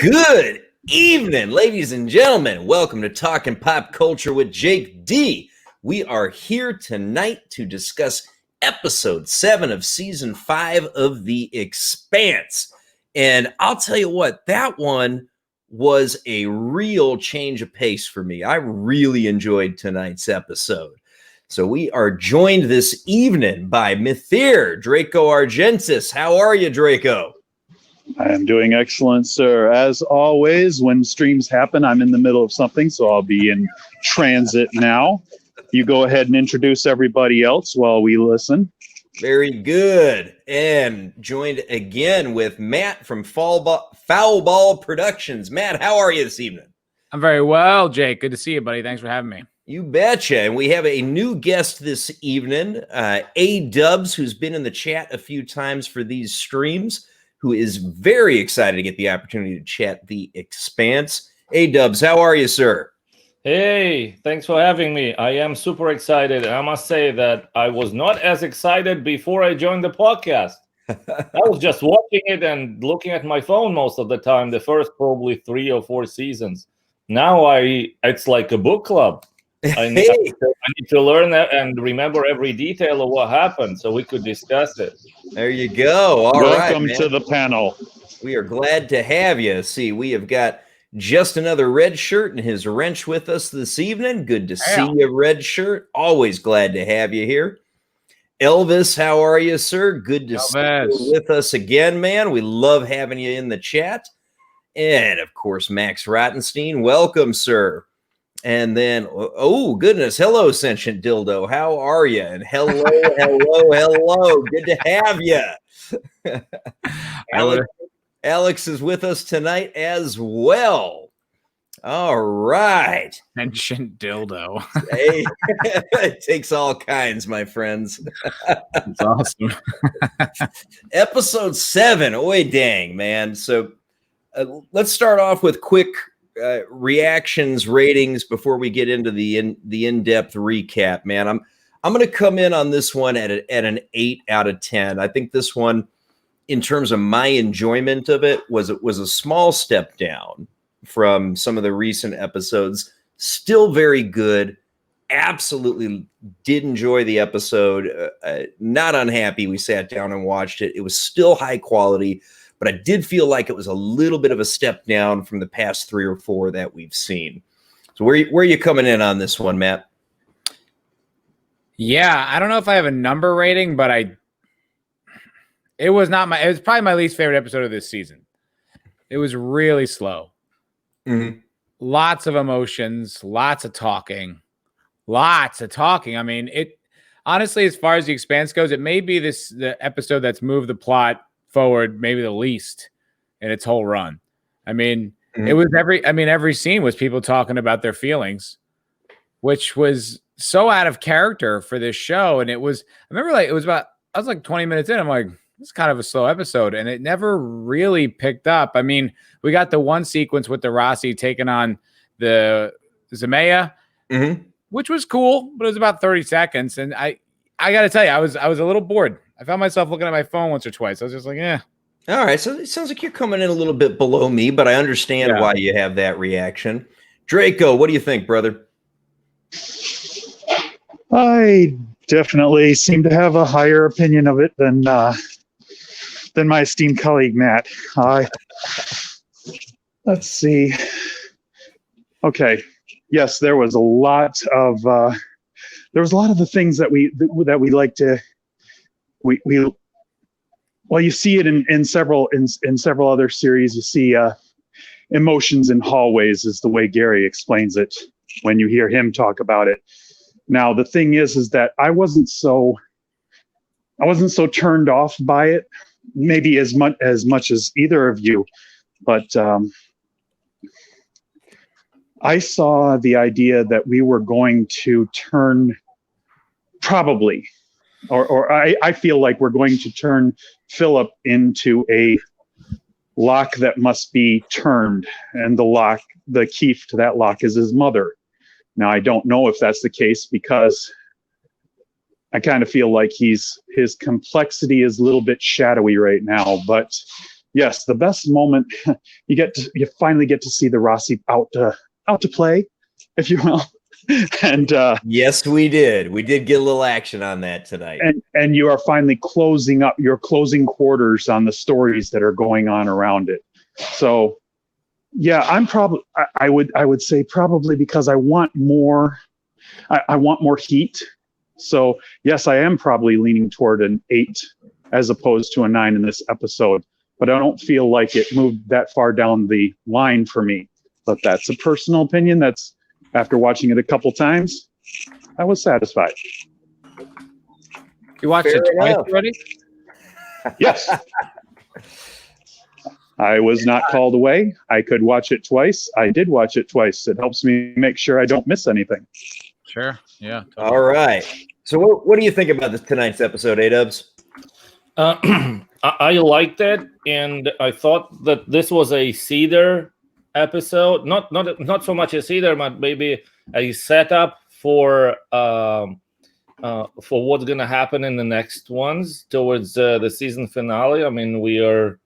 Good evening, ladies and gentlemen. Welcome to Talking Pop Culture with Jake D. We are here tonight to discuss episode 7 of season 5 of The Expanse. And I'll tell you what, that one was a real change of pace for me. I really enjoyed tonight's episode. So we are joined this evening by Mythir, Draco Argentis. How are you, Draco? I am doing excellent, sir. As always, when streams happen, I'm in the middle of something, so I'll be in transit now. You go ahead and introduce everybody else while we listen. Very good. And joined again with Matt from Foul Ball Productions. Matt, how are you this evening? I'm very well, Jake. Good to see you, buddy. Thanks for having me. You betcha. And we have a new guest this evening, A-Dubs, who's been in the chat a few times for these streams, who is very excited to get the opportunity to chat The Expanse. A-Dubs, how are you, sir? Hey, thanks for having me. I am super excited. And I must say that I was not as excited before I joined the podcast. I was just watching it and looking at my phone most of the time, the first probably 3 or 4 seasons. Now it's like a book club. I need to learn that and remember every detail of what happened so we could discuss it. There you go. All right, Welcome to the panel. We are glad to have you. See, we have got just another red shirt and his wrench with us this evening. Good to see you, red shirt. Always glad to have you here. Elvis, how are you, sir? Good to see you with us again, man. We love having you in the chat. And, of course, Max Rottenstein. Welcome, sir. And then, oh, goodness. Hello, Sentient Dildo. How are you? And hello, hello. Good to have you. Alex is with us tonight as well. All right. Sentient Dildo. Hey, it takes all kinds, my friends. That's awesome. Episode 7. Oy dang, man. So let's start off with quick reactions, ratings before we get into the in-depth recap, man. I'm going to come in on this one at an 8 out of 10. I think this one, in terms of my enjoyment of it, was a small step down from some of the recent episodes. Still very good. Absolutely did enjoy the episode. Not unhappy we sat down and watched it. It was still high quality, but I did feel like it was a little bit of a step down from the past 3 or 4 that we've seen. So where are you coming in on this one, Matt? Yeah, I don't know if I have a number rating, but it was probably my least favorite episode of this season. It was really slow. Mm-hmm. Lots of emotions, lots of talking. I mean, it honestly, as far as The Expanse goes, it may be the episode that's moved the plot forward maybe the least in its whole run. I mean, It was every scene was people talking about their feelings, which was so out of character for this show. And I remember I was like 20 minutes in, I'm like, this is kind of a slow episode, and it never really picked up. I mean, we got the one sequence with the Rossi taking on the Zemaya, which was cool, but it was about 30 seconds. And I got to tell you, I was a little bored. I found myself looking at my phone once or twice. I was just like, yeah. All right. So it sounds like you're coming in a little bit below me, but I understand why you have that reaction. Draco, what do you think, brother? I definitely seem to have a higher opinion of it than my esteemed colleague, Matt. Let's see. Okay. Yes, there was a lot of the things that we like to you see it in several other series. You see emotions in hallways is the way Gary explains it when you hear him talk about it. Now the thing is that I wasn't so turned off by it, maybe as much as either of you, but I saw the idea that we were going to turn probably, or I feel like we're going to turn Philip into a lock that must be turned, and the key to that lock is his mother. Now, I don't know if that's the case because I kind of feel like his complexity is a little bit shadowy right now, but yes, the best moment you finally get to see the Rossi out to play, if you will. And yes, we did. We did get a little action on that tonight. And you are finally closing up your closing quarters on the stories that are going on around it. So yeah, I would say probably because I want more heat. So yes, I am probably leaning toward an 8 as opposed to a 9 in this episode, but I don't feel like it moved that far down the line for me. But that's a personal opinion. That's after watching it a couple times, I was satisfied. You watched Fair it twice enough. already? Yes. I was not called away. I could watch it twice. I did watch it twice. It helps me make sure I don't miss anything. Sure. Yeah. Totally. All right. So what do you think about tonight's episode, A-Dubs? I liked it, and I thought that this was a Cedar episode. Not so much a Cedar, but maybe a setup for what's gonna happen in the next ones towards the season finale. I mean, we are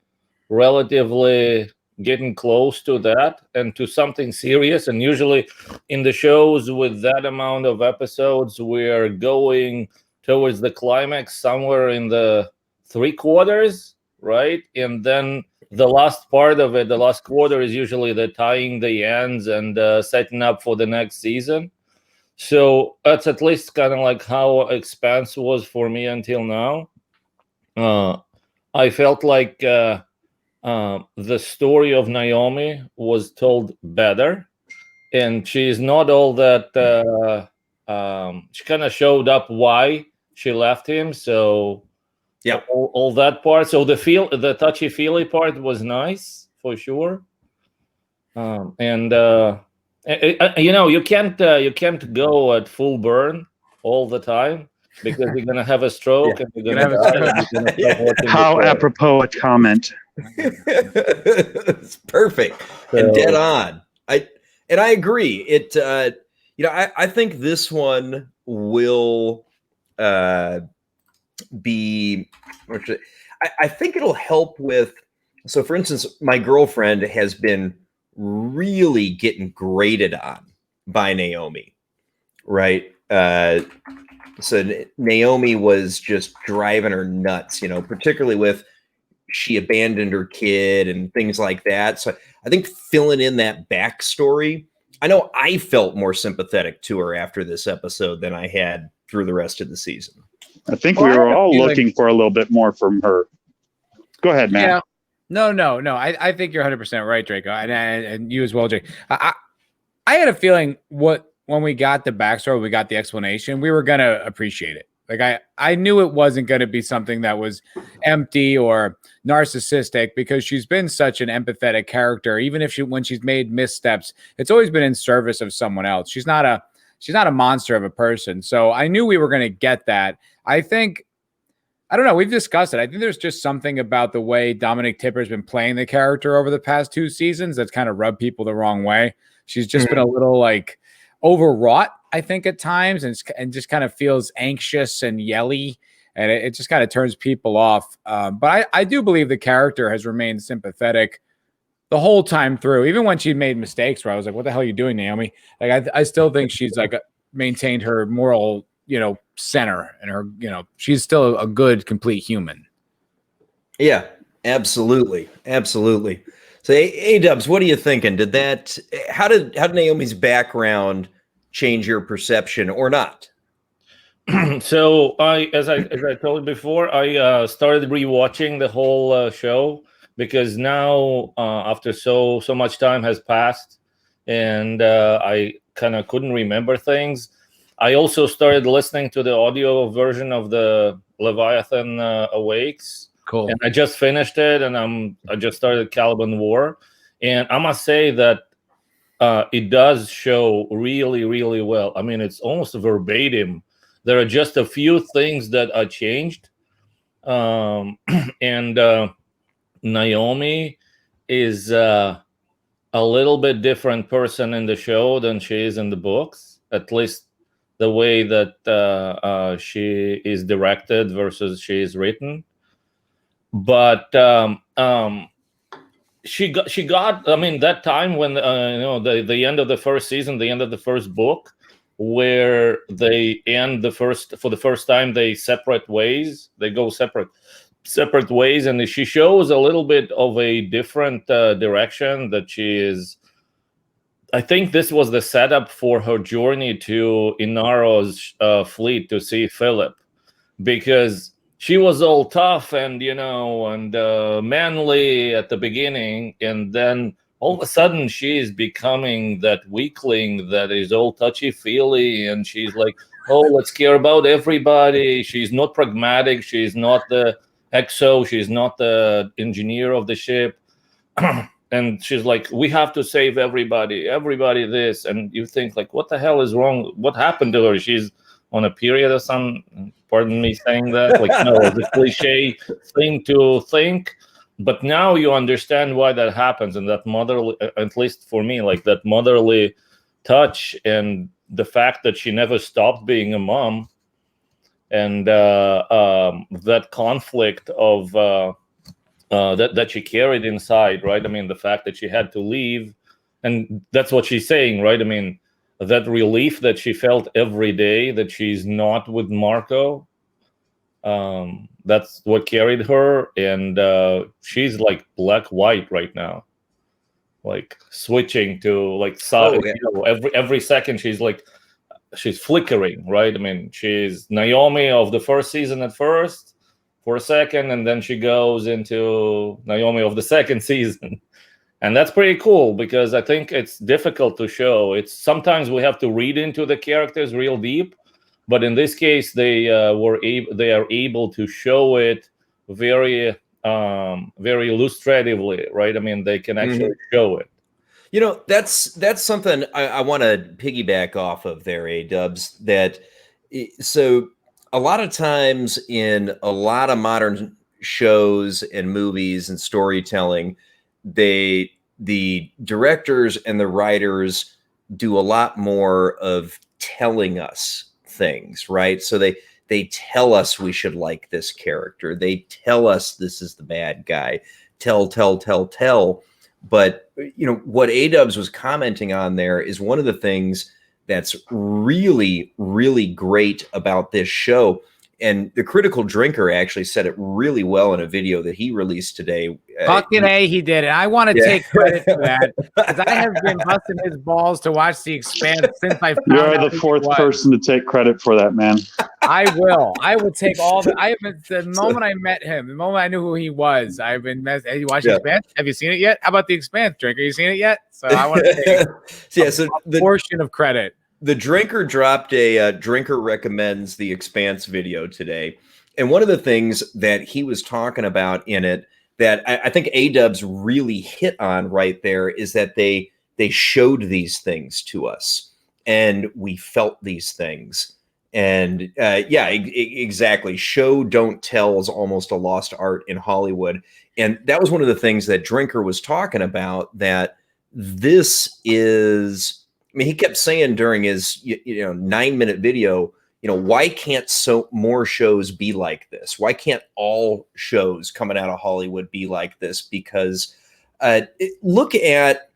relatively getting close to that and to something serious. And usually in the shows with that amount of episodes, we're going towards the climax somewhere in the 3/4, right? And then the last part of it, the last quarter, is usually the tying the ends and setting up for the next season. So that's at least kind of like how Expanse was for me until now. I felt like the story of Naomi was told better, and she's not all that. She kind of showed up why she left him. So yeah, all that part. So the touchy feely part was nice for sure. And you can't go at full burn all the time, because you're gonna have a stroke and you're gonna die. How apropos a comment. It's perfect and dead on. I agree. It I think this one will be. I think it'll help with. So, for instance, my girlfriend has been really getting graded on by Naomi, right? So Naomi was just driving her nuts, particularly with she abandoned her kid and things like that. So I think filling in that backstory, I know I felt more sympathetic to her after this episode than I had through the rest of the season. I think we were all looking for a little bit more from her. Go ahead, Matt. Yeah. No. I think you're 100% right, Draco, and you as well, Jake. I had a feeling when we got the backstory, we got the explanation, we were gonna appreciate it. Like I knew it wasn't going to be something that was empty or narcissistic, because she's been such an empathetic character. Even if when she's made missteps, it's always been in service of someone else. She's not a monster of a person. So I knew we were going to get that. I don't know. We've discussed it. I think there's just something about the way Dominic Tipper's been playing the character over the past 2 seasons that's kind of rubbed people the wrong way. She's just been a little like overwrought, I think, at times, and just kind of feels anxious and yelly, and it just kind of turns people off. But I do believe the character has remained sympathetic the whole time through, even when she made mistakes where I was like, what the hell are you doing, Naomi? Like, I still think she's like maintained her moral, center, and her, she's still a good, complete human. Yeah, absolutely. So, A-Dubs, what are you thinking? How did Naomi's background change your perception or not? So as I told you before, I started rewatching the whole show, because now after so much time has passed, and I kind of couldn't remember things. I also started listening to the audio version of the Leviathan Awakes. Cool. And I just finished it, and I just started Caliban War, and I must say that it does show really, really well. I mean, it's almost verbatim. There are just a few things that are changed, and Naomi is a little bit different person in the show than she is in the books, at least the way that she is directed versus she is written. But she got. I mean, that time when the end of the first season, the end of the first book, where they end for the first time, they separate ways. They go separate ways, and she shows a little bit of a different direction that she is. I think this was the setup for her journey to Inaro's fleet to see Philip, because she was all tough and manly at the beginning, and then all of a sudden she's becoming that weakling that is all touchy-feely, and she's like, oh, let's care about everybody. She's not pragmatic. She's not the exo. She's not the engineer of the ship. And she's like, we have to save everybody this. And you think, like, what the hell is wrong? What happened to her? She's on a period or something. Pardon me saying that. Like, no, it's a cliche thing to think. But now you understand why that happens. And that motherly, at least for me, like that motherly touch, and the fact that she never stopped being a mom, and that conflict of that she carried inside, right? I mean, the fact that she had to leave, and that's what she's saying, right? I mean, that relief that she felt every day that she's not with Marco, that's what carried her. And she's like black white right now, like switching to like every second she's flickering, right? I mean, she's Naomi of the first season at first for a second, and then she goes into Naomi of the second season. And that's pretty cool, because I think it's difficult to show. It's sometimes we have to read into the characters real deep, but in this case, they are able to show it very illustratively, right? I mean, they can actually show it. That's something I want to piggyback off of there, A-Dubs. So a lot of times in a lot of modern shows and movies and storytelling, the directors and the writers do a lot more of telling us things, right? So they tell us we should like this character. They tell us this is the bad guy. Tell. But what A-Dubs was commenting on there is one of the things that's really, really great about this show. And the Critical Drinker actually said it really well in a video that he released today. Fucking A, he did it. I want to take credit for that, because I have been busting his balls to watch The Expanse since I found You're the fourth person to take credit for that, man. I will. I will take all the. The moment I met him, the moment I knew who he was, I've been. Have you watched The Expanse? Have you seen it yet? How about The Expanse, Drinker? You seen it yet? So I want to take a portion of credit. The Drinker dropped a Drinker recommends The Expanse video today. And one of the things that he was talking about in it that I think A-Dubs really hit on right there is that they showed these things to us and we felt these things. And exactly. Show, don't tell is almost a lost art in Hollywood. And that was one of the things that Drinker was talking about, that this is... I mean, he kept saying during his 9-minute video, why can't more shows be like this? Why can't all shows coming out of Hollywood be like this? Because look at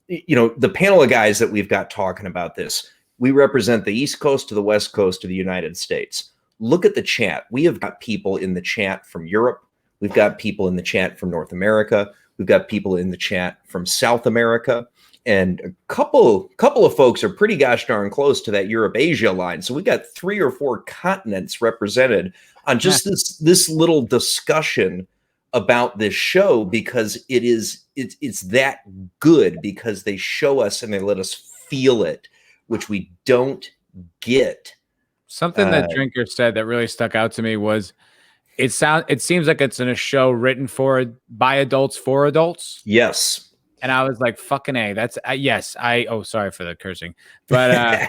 the panel of guys that we've got talking about this. We represent the East Coast to the West Coast of the United States. Look at the chat. We have got people in the chat from Europe. We've got people in the chat from North America. We've got people in the chat from South America. And a couple of folks are pretty gosh darn close to that Europe-Asia line. So we got 3 or 4 continents represented on just this little discussion about this show, because it's that good, because they show us and they let us feel it, which we don't get. Something that Drinker said that really stuck out to me was, it seems like it's in a show written by adults for adults. Yes. And I was like, "Fucking A!" That's yes. Sorry for the cursing, but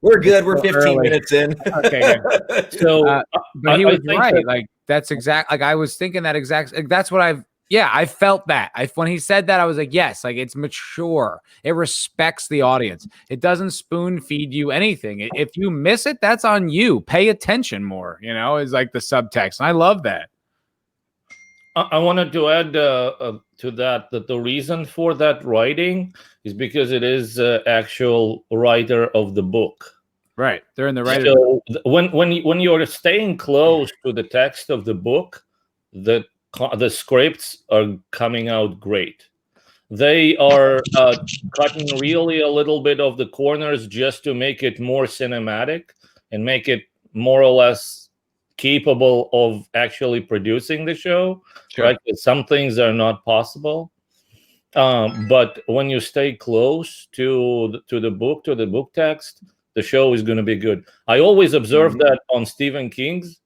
we're good. We're 15 minutes in. Okay, good. So, but he was right. Like that's exact. Like I was thinking that exact. That's what I felt that. When he said that, I was like, yes. Like it's mature. It respects the audience. It doesn't spoon feed you anything. If you miss it, that's on you. Pay attention more. Is like the subtext, and I love that. I wanted to add to that the reason for that writing is because it is actual writer of the book. Right. They're in the right. So when you're staying close to the text of the book, the scripts are coming out great. They are cutting really a little bit of the corners just to make it more cinematic and make it more or less capable of actually producing the show. Sure. Right? 'Cause some things are not possible. But when you stay close to the book text, the show is going to be good. I always observe that on Stephen King's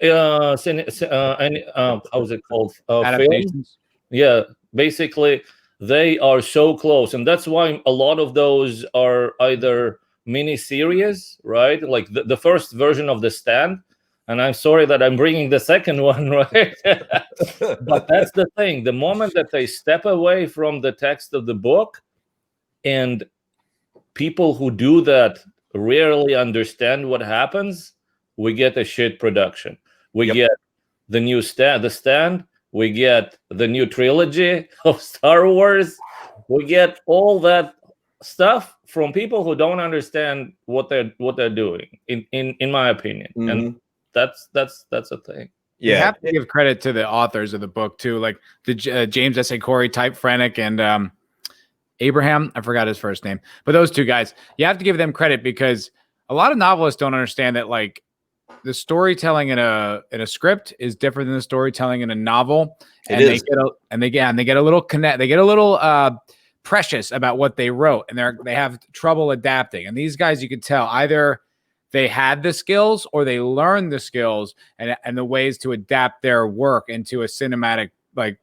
how's it called? Film. Adaptations. Yeah, basically they are so close, and that's why a lot of those are either mini series, right? Like the first version of The Stand. And I'm sorry that I'm bringing the second one, right? But that's the thing. The moment that they step away from the text of the book, and people who do that rarely understand what happens, we get a shit production. We get the new The Stand. We get the new trilogy of Star Wars. We get all that stuff from people who don't understand what they're doing, in my opinion. And that's a thing. You have to give credit to the authors of the book too, like the James S. A. Corey, Type Frenick, and Abraham. I forgot his first name, but those two guys, you have to give them credit because a lot of novelists don't understand that like the storytelling in a script is different than the storytelling in a novel, and they get a little precious about what they wrote, and they have trouble adapting. And these guys, you can tell either they had the skills or they learned the skills and the ways to adapt their work into a cinematic like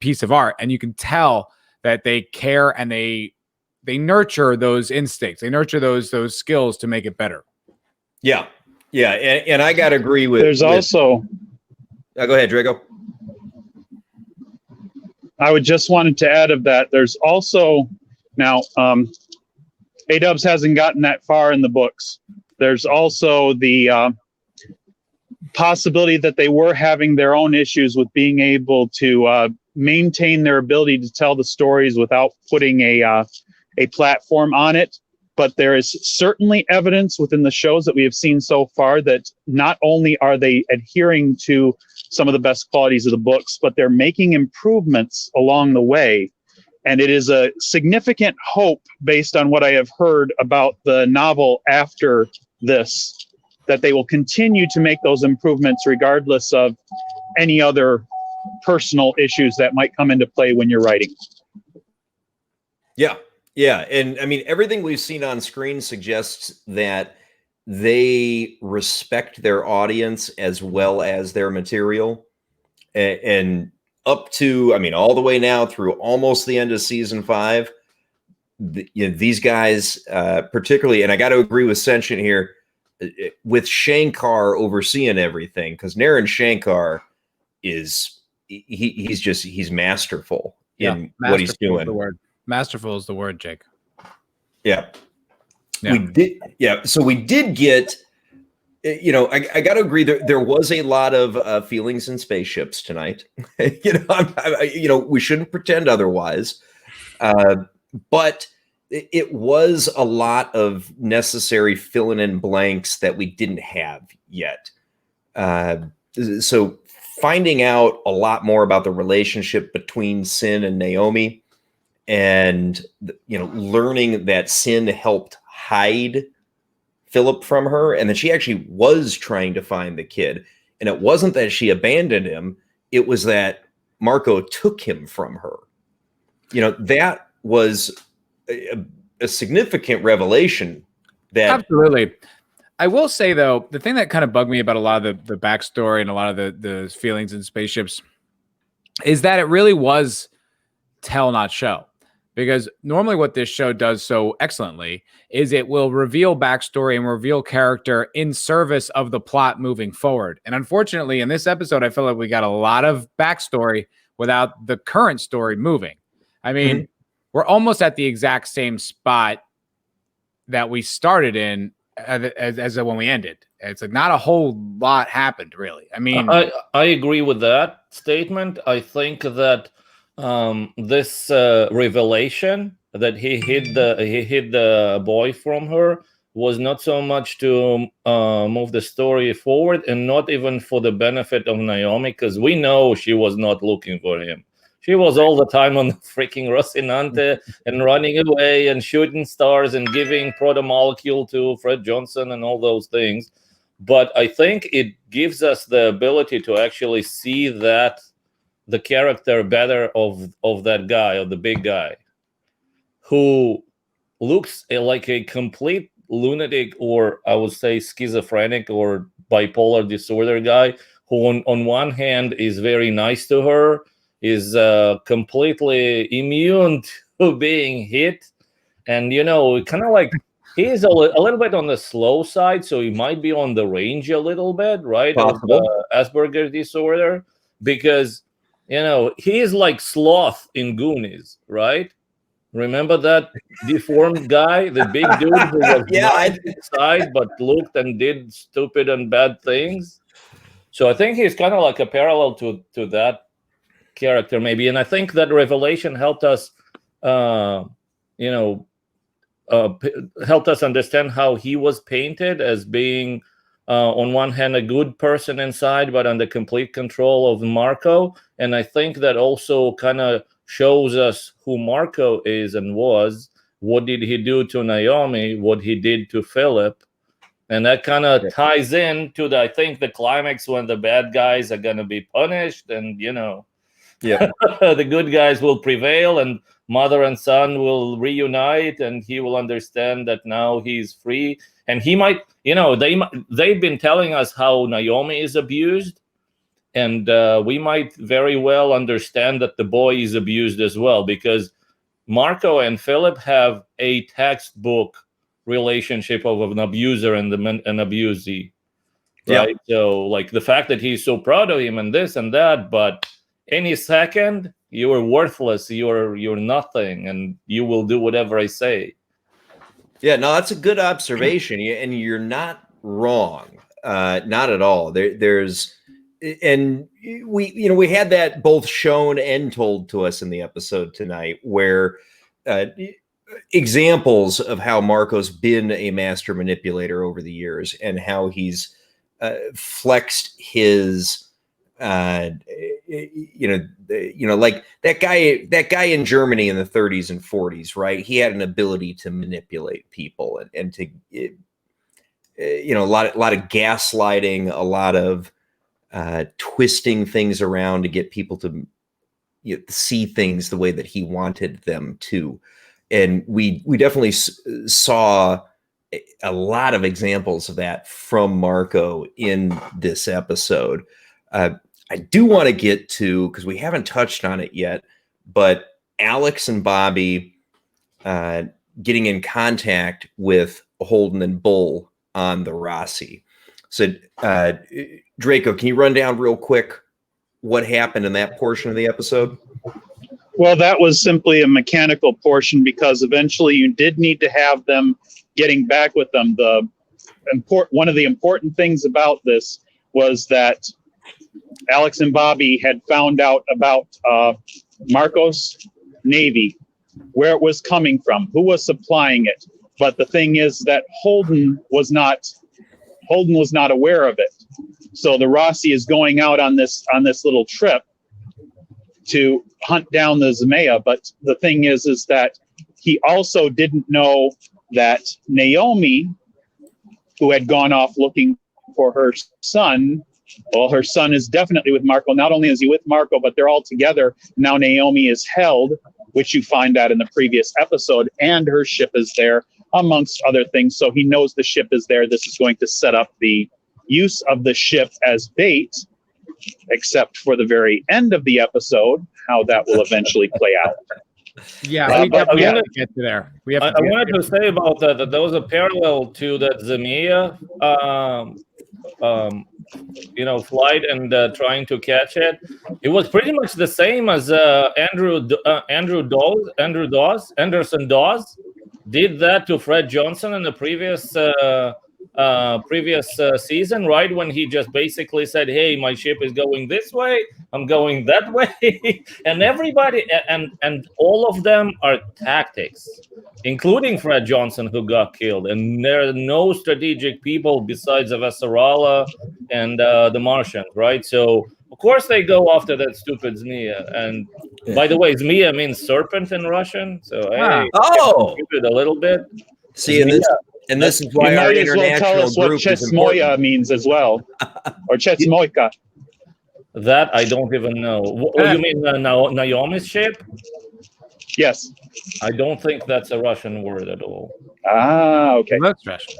piece of art. And you can tell that they care and they nurture those instincts. They nurture those skills to make it better. Yeah. Yeah. And I got to agree with. There's also. Go ahead, Drago. I would just wanted to add of that. There's also now A-Dubs hasn't gotten that far in the books. There's also the possibility that they were having their own issues with being able to maintain their ability to tell the stories without putting a platform on it. But there is certainly evidence within the shows that we have seen so far that not only are they adhering to some of the best qualities of the books, but they're making improvements along the way. And it is a significant hope based on what I have heard about the novel after this, that they will continue to make those improvements regardless of any other personal issues that might come into play when you're writing. Yeah. Yeah. And I mean, everything we've seen on screen suggests that they respect their audience as well as their material. And up to, I mean, all the way now through almost the end of season 5, these guys, particularly, and I got to agree with Senshin here, with Shankar overseeing everything, because Naren Shankar is, he's masterful in what he's doing. Masterful is the word, Jake. Yeah. We did. Yeah. So we did get, I got to agree there was a lot of feelings in spaceships tonight. We shouldn't pretend otherwise. But it was a lot of necessary filling in blanks that we didn't have yet. So finding out a lot more about the relationship between Sin and Naomi, and learning that Sin helped hide Philip from her, and that she actually was trying to find the kid, and it wasn't that she abandoned him, it was that Marco took him from her. That was a significant revelation. That absolutely. I will say though, the thing that kind of bugged me about a lot of the backstory and a lot of the feelings in spaceships is that it really was tell not show. Because normally what this show does so excellently is it will reveal backstory and reveal character in service of the plot moving forward. And unfortunately, in this episode, I feel like we got a lot of backstory without the current story moving. I mean, we're almost at the exact same spot that we started in as when we ended. It's like not a whole lot happened really. I mean, I agree with that statement. I think that this revelation that he hid the boy from her was not so much to move the story forward, and not even for the benefit of Naomi, because we know she was not looking for him. She was all the time on the freaking Rocinante and running away and shooting stars and giving proto-molecule to Fred Johnson and all those things. But I think it gives us the ability to actually see that the character better of that guy, of the big guy, who looks like a complete lunatic, or I would say schizophrenic or bipolar disorder guy, who on one hand is very nice to her, is completely immune to being hit, and kind of like he's a little bit on the slow side, so he might be on the range a little bit, right? Possible. Of Asperger disorder, because he is like Sloth in Goonies, right? Remember that deformed guy, the big dude who was nice inside but looked and did stupid and bad things? So I think he's kind of like a parallel to that character, maybe. And I think that revelation helped us, helped us understand how he was painted as being, on one hand, a good person inside, but under complete control of Marco. And I think that also kind of shows us who Marco is and was. What did he do to Naomi? What he did to Philip? And that kind of ties in to I think the climax when the bad guys are going to be punished, and the good guys will prevail, and mother and son will reunite, and he will understand that now he's free. And he might, they've been telling us how Naomi is abused, and we might very well understand that the boy is abused as well, because Marco and Philip have a textbook relationship of an abuser and an abusee, right? So like the fact that he's so proud of him and this and that, but any second you are worthless, you're nothing, and you will do whatever I say. Yeah, no, that's a good observation, and you're not wrong, not at all. There's, and we had that both shown and told to us in the episode tonight, where examples of how Marco's been a master manipulator over the years, and how he's flexed his like that guy in Germany in the 30s and 40s, right? He had an ability to manipulate people and to a lot of gaslighting, a lot of twisting things around to get people to see things the way that he wanted them to. And we definitely saw a lot of examples of that from Marco in this episode. I do want to get to, because we haven't touched on it yet, but Alex and Bobby getting in contact with Holden and Bull on the Rossi. So, Draco, can you run down real quick what happened in that portion of the episode? Well, that was simply a mechanical portion, because eventually you did need to have them getting back with them. One of the important things about this was that Alex and Bobby had found out about Marco's Navy, where it was coming from, who was supplying it. But the thing is that Holden was not aware of it. So the Rossi is going out on this little trip to hunt down the Zemea. But the thing is that he also didn't know that Naomi, who had gone off looking for her son, well, her son is definitely with Marco. Not only is he with Marco, but they're all together. Now Naomi is held, which you find out in the previous episode, and her ship is there, amongst other things. So he knows the ship is there. This is going to set up the use of the ship as bait, except for the very end of the episode, how that will eventually play out. Yeah, we definitely have to get to there. I wanted to say about that there was a parallel to that Zemea flight and trying to catch it. It was pretty much the same as Anderson Dawes did that to Fred Johnson in the previous previous season, right? When he just basically said, "Hey, my ship is going this way. I'm going that way," and everybody and all of them are tactics, including Fred Johnson, who got killed. And there are no strategic people besides Avasarala and the Martians, right? So of course they go after that stupid Zmia. And by the way, Zmia means serpent in Russian. So hey, Oh, contribute a little bit. see, and this is why You our might as well tell international us what group is important. Chesmoya means as well, or Chesmoika. That I don't even know. Oh, you mean Naomi's ship? Yes. I don't think that's a Russian word at all. Ah, okay. That's Russian.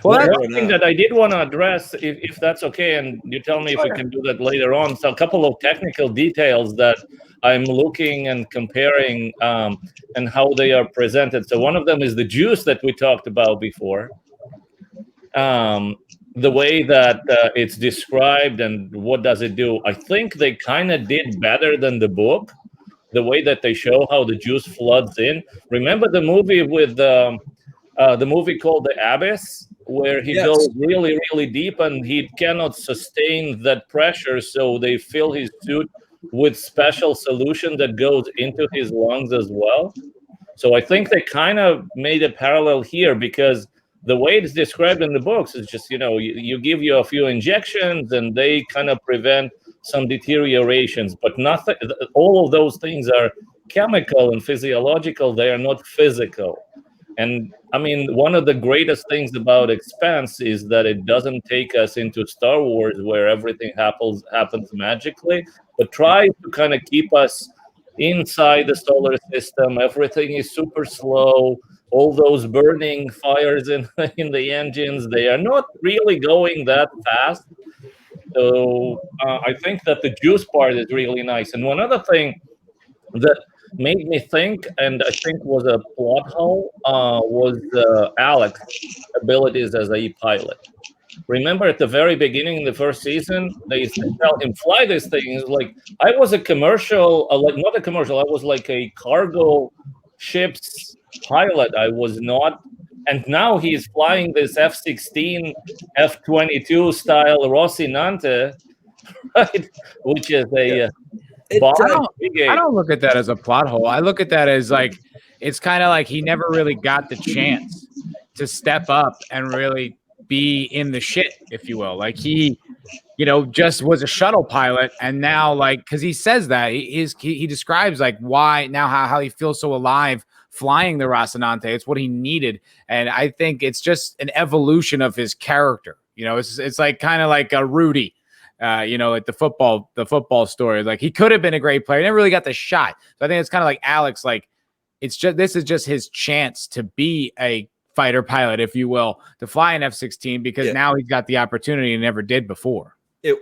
Well, Well, one thing that I did want to address, if that's okay, and you tell me if we can do that later on. So a couple of technical details that I'm looking and comparing and how they are presented. So one of them is the juice that we talked about before. The way that it's described and what does it do. I think they kind of did better than the book. The way that they show how the juice floods in. Remember the movie with the movie called The Abyss, where he goes really, really deep and he cannot sustain that pressure, so they fill his suit with special solution that goes into his lungs as well. So I think they kind of made a parallel here, because the way it's described in the books is just, you give you a few injections and they kind of prevent some deteriorations, but nothing. All of those things are chemical and physiological. They are not physical. And I mean, one of the greatest things about Expanse is that it doesn't take us into Star Wars where everything happens magically, but tries to kind of keep us inside the solar system. Everything is super slow. All those burning fires in the engines, they are not really going that fast. So I think that the juice part is really nice. And one other thing that made me think, and I think was a plot hole, was Alex's abilities as a pilot. Remember at the very beginning in the first season, they tell him fly this thing. He's like, I was a commercial, not a commercial, I was like a cargo ship's pilot. I was not. And now he's flying this F-16, F-22 style Rocinante, right? Which is a I don't look at that as a plot hole. I look at that as like, it's kind of like he never really got the chance to step up and really be in the shit, if you will. Like he, just was a shuttle pilot, and now, like, because he says that he describes like why now how he feels so alive flying the Rocinante. It's what he needed, and I think it's just an evolution of his character. It's like kind of like a Rudy. Like the football story. Like he could have been a great player, never really got the shot. So I think it's kind of like Alex. Like this is just his chance to be a fighter pilot, if you will, to fly an F-16, because now he's got the opportunity and never did before.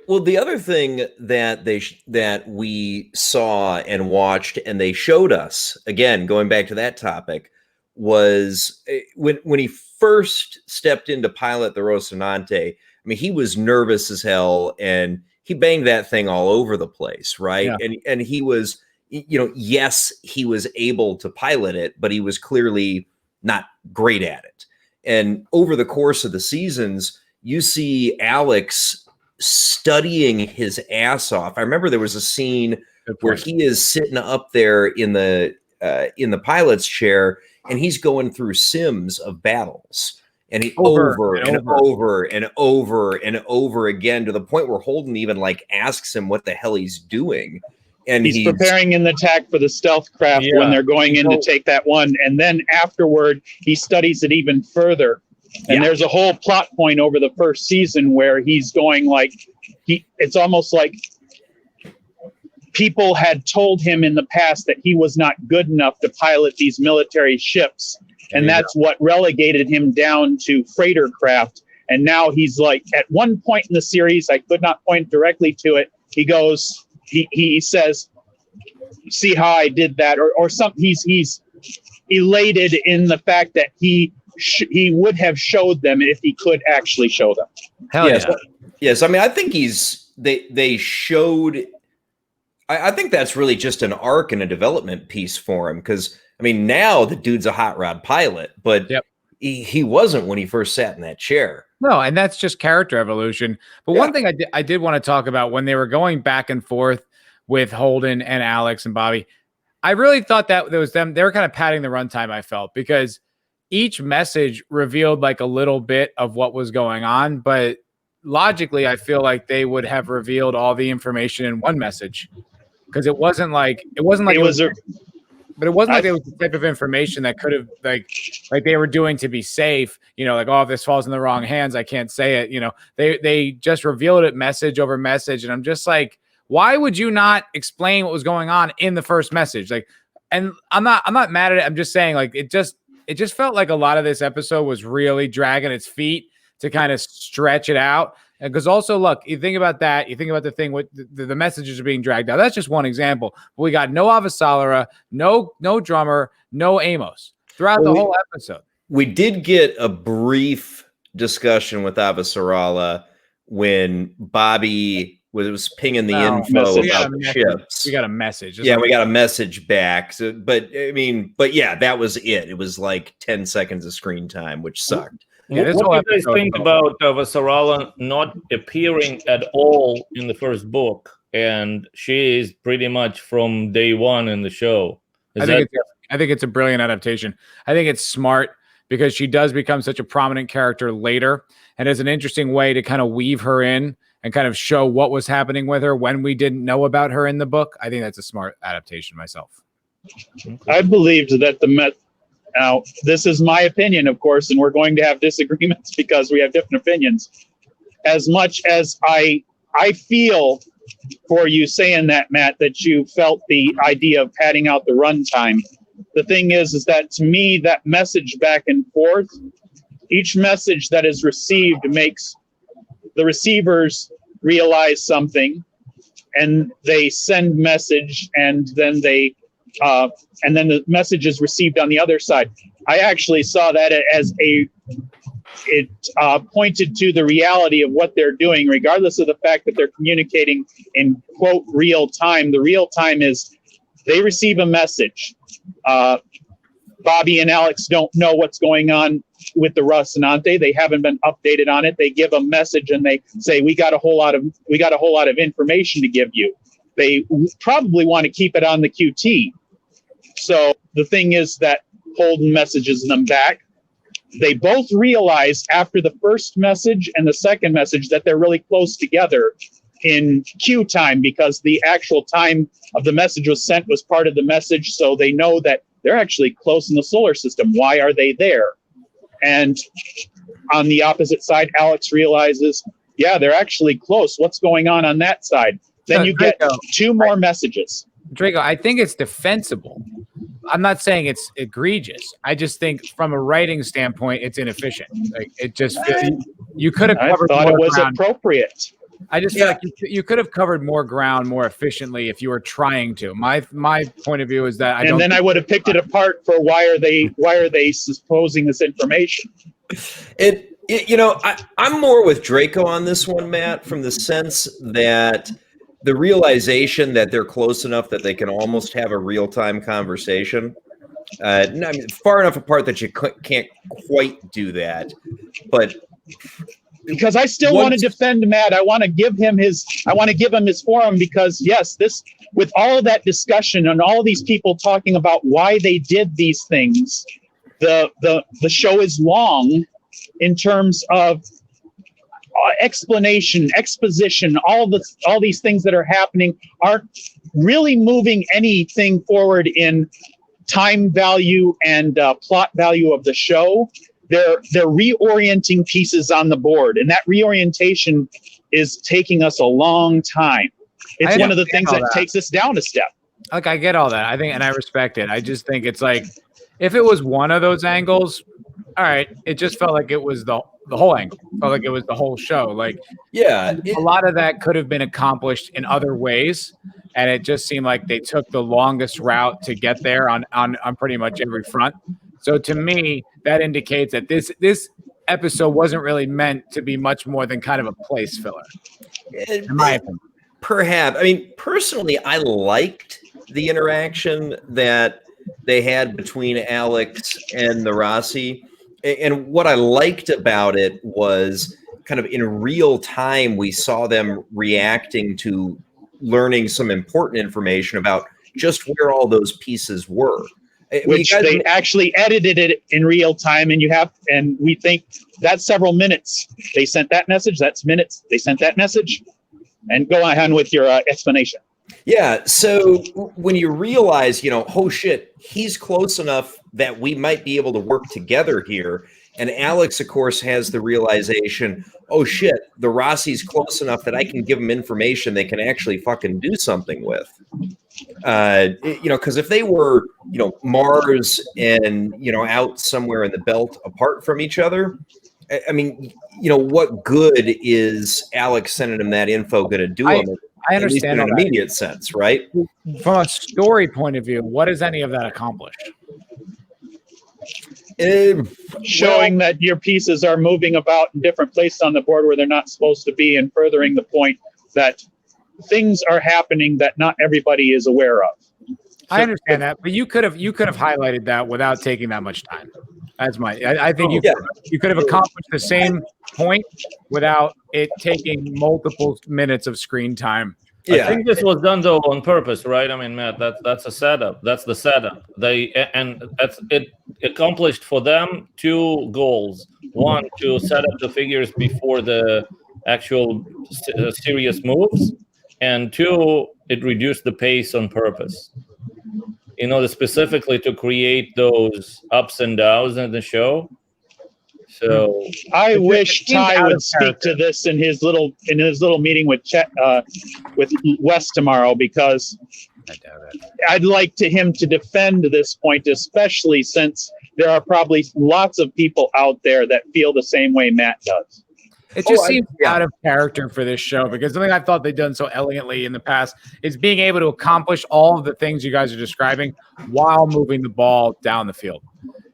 Well, the other thing that that we saw and watched, and they showed us again, going back to that topic, was when he first stepped in to pilot the Rocinante. I mean, he was nervous as hell, and he banged that thing all over the place, right? Yeah. And he was, yes, he was able to pilot it, but he was clearly not great at it. And over the course of the seasons, you see Alex studying his ass off. I remember there was a scene where he is sitting up there in the pilot's chair, and he's going through sims of battles. And he over again, to the point where Holden even like asks him what the hell he's doing. And he's preparing in the attack for the stealth craft when they're going in to take that one. And then afterward, he studies it even further. And there's a whole plot point over the first season where he's going like, it's almost like people had told him in the past that he was not good enough to pilot these military ships. And that's what relegated him down to freighter craft. And now he's like, at one point in the series, I could not point directly to it. He goes, he says, see how I did that, or something. He's elated in the fact that he would have showed them if he could actually show them. Hell yeah. Yes. I mean, I think they showed. I think that's really just an arc and a development piece for him, because I mean, now the dude's a hot rod pilot, but he wasn't when he first sat in that chair. No, and that's just character evolution. But one thing I did want to talk about when they were going back and forth with Holden and Alex and Bobby, I really thought that there was them. They were kind of padding the runtime, I felt, because each message revealed like a little bit of what was going on. But logically, I feel like they would have revealed all the information in one message, because it wasn't like it wasn't like but it wasn't like it was the type of information that could have like they were doing to be safe, like, oh, if this falls in the wrong hands, I can't say it. They just revealed it message over message. And I'm just like, why would you not explain what was going on in the first message? Like, and I'm not mad at it. I'm just saying, like, it just felt like a lot of this episode was really dragging its feet to kind of stretch it out. Because also, look, you think about that. You think about the thing with the messages are being dragged out. That's just one example. But we got no Avasarala, no drummer, no Amos throughout the whole episode. We did get a brief discussion with Avasarala when Bobby was pinging the info about the ships. We got a message. We got a message back. So, but yeah, that was it. It was like 10 seconds of screen time, which sucked. What do you guys think about Avasarala not appearing at all in the first book, and she is pretty much from day one in the show? I think it's a brilliant adaptation. I think it's smart because she does become such a prominent character later, and it's an interesting way to kind of weave her in and kind of show what was happening with her when we didn't know about her in the book. I think that's a smart adaptation myself. I believed that now, this is my opinion, of course, and we're going to have disagreements because we have different opinions. As much as I feel for you saying that, Matt, that you felt the idea of padding out the runtime, the thing is that to me, that message back and forth, each message that is received makes the receivers realize something, and they send message, and then the message is received on the other side. I actually saw that as it pointed to the reality of what they're doing, regardless of the fact that they're communicating in, quote, real time. The real time is they receive a message. Bobby and Alex don't know what's going on with the Rocinante. They haven't been updated on it. They give a message and they say, we got a whole lot of information to give you. They probably want to keep it on the QT. So the thing is that Holden messages them back. They both realize after the first message and the second message that they're really close together in Q time, because the actual time of the message was sent was part of the message. So they know that they're actually close in the solar system. Why are they there? And on the opposite side, Alex realizes, yeah, they're actually close. What's going on that side? Then you get two more messages. Draco, I think it's defensible. I'm not saying it's egregious. I just think from a writing standpoint, it's inefficient. Like, it just you could have covered. I thought it was appropriate. I just feel like you could have covered more ground more efficiently if you were trying to. My point of view is that I would have picked it apart for why are they supposing this information? I'm more with Draco on this one, Matt, from the sense that the realization that they're close enough that they can almost have a real-time conversation. Far enough apart that you can't quite do that, but because I still want to defend Matt. I want to give him his forum, because yes, this, with all of that discussion and all these people talking about why they did these things, the show is long in terms of exposition, all these things that are happening aren't really moving anything forward in time value and plot value of the show. They're reorienting pieces on the board, and that reorientation is taking us a long time. It's one of the things that takes us down a step. Like, I get all that. I think, and I respect it. I just think it's like, if it was one of those angles, all right, it just felt like it was the whole angle. It felt like it was the whole show. Like, yeah, a lot of that could have been accomplished in other ways, and it just seemed like they took the longest route to get there on pretty much every front. So to me, that indicates that this episode wasn't really meant to be much more than kind of a place filler, in my opinion. Perhaps. I mean, personally, I liked the interaction that they had between Alex and the Rossi. And what I liked about it was kind of in real time, we saw them reacting to learning some important information about just where all those pieces were. Which they actually edited it in real time, and we think that's several minutes. They sent that message, that's minutes. They sent that message, and go on with your explanation. Yeah, so when you realize, oh shit, he's close enough that we might be able to work together here. And Alex, of course, has the realization, oh shit, the Rossi's close enough that I can give them information they can actually fucking do something with. Because if they were, Mars and, out somewhere in the belt apart from each other, I mean, what good is Alex sending him that info going to do him? I understand in an immediate sense, right? From a story point of view, what does any of that accomplish? Showing that your pieces are moving about in different places on the board where they're not supposed to be, and furthering the point that things are happening that not everybody is aware of. I understand that, but you could have highlighted that without taking that much time. That's I think you could have accomplished the same point without it taking multiple minutes of screen time. Yeah. I think this was done though on purpose, right? I mean, Matt, that's a setup. That's the setup. It accomplished for them two goals. One, to set up the figures before the actual serious moves, and two, it reduced the pace on purpose. Specifically to create those ups and downs in the show. So I wish Ty would speak to this in his little meeting with with Wes tomorrow, because I'd like him to defend this point, especially since there are probably lots of people out there that feel the same way Matt does. It just seems out of character for this show, because something I thought they'd done so elegantly in the past is being able to accomplish all of the things you guys are describing while moving the ball down the field.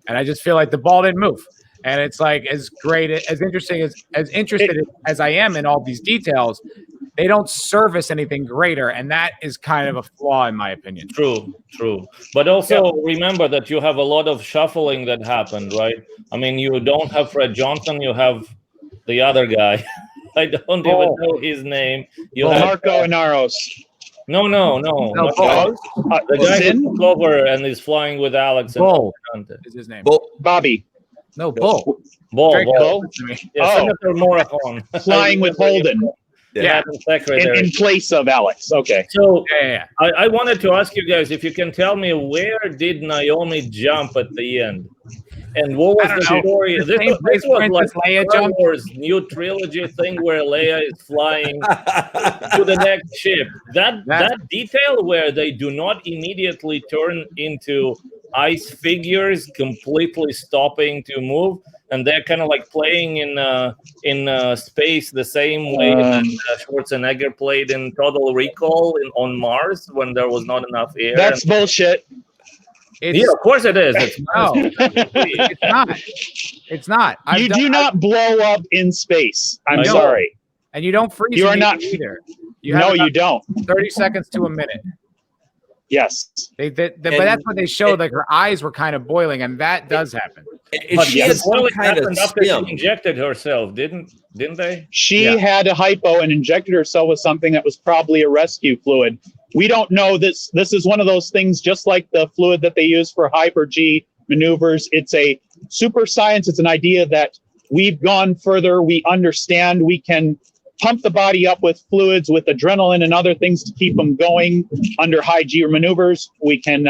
And I just feel like the ball didn't move. And it's like, as great, as interesting, as interested as I am in all these details, they don't service anything greater. And that is kind of a flaw, in my opinion. True. But also remember that you have a lot of shuffling that happened, right? I mean, you don't have Fred Johnson, you have the other guy. I don't even know his name. You have Marco Inaros. No. The guy who took over and is flying with Alex. Bull is his name. Bobby. No, Bull. Bull. Yeah, Senator Morricone. Flying with Holden. Yeah, in place of Alex. Okay. So I wanted to ask you guys if you can tell me, where did Naomi jump at the end? And what was the story? This was like Star Wars new trilogy thing where Leia is flying to the next ship. That detail where they do not immediately turn into ice figures, completely stopping to move, and they're kind of like playing in space the same way that Schwarzenegger played in Total Recall on Mars when there was not enough air. That's bullshit. Of course it is. It's not. It's not. You do not blow up in space. I'm sorry. And you don't freeze. You are not either. You don't. 30 seconds to a minute. Yes. But that's what they showed. Like her eyes were kind of boiling, and that does happen. But she had some kind of after she injected herself, didn't they? She had a hypo and injected herself with something that was probably a rescue fluid. We don't know this. This is one of those things, just like the fluid that they use for hyper-G maneuvers. It's a super science. It's an idea that we've gone further. We understand we can pump the body up with fluids, with adrenaline and other things to keep them going under high G maneuvers. We can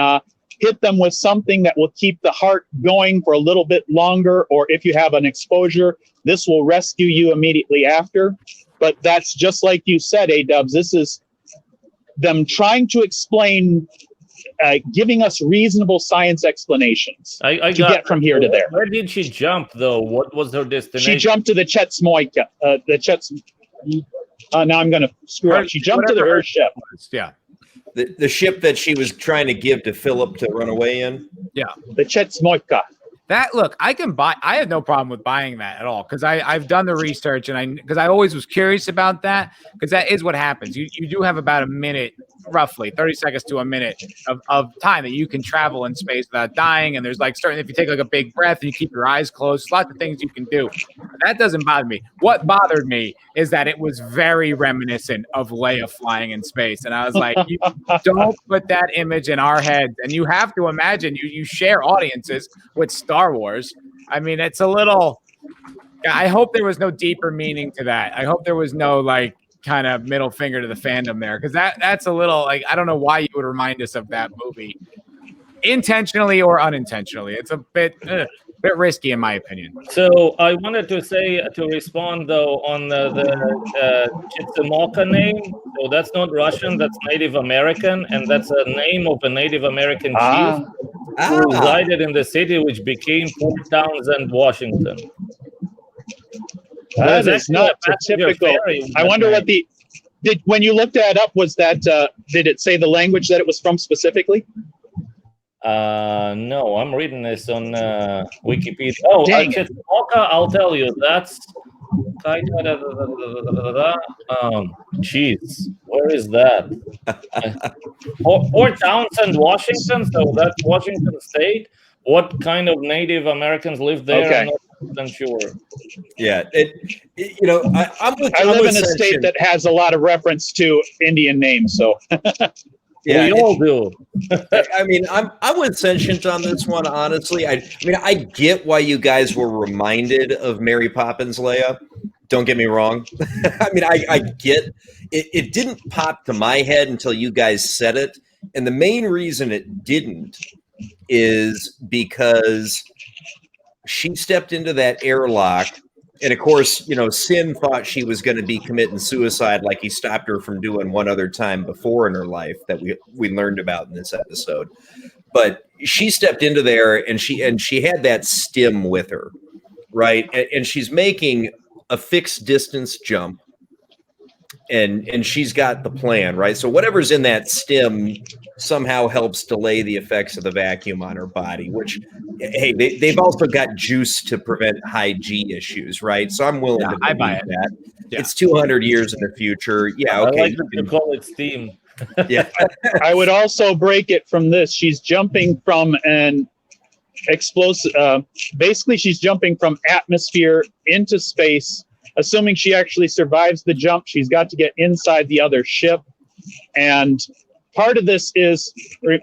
hit them with something that will keep the heart going for a little bit longer, or if you have an exposure, this will rescue you immediately after. But that's just like you said, A-Dubs, this is them trying to explain, giving us reasonable science explanations to get from here to there. Where did she jump, though? What was her destination? She jumped to the Chetsmoyka. Now I'm going to screw up. She jumped to her ship. Yeah. The ship that she was trying to give to Philip to run away in? Yeah. The Chetsmoyka. That, look, I have no problem with buying that at all, because I've done the research, and because I always was curious about that, because that is what happens. You do have about a minute roughly 30 seconds to a minute of time that you can travel in space without dying. And there's like starting, if you take like a big breath and you keep your eyes closed, lots of things you can do. That doesn't bother me. What bothered me is that it was very reminiscent of Leia flying in space. And I was like, you don't put that image in our heads. And you have to imagine you share audiences with Star Wars. I mean, it's a little, I hope there was no deeper meaning to that. I hope there was no like kind of middle finger to the fandom there. Cause that's a little like, I don't know why you would remind us of that movie intentionally or unintentionally. It's a bit risky in my opinion. So I wanted to say, to respond though on the Chicxulub name. So that's not Russian, that's Native American, and that's a name of a Native American chief who resided in the city which became Port Townsend, Washington. That is not typical. I wonder what when you looked that up, was that, did it say the language that it was from specifically? No, I'm reading this on Wikipedia. Oh, Chicxulub, I'll tell you, that's jeez, where is that? Port Townsend, Washington. So that's Washington State. What kind of Native Americans live there? Okay. I'm not sure. Yeah, I live in a state that has a lot of reference to Indian names, so yeah, we all do. I mean, I'm with Sentient on this one, honestly. I mean, I get why you guys were reminded of Mary Poppins Leia. Don't get me wrong. I mean, I get it. It didn't pop to my head until you guys said it, and the main reason it didn't is because she stepped into that airlock, and of course, Sin thought she was going to be committing suicide, like he stopped her from doing one other time before in her life that we learned about in this episode. But she stepped into there, and she had that stim with her, right? And she's making a fixed distance jump, and she's got the plan, right? So whatever's in that stim somehow helps delay the effects of the vacuum on her body, which, hey, they've also got juice to prevent high G issues, right? So I'm willing to believe that. Yeah. It's 200 years in the future. Yeah, okay. I like that you call it steam. Yeah. I would also break it from this. She's jumping from an explosive, basically she's jumping from atmosphere into space. Assuming she actually survives the jump, she's got to get inside the other ship. And part of this is,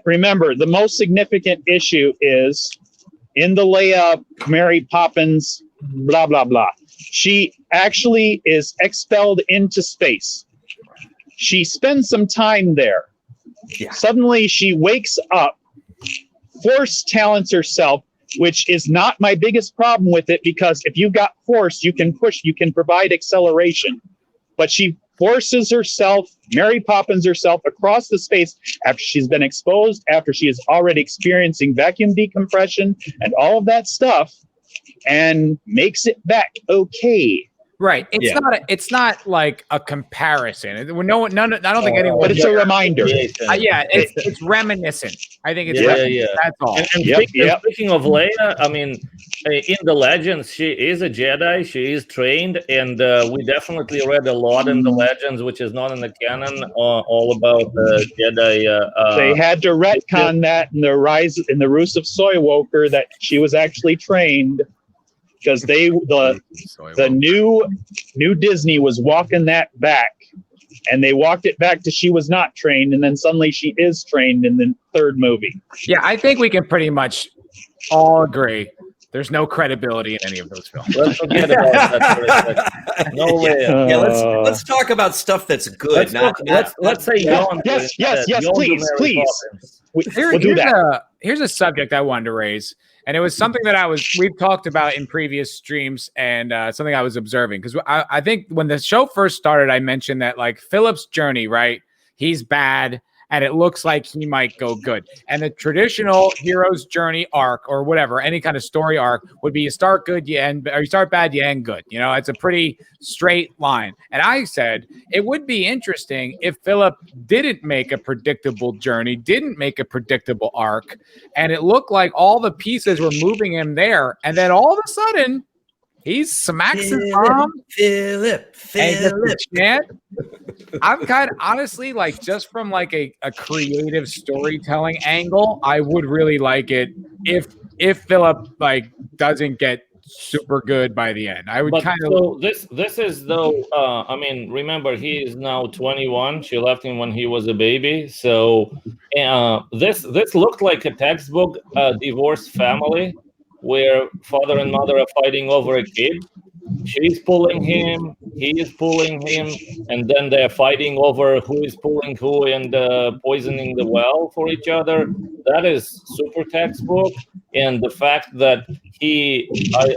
remember, the most significant issue is in the Leia, Mary Poppins, blah, blah, blah. She actually is expelled into space. She spends some time there. Yeah. Suddenly she wakes up, force talents herself, which is not my biggest problem with it, because if you've got force, you can push, you can provide acceleration. But she forces herself, Mary Poppins herself, across the space after she's been exposed, after she is already experiencing vacuum decompression and all of that stuff, and makes it back okay. Right. It's not like a comparison. I don't think anyone. But it's a reminder. It's reminiscent. I think it's That's all. And speaking of Leia, I mean, in the Legends, she is a Jedi. She is trained, and we definitely read a lot in the Legends, which is not in the canon, all about the Jedi. They had to retcon that in the Ruse of Skywalker that she was actually trained. Because the new Disney was walking that back, and they walked it back to she was not trained, and then suddenly she is trained in the third movie. Yeah, I think we can pretty much all agree there's no credibility in any of those films. Let's forget about that. No way. Yeah, let's talk about stuff that's good. Let's say yes, please. We'll do that. Here's a subject I wanted to raise. And it was something that we've talked about in previous streams, and something I was observing. Because I think when the show first started, I mentioned that like Philip's journey, right? He's bad, and it looks like he might go good. And the traditional hero's journey arc, or whatever, any kind of story arc, would be you start good, you end, or you start bad, you end good. You know, it's a pretty straight line. And I said it would be interesting if Philip didn't make a predictable journey, didn't make a predictable arc, and it looked like all the pieces were moving him there, and then all of a sudden he smacks his mom. Philip. I'm kind of honestly like just from like a creative storytelling angle, I would really like it if Philip like doesn't get super good by the end. I would But kind of so this is though. I mean, remember he is now 21. She left him when he was a baby. So this looked like a textbook divorced family where father and mother are fighting over a kid. She's pulling him, he is pulling him, and then they're fighting over who is pulling who and poisoning the well for each other. That is super textbook. And the fact that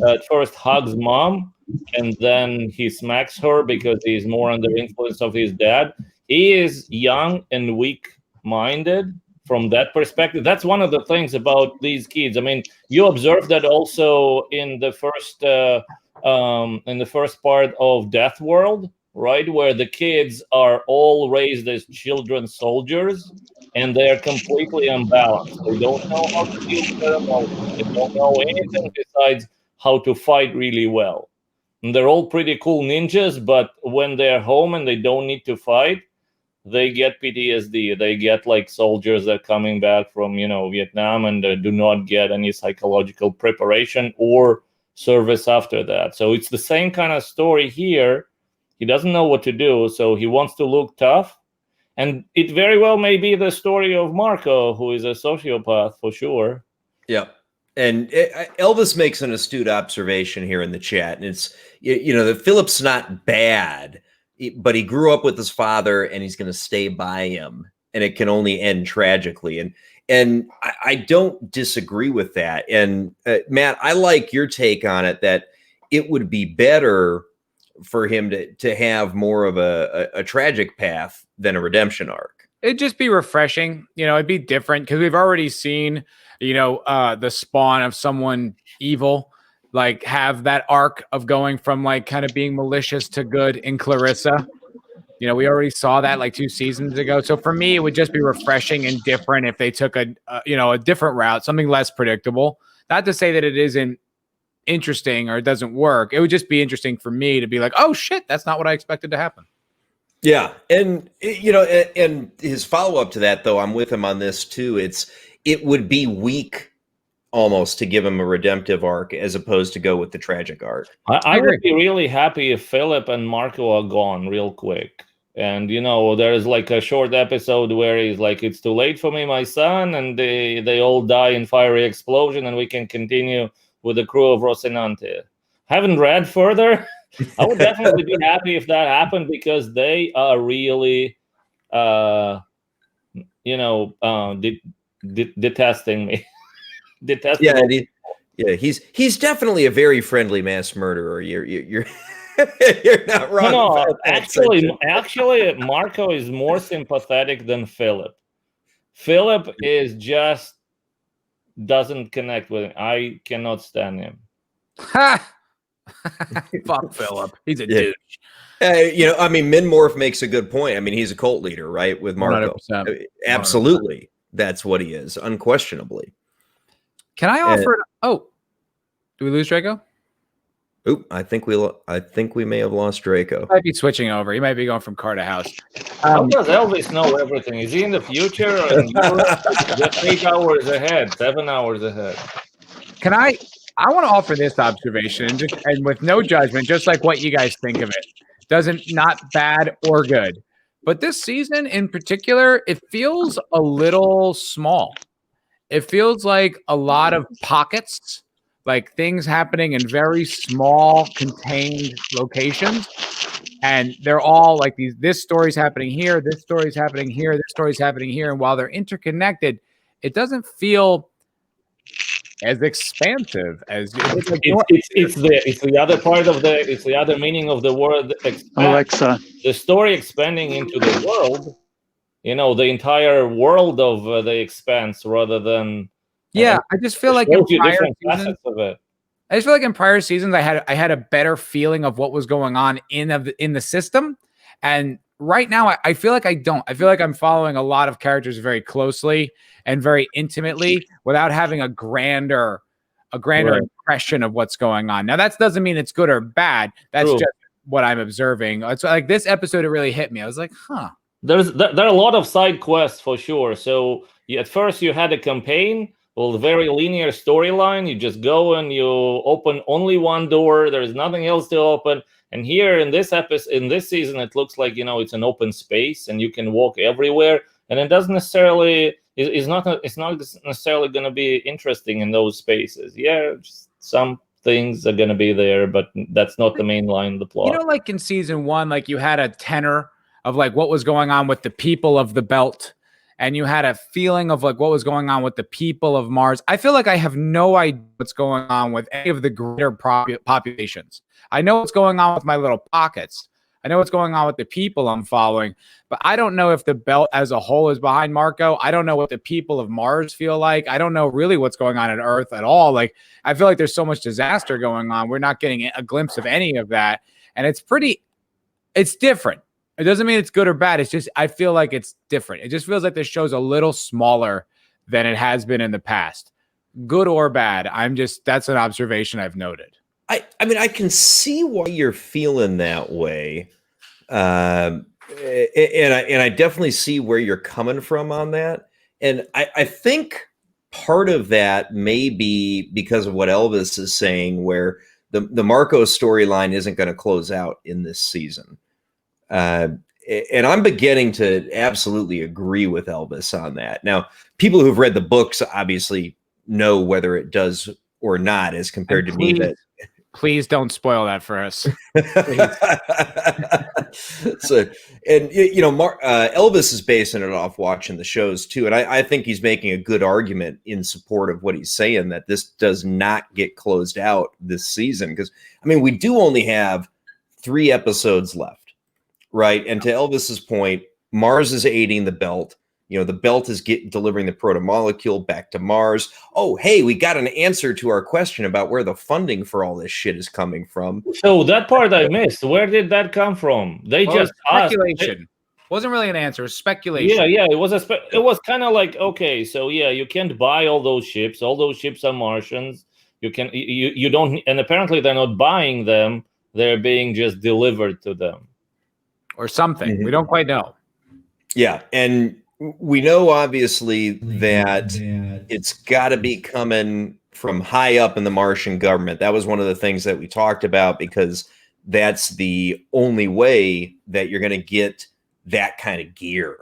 at first hugs mom and then he smacks her because he's more under influence of his dad. He is young and weak-minded from that perspective. That's one of the things about these kids. I mean, you observe that also in the first part of Death World, right, where the kids are all raised as children soldiers and they're completely unbalanced. They don't know how to deal with their emotions. They don't know anything besides how to fight really well. And they're all pretty cool ninjas, but when they're home and they don't need to fight, they get PTSD. They get like soldiers that are coming back from, Vietnam and do not get any psychological preparation or service after that. So it's the same kind of story here. He doesn't know what to do, so he wants to look tough. And it very well may be the story of Marco, who is a sociopath for sure. Yeah. And Elvis makes an astute observation here in the chat. And it's, that Philip's not bad, but he grew up with his father and he's going to stay by him. And it can only end tragically. And I don't disagree with that. And Matt, I like your take on it, that it would be better for him to have more of a tragic path than a redemption arc. It'd just be refreshing. It'd be different because we've already seen, the spawn of someone evil, like have that arc of going from like kind of being malicious to good in Clarissa. We already saw that like 2 seasons ago. So for me, it would just be refreshing and different if they took a different route, something less predictable. Not to say that it isn't interesting or it doesn't work. It would just be interesting for me to be like, oh shit, that's not what I expected to happen. Yeah. And, and his follow-up to that, though, I'm with him on this too. It would be weak almost to give him a redemptive arc as opposed to go with the tragic arc. I would be really happy if Philip and Marco are gone real quick. And, there's like a short episode where he's like, it's too late for me, my son. And they all die in fiery explosion and we can continue with the crew of Rocinante. Haven't read further. I would definitely be happy if that happened because they are really, detesting me. Detesting. Yeah, he's definitely a very friendly mass murderer. You're you're not wrong. No, actually, Marco is more sympathetic than Philip. Philip is just doesn't connect with him. I cannot stand him. Fuck Philip. He's a douche. Min Morph makes a good point. I mean, he's a cult leader, right? With Marco. 100%. Absolutely. That's what he is, unquestionably. Can I offer? Do we lose Draco? Oop, I think we may have lost Draco. He might be switching over. He might be going from car to house. How does Elvis know everything? Is he in the future or in Europe? Just 8 hours ahead, 7 hours ahead? Can I want to offer this observation and with no judgment, just like what you guys think of it. Not bad or good. But this season in particular, it feels a little small. It feels like a lot of pockets, like things happening in very small, contained locations. And they're all like this story's happening here, this story's happening here, this story's happening here. And while they're interconnected, it doesn't feel as expansive as it's the other part of it's the other meaning of the word Alexa. The story expanding into the world, the entire world of the Expanse rather than I just feel like in prior seasons of it. I just feel like in prior seasons I had a better feeling of what was going on in the system, and right now I feel like I don't. I feel like I'm following a lot of characters very closely and very intimately without having a grander Right. impression of what's going on. Now that doesn't mean it's good or bad. That's True. just what I'm observing. It's like this episode, it really hit me. I was like, huh. There are a lot of side quests for sure. So at first you had a campaign, well, very linear storyline. You just go and you open only one door. There's nothing else to open. And here in this episode, in this season, it looks like, it's an open space and you can walk everywhere. And it doesn't necessarily it's not necessarily going to be interesting in those spaces. Yeah, just some things are going to be there, but that's not the main line of the plot. Like in season 1, like you had a tenor of like what was going on with the people of the belt, and you had a feeling of like what was going on with the people of Mars. I feel like I have no idea what's going on with any of the greater populations. I know what's going on with my little pockets. I know what's going on with the people I'm following, but I don't know if the belt as a whole is behind Marco. I don't know what the people of Mars feel like. I don't know really what's going on at Earth at all. Like, I feel like there's so much disaster going on. We're not getting a glimpse of any of that. And it's different. It doesn't mean it's good or bad. It's just, I feel like it's different. It just feels like this show's a little smaller than it has been in the past. Good or bad. That's an observation I've noted. I mean, I can see why you're feeling that way. And I definitely see where you're coming from on that. And I think part of that may be because of what Elvis is saying, where the Marco storyline isn't going to close out in this season. And I'm beginning to absolutely agree with Elvis on that. Now, people who've read the books obviously know whether it does or not, as compared to me. Please don't spoil that for us. So, and Elvis is basing it off watching the shows too, and I think he's making a good argument in support of what he's saying, that this does not get closed out this season, because I mean, we do only have 3 episodes left, right? And to Elvis's point, Mars is aiding the belt. The belt is delivering the proto-molecule back to Mars. Oh, hey, we got an answer to our question about where the funding for all this shit is coming from. So that part I missed. Where did that come from? Just speculation. It wasn't really an answer. It was speculation. Yeah. It was kind of like, okay, so yeah, you can't buy all those ships. All those ships are Martians. You don't, and apparently they're not buying them. They're being just delivered to them, or something. Mm-hmm. We don't quite know. Yeah, and we know obviously that it's got to be coming from high up in the Martian government. That was one of the things that we talked about, because that's the only way that you're going to get that kind of gear,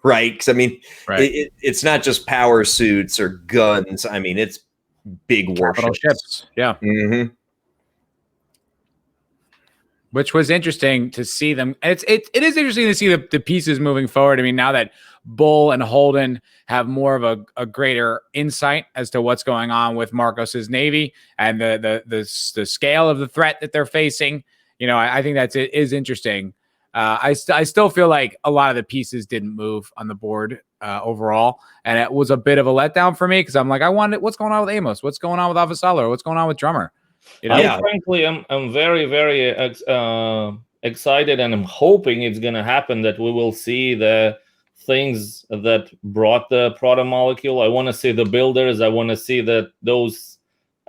right? Because I mean, it's not just power suits or guns. I mean, it's big warships. Yeah. Mm-hmm. Which was interesting to see them. It is interesting to see the pieces moving forward. I mean, now that Bull and Holden have more of a greater insight as to what's going on with Marcos's Navy and the scale of the threat that they're facing, I think it is interesting. I still feel like a lot of the pieces didn't move on the board overall, and it was a bit of a letdown for me, because I'm like, I wanted, what's going on with Amos? What's going on with Avasarala? What's going on with Drummer? Frankly, I'm very, very excited, and I'm hoping it's going to happen, that we will see the things that brought the proto-molecule. I want to see the builders. I want to see those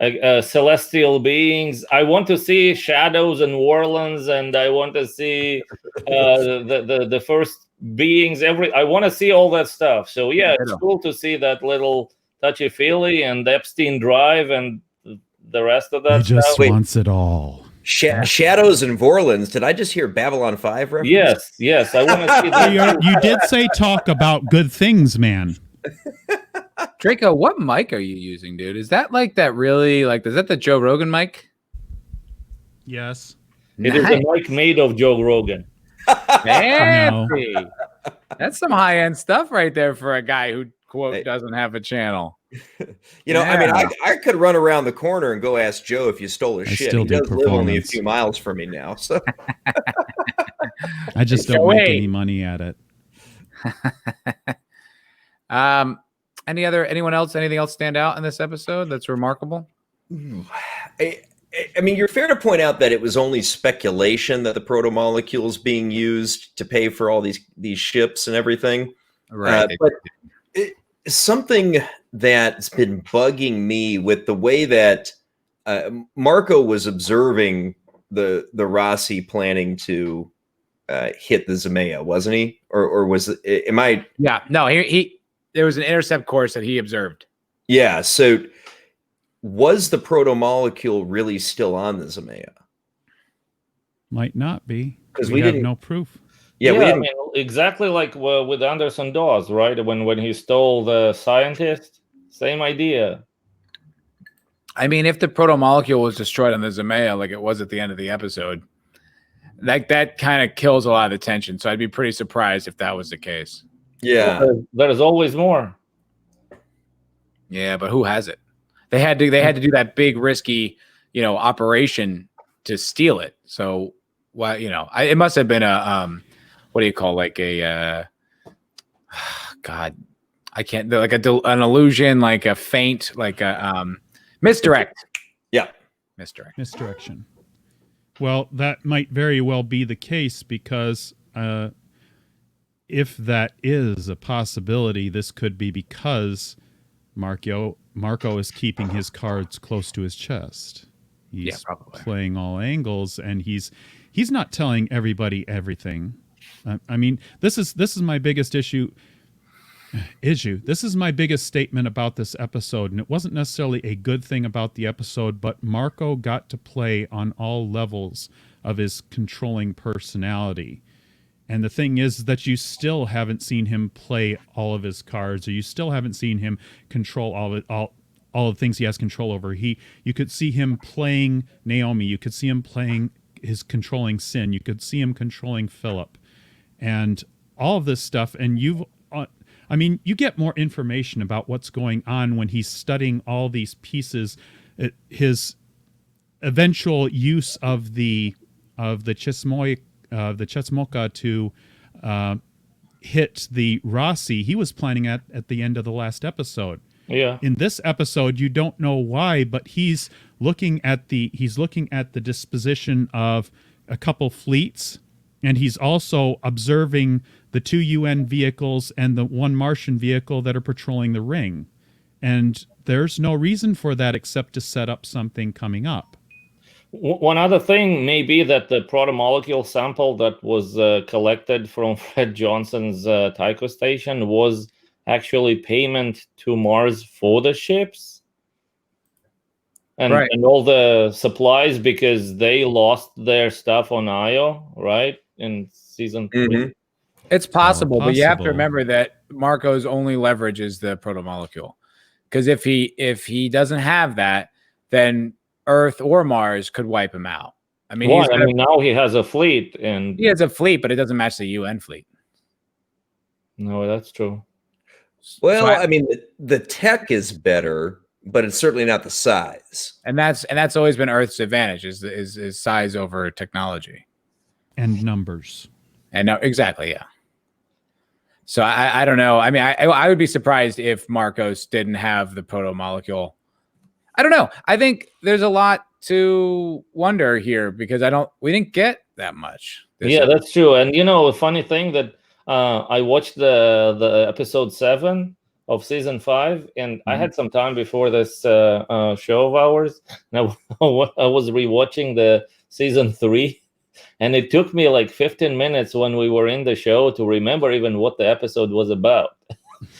celestial beings. I want to see Shadows and Warlands, and I want to see the first beings. I want to see all that stuff. So yeah, it's cool to see that little touchy-feely and Epstein Drive and the rest of that. He just wants it all. Shadows and Vorlands. Did I just hear Babylon 5 reference? Yes. I want to see that. You did say talk about good things, man. Draco, what mic are you using, dude? Is that like that really, like, is that the Joe Rogan mic? Yes. It is a mic made of Joe Rogan. Fancy. That's some high-end stuff right there for a guy who, quote, doesn't have a channel. I mean, I could run around the corner and go ask Joe if you stole his shit. He does live only a few miles from me now, so I just don't make any money at it. Anyone else? Anything else stand out in this episode that's remarkable? I mean, you're fair to point out that it was only speculation that the proto-molecule is being used to pay for all these ships and everything, right? But something that's been bugging me with the way that Marco was observing the Rossi planning to hit the Zemea, wasn't he? Or was it? Am I? Yeah, no. He there was an intercept course that he observed. Yeah. So was the proto molecule really still on the Zemea? Might not be. 'Cause We we have didn't- no proof. Yeah, we I didn't. mean, exactly like with Anderson Dawes, right? When he stole the scientist, same idea. I mean, if the proto molecule was destroyed on the Zemea like it was at the end of the episode, like that kind of kills a lot of the tension. So I'd be pretty surprised if that was the case. Yeah. There's always more. Yeah, but who has it? They had to do that big risky, operation to steal it. So why, it must have been a what do you call like a God, I can't like an illusion, like a feint, like a misdirect. Yeah. Misdirection. Well, that might very well be the case because if that is a possibility, this could be because Marco is keeping his cards close to his chest. He's probably playing all angles, and he's not telling everybody everything. I mean, this is my biggest issue. This is my biggest statement about this episode, and it wasn't necessarily a good thing about the episode, but Marco got to play on all levels of his controlling personality. And the thing is that you still haven't seen him play all of his cards, or you still haven't seen him control all the things he has control over. You could see him playing Naomi, you could see him playing his controlling Sin, you could see him controlling Philip, and all of this stuff. And you get more information about what's going on when he's studying all these pieces. His eventual use of the Chesmoka to hit the Rossi, he was planning at the end of the last episode. Yeah. In this episode, you don't know why, but he's looking at the disposition of a couple fleets, and he's also observing the 2 UN vehicles and the 1 Martian vehicle that are patrolling the ring. And there's no reason for that except to set up something coming up. One other thing may be that the proto-molecule sample that was collected from Fred Johnson's Tycho station was actually payment to Mars for the ships and all the supplies, because they lost their stuff on Io, right? In season 3. Mhm. It's possible, but you have to possible. remember that Marco's only leverage is the proto molecule. Because if he doesn't have that, then Earth or Mars could wipe him out. I mean, now he has a fleet, and he has a fleet, but it doesn't match the UN fleet. no, that's true. Well, So I mean, the tech is better, but it's certainly not the size. and that's always been Earth's advantage is size over technology And numbers. and no, exactly, yeah. So I don't know. I mean, I would be surprised if Marcos didn't have the proto molecule. I don't know. I think there's a lot to wonder here because we didn't get that much. That's true. And a funny thing that I watched the episode 7 of season 5, and I had some time before this show of ours, and I was rewatching the season 3, and it took me like 15 minutes when we were in the show to remember even what the episode was about.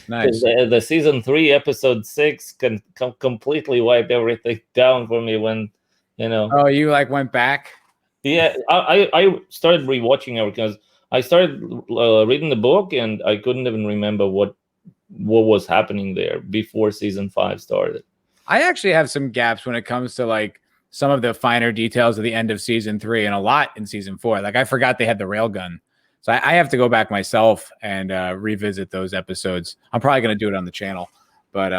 Nice. The season 3 episode 6 can completely wipe everything down for me when Oh, you like went back? Yeah, I started rewatching it because I started reading the book, and I couldn't even remember what was happening there before season 5 started. I actually have some gaps when it comes to like some of the finer details of the end of season 3 and a lot in season 4. Like I forgot they had the railgun. So I have to go back myself and revisit those episodes. I'm probably going to do it on the channel, but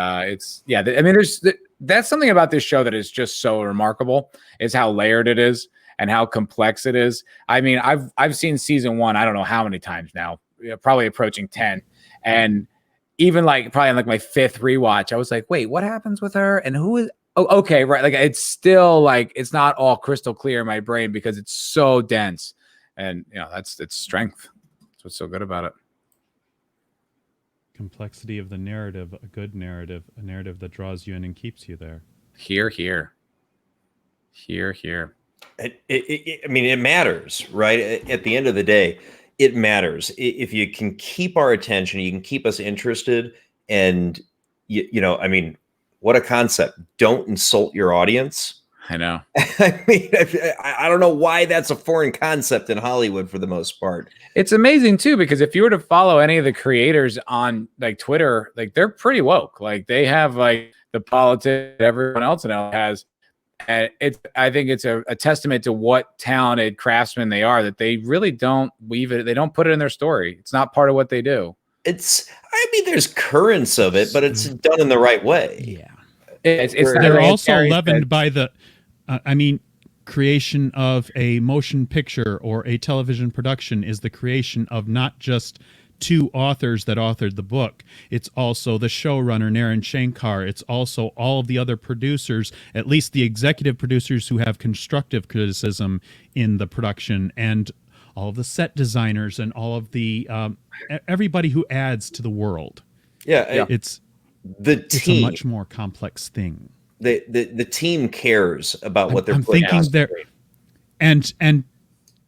that's something about this show that is just so remarkable is how layered it is and how complex it is. I mean, I've seen season 1, I don't know how many times now, probably approaching 10. And even like probably on like my 5th rewatch, I was like, wait, what happens with her? And who is, oh, okay. Right. Like it's still like, it's not all crystal clear in my brain because it's so dense. And that's its strength. That's what's so good about it. Complexity of the narrative, a good narrative, a narrative that draws you in and keeps you there. Here. I mean, it matters, right? At the end of the day, it matters. If you can keep our attention, you can keep us interested, and I mean, what a concept! Don't insult your audience. I know. I mean, I don't know why that's a foreign concept in Hollywood for the most part. It's amazing too, because if you were to follow any of the creators on like Twitter, like they're pretty woke. Like they have like the politics that everyone else now has. And I think it's a testament to what talented craftsmen they are, that they really don't weave it. They don't put it in their story. It's not part of what they do. I mean, there's currents of it, but it's done in the right way. Yeah. It's They're also leavened by the, creation of a motion picture or a television production is the creation of not just two authors that authored the book. It's also the showrunner, Naren Shankar. It's also all of the other producers, at least the executive producers who have constructive criticism in the production, and all of the set designers and all of the everybody who adds to the world. Yeah. It's team. a much more complex thing. The team cares about what they're I'm putting thinking out. there, and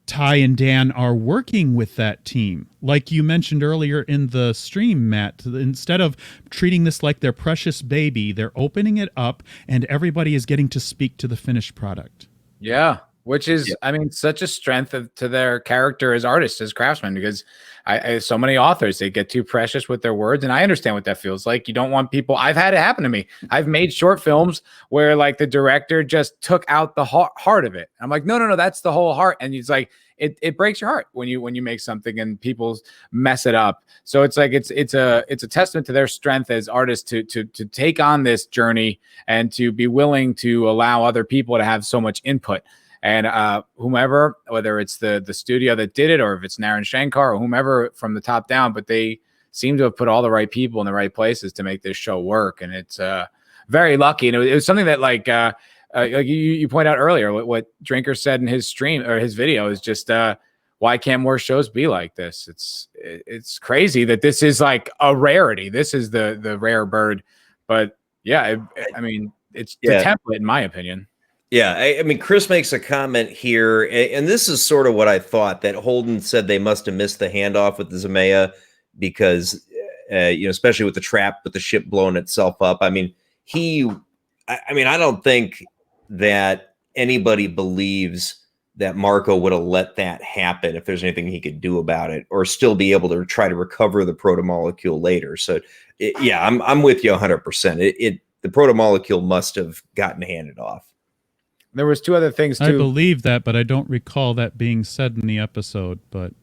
Ty and Dan are working with that team. Like you mentioned earlier in the stream, Matt, instead of treating this like their precious baby, they're opening it up and everybody is getting to speak to the finished product. Yeah. Which is, I mean, such a strength to their character as artists, as craftsmen, because I so many authors, they get too precious with their words. And I understand what that feels like. You don't want people, I've had it happen to me. I've made short films where like the director just took out the heart of it. I'm like, no, that's the whole heart. And it's like, it breaks your heart when you make something and people mess it up. So it's like, it's a testament to their strength as artists to take on this journey and to be willing to allow other people to have so much input. And whomever, whether it's the studio that did it or if it's Naren Shankar or whomever from the top down, but they seem to have put all the right people in the right places to make this show work. And it's very lucky. And it was something that like you point out earlier, what Drinker said in his stream or his video is just why can't more shows be like this? It's crazy that this is like a rarity. This is the rare bird. But yeah, I mean, it's the template in my opinion. Yeah, I mean, Chris makes a comment here, and this is sort of what I thought, that Holden said they must have missed the handoff with the Zamea because, especially with the trap, with the ship blowing itself up. I mean, I don't think that anybody believes that Marco would have let that happen if there's anything he could do about it, or still be able to try to recover the protomolecule later. So, I'm with you 100%. The protomolecule must have gotten handed off. There was two other things too. I believe that, but I don't recall that being said in the episode. But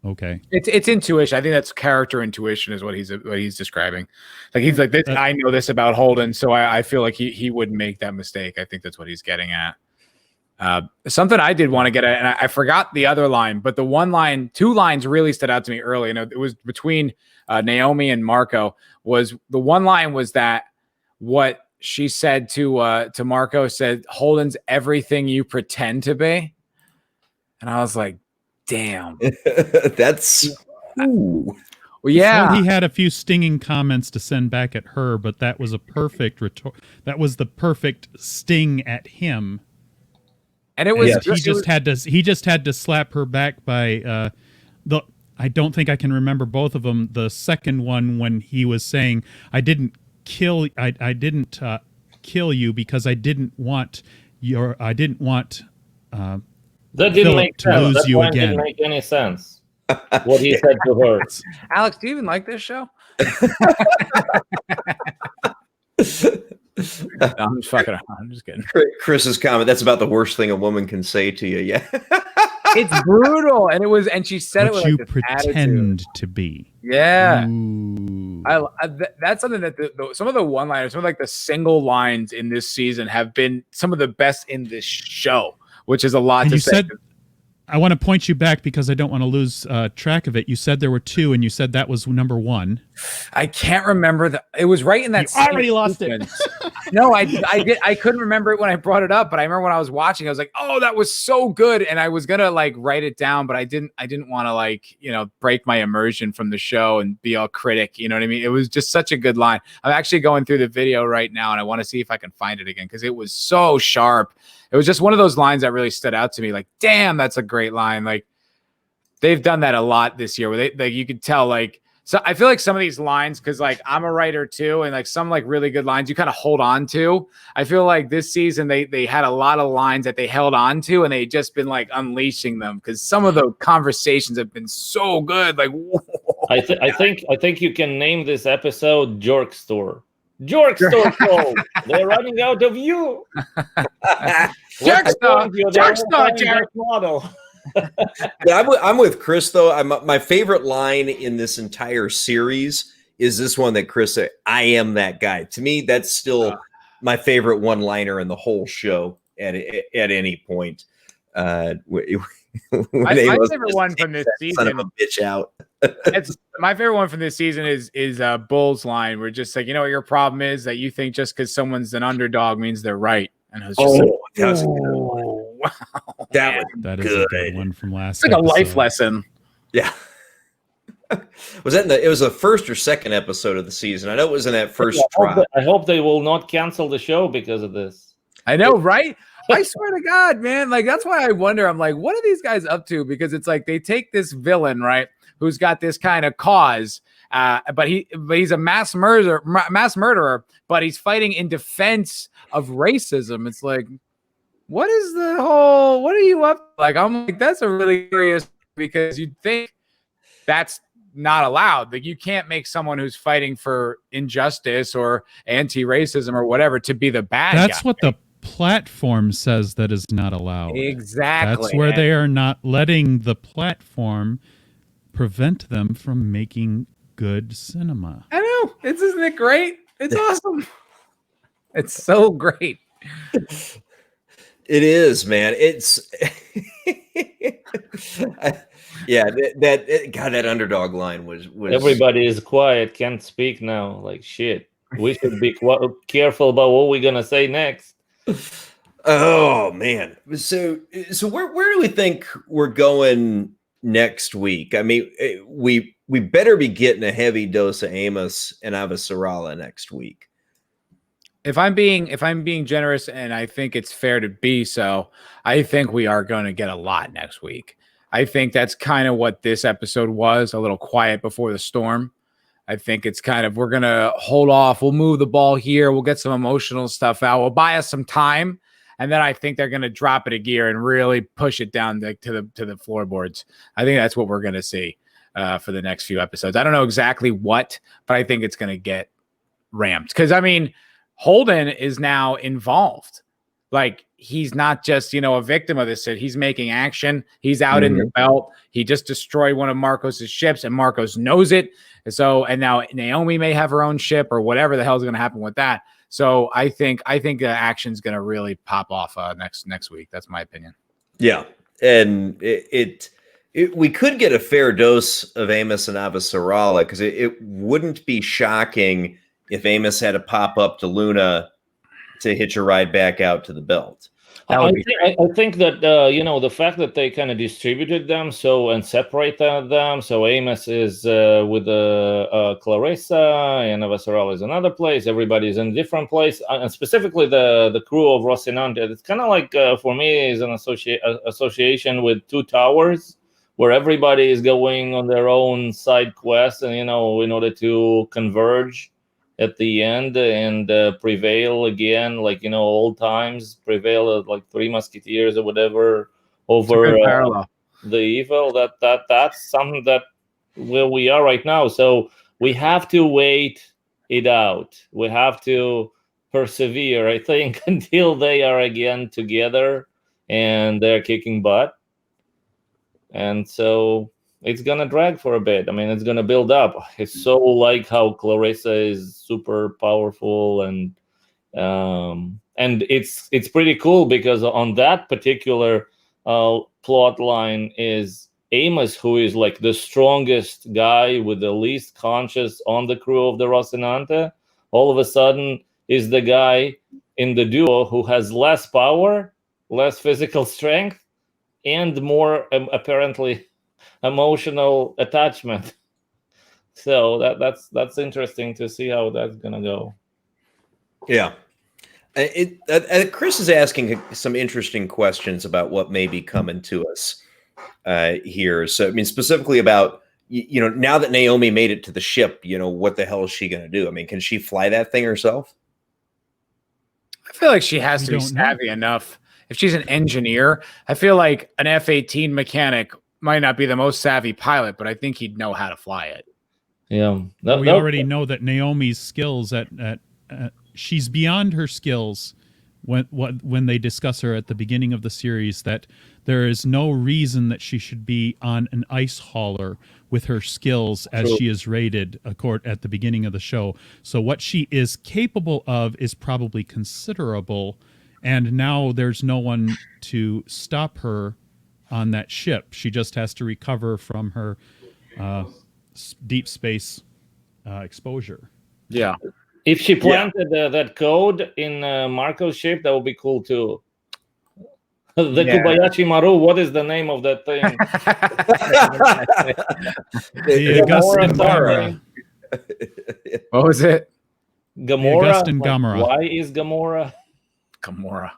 okay, it's intuition. I think that's character intuition is what he's describing. Like he's like this. I know this about Holden, so I feel like he wouldn't make that mistake. I think that's what he's getting at. Something I did want to get at, and I forgot the other line, but the two lines really stood out to me early. And it was between Naomi and Marco. Was the one line was that what she said to Marco said, Holden's everything you pretend to be. And I was like, damn. That's ooh. Well, yeah. Well, he had a few stinging comments to send back at her, but that was a perfect that was the perfect sting at him. And it was he just had to slap her back by I don't think I can remember both of them. The second one when he was saying, I didn't kill you because I didn't want that didn't Philip make to sense. lose That you line again. didn't make any sense. What he said to her. Alex, do you even like this show? No, I'm just fucking around. I'm just kidding. Chris's comment, that's about the worst thing a woman can say to you. Yeah. It's brutal. And she said what it with you like this pretend attitude. to be. Yeah. Ooh. That's something that some of the one-liners, some of like the single lines in this season have been some of the best in this show, which is a lot to say. I want to point you back because I don't want to lose track of it. You said there were two, and you said that was number one. I can't remember it was right in that. You already lost it. No, I did. I couldn't remember it when I brought it up, but I remember when I was watching, I was like, "Oh, that was so good," and I was gonna like write it down, but I didn't. I didn't want to like break my immersion from the show and be a critic. You know what I mean? It was just such a good line. I'm actually going through the video right now, and I want to see if I can find it again because it was so sharp. It was just one of those lines that really stood out to me. Like, damn, that's a great line. Like, they've done that a lot this year, where they you could tell like. So I feel like some of these lines, because like I'm a writer too, and like some like really good lines you kind of hold on to. I feel like this season they had a lot of lines that they held on to, and they just been like unleashing them because some of the conversations have been so good. Like, whoa. I think you can name this episode "Jork Store." Jork Store Code. They're running out of you. Jork Store, Jared. Model. Yeah, I'm with Chris though. My favorite line in this entire series is this one that Chris said, "I am that guy." To me, that's still my favorite one-liner in the whole show at any point. My favorite one from this season, son of a bitch out. My favorite one from this season is Bull's line, where just like, what your problem is, that you think just because someone's an underdog means they're right. And I was just that was a good one. Wow, that is a good one from last. It's like episode. a life lesson. Yeah. Was that it was the first or second episode of the season? I know it was in that first drop. I hope they will not cancel the show because of this. I know, right? I swear to God, man. Like, that's why I wonder. I'm like, what are these guys up to? Because it's like they take this villain, right, who's got this kind of cause, but he's a mass murderer, but he's fighting in defense of racism. It's like, what are you up to? Like, I'm like, that's a really curious, because you'd think that's not allowed. Like, you can't make someone who's fighting for injustice or anti-racism or whatever to be the bad guy. That's what the platform says that is not allowed. Exactly. That's where they are not letting the platform prevent them from making good cinema. I know. Isn't it great? It's awesome. It's so great. It is, man. It's yeah. That underdog line was. Everybody is quiet, can't speak now. Like, shit. We should be careful about what we're gonna say next. Oh man. So where do we think we're going next week? I mean, we better be getting a heavy dose of Amos and Avasarala next week. If I'm being generous, and I think it's fair to be so, I think we are going to get a lot next week. I think that's kind of what this episode was, a little quiet before the storm. I think it's kind of, we're going to hold off. We'll move the ball here. We'll get some emotional stuff out. We'll buy us some time. And then I think they're going to drop it a gear and really push it down to the floorboards. I think that's what we're going to see for the next few episodes. I don't know exactly what, but I think it's going to get ramped. Because, I mean, Holden is now involved. Like, he's not just, a victim of this. He's making action. He's out in the belt. He just destroyed one of Marcos's ships, and Marcos knows it. And now Naomi may have her own ship, or whatever the hell is going to happen with that. So I think the action's going to really pop off next week. That's my opinion. Yeah, and we could get a fair dose of Amos and Avasarala, because it wouldn't be shocking if Amos had to pop up to Luna to hitch a ride back out to the belt. I think that the fact that they kind of distributed them and separated them. So Amos is with Clarissa, and Avasarala is another place. Everybody's in a different place, and specifically the crew of Rocinante. It's kind of like for me is an association with Two Towers, where everybody is going on their own side quest, and in order to converge at the end and prevail again, like old times, prevail like Three Musketeers or whatever over the evil. That's something that where we are right now. So we have to wait it out. We have to persevere, I think, until they are again together and they're kicking butt. And so it's gonna drag for a bit. I mean, it's gonna build up. It's so like how Clarissa is super powerful, and it's pretty cool, because on that particular plot line is Amos, who is like the strongest guy with the least conscience on the crew of the Rocinante, all of a sudden is the guy in the duo who has less power, less physical strength, and more apparently emotional attachment. So that's interesting to see how that's gonna go. Yeah. Chris is asking some interesting questions about what may be coming to us here. So, I mean, specifically about, now that Naomi made it to the ship, what the hell is she going to do? I mean, can she fly that thing herself? I feel like she has to be savvy enough. If she's an engineer, I feel like an F-18 mechanic might not be the most savvy pilot, but I think he'd know how to fly it. Yeah. We already know that Naomi's skills she's beyond her skills when they discuss her at the beginning of the series, that there is no reason that she should be on an ice hauler with her skills as she is rated at the beginning of the show. So what she is capable of is probably considerable, and now there's no one to stop her on that ship. She just has to recover from her deep space exposure. Yeah. If she planted that code in Marco's ship, that would be cool too. The Kobayashi Maru, what is the name of that thing? The Augustin Gamera. What was it? Gamora. Augustin Gamera. Why is Gamora? Gamora.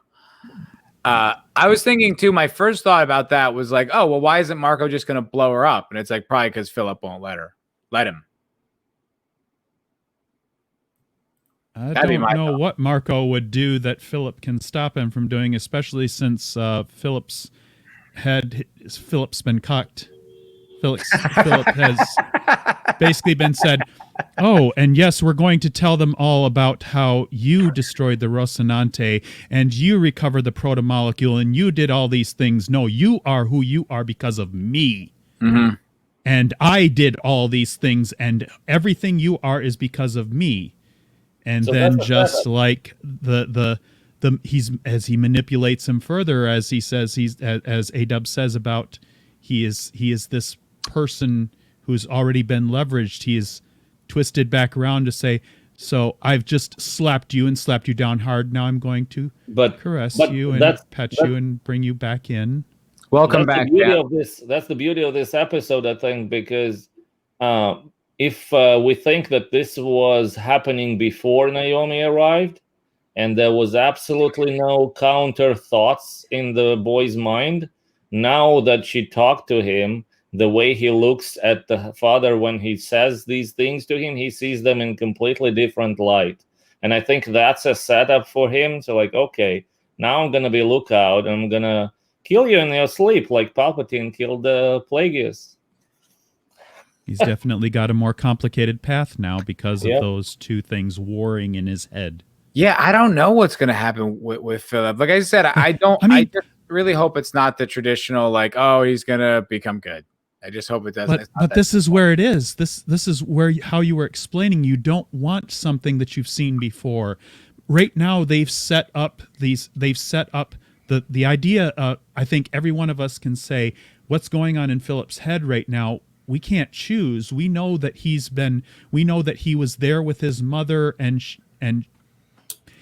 I was thinking too, my first thought about that was like, oh, well, why isn't Marco just going to blow her up? And it's like, probably because Philip won't let him. I don't know what Marco would do that Philip can stop him from doing, especially since Philip's been cocked. Philip has basically been said, oh, and yes, we're going to tell them all about how you destroyed the Rocinante and you recovered the protomolecule and you did all these things. No, you are who you are because of me. Mm-hmm. And I did all these things, and everything you are is because of me. And so then just like he's, as he manipulates him further, as he says, as A-Dub says about, he is this person who's already been leveraged. He is twisted back around to say, so I've just slapped you and slapped you down hard. Now I'm going to caress you and pet you and bring you back in. Welcome back. That's the beauty of this episode, I think, because if we think that this was happening before Naomi arrived, and there was absolutely no counter thoughts in the boy's mind, now that she talked to him, the way he looks at the father when he says these things to him, he sees them in completely different light. And I think that's a setup for him. So like, okay, now I'm going to be lookout, and I'm going to kill you in your sleep like Palpatine killed Plagueis. He's definitely got a more complicated path now because of those two things warring in his head. Yeah, I don't know what's going to happen with Philip. Like I said, I don't. I just really hope it's not the traditional like, oh, he's going to become good. I just hope it doesn't. But this is where it is. This is where how you were explaining. You don't want something that you've seen before. Right now, they've set up the idea. I think every one of us can say what's going on in Philip's head right now. We can't choose. We know that we know that he was there with his mother, and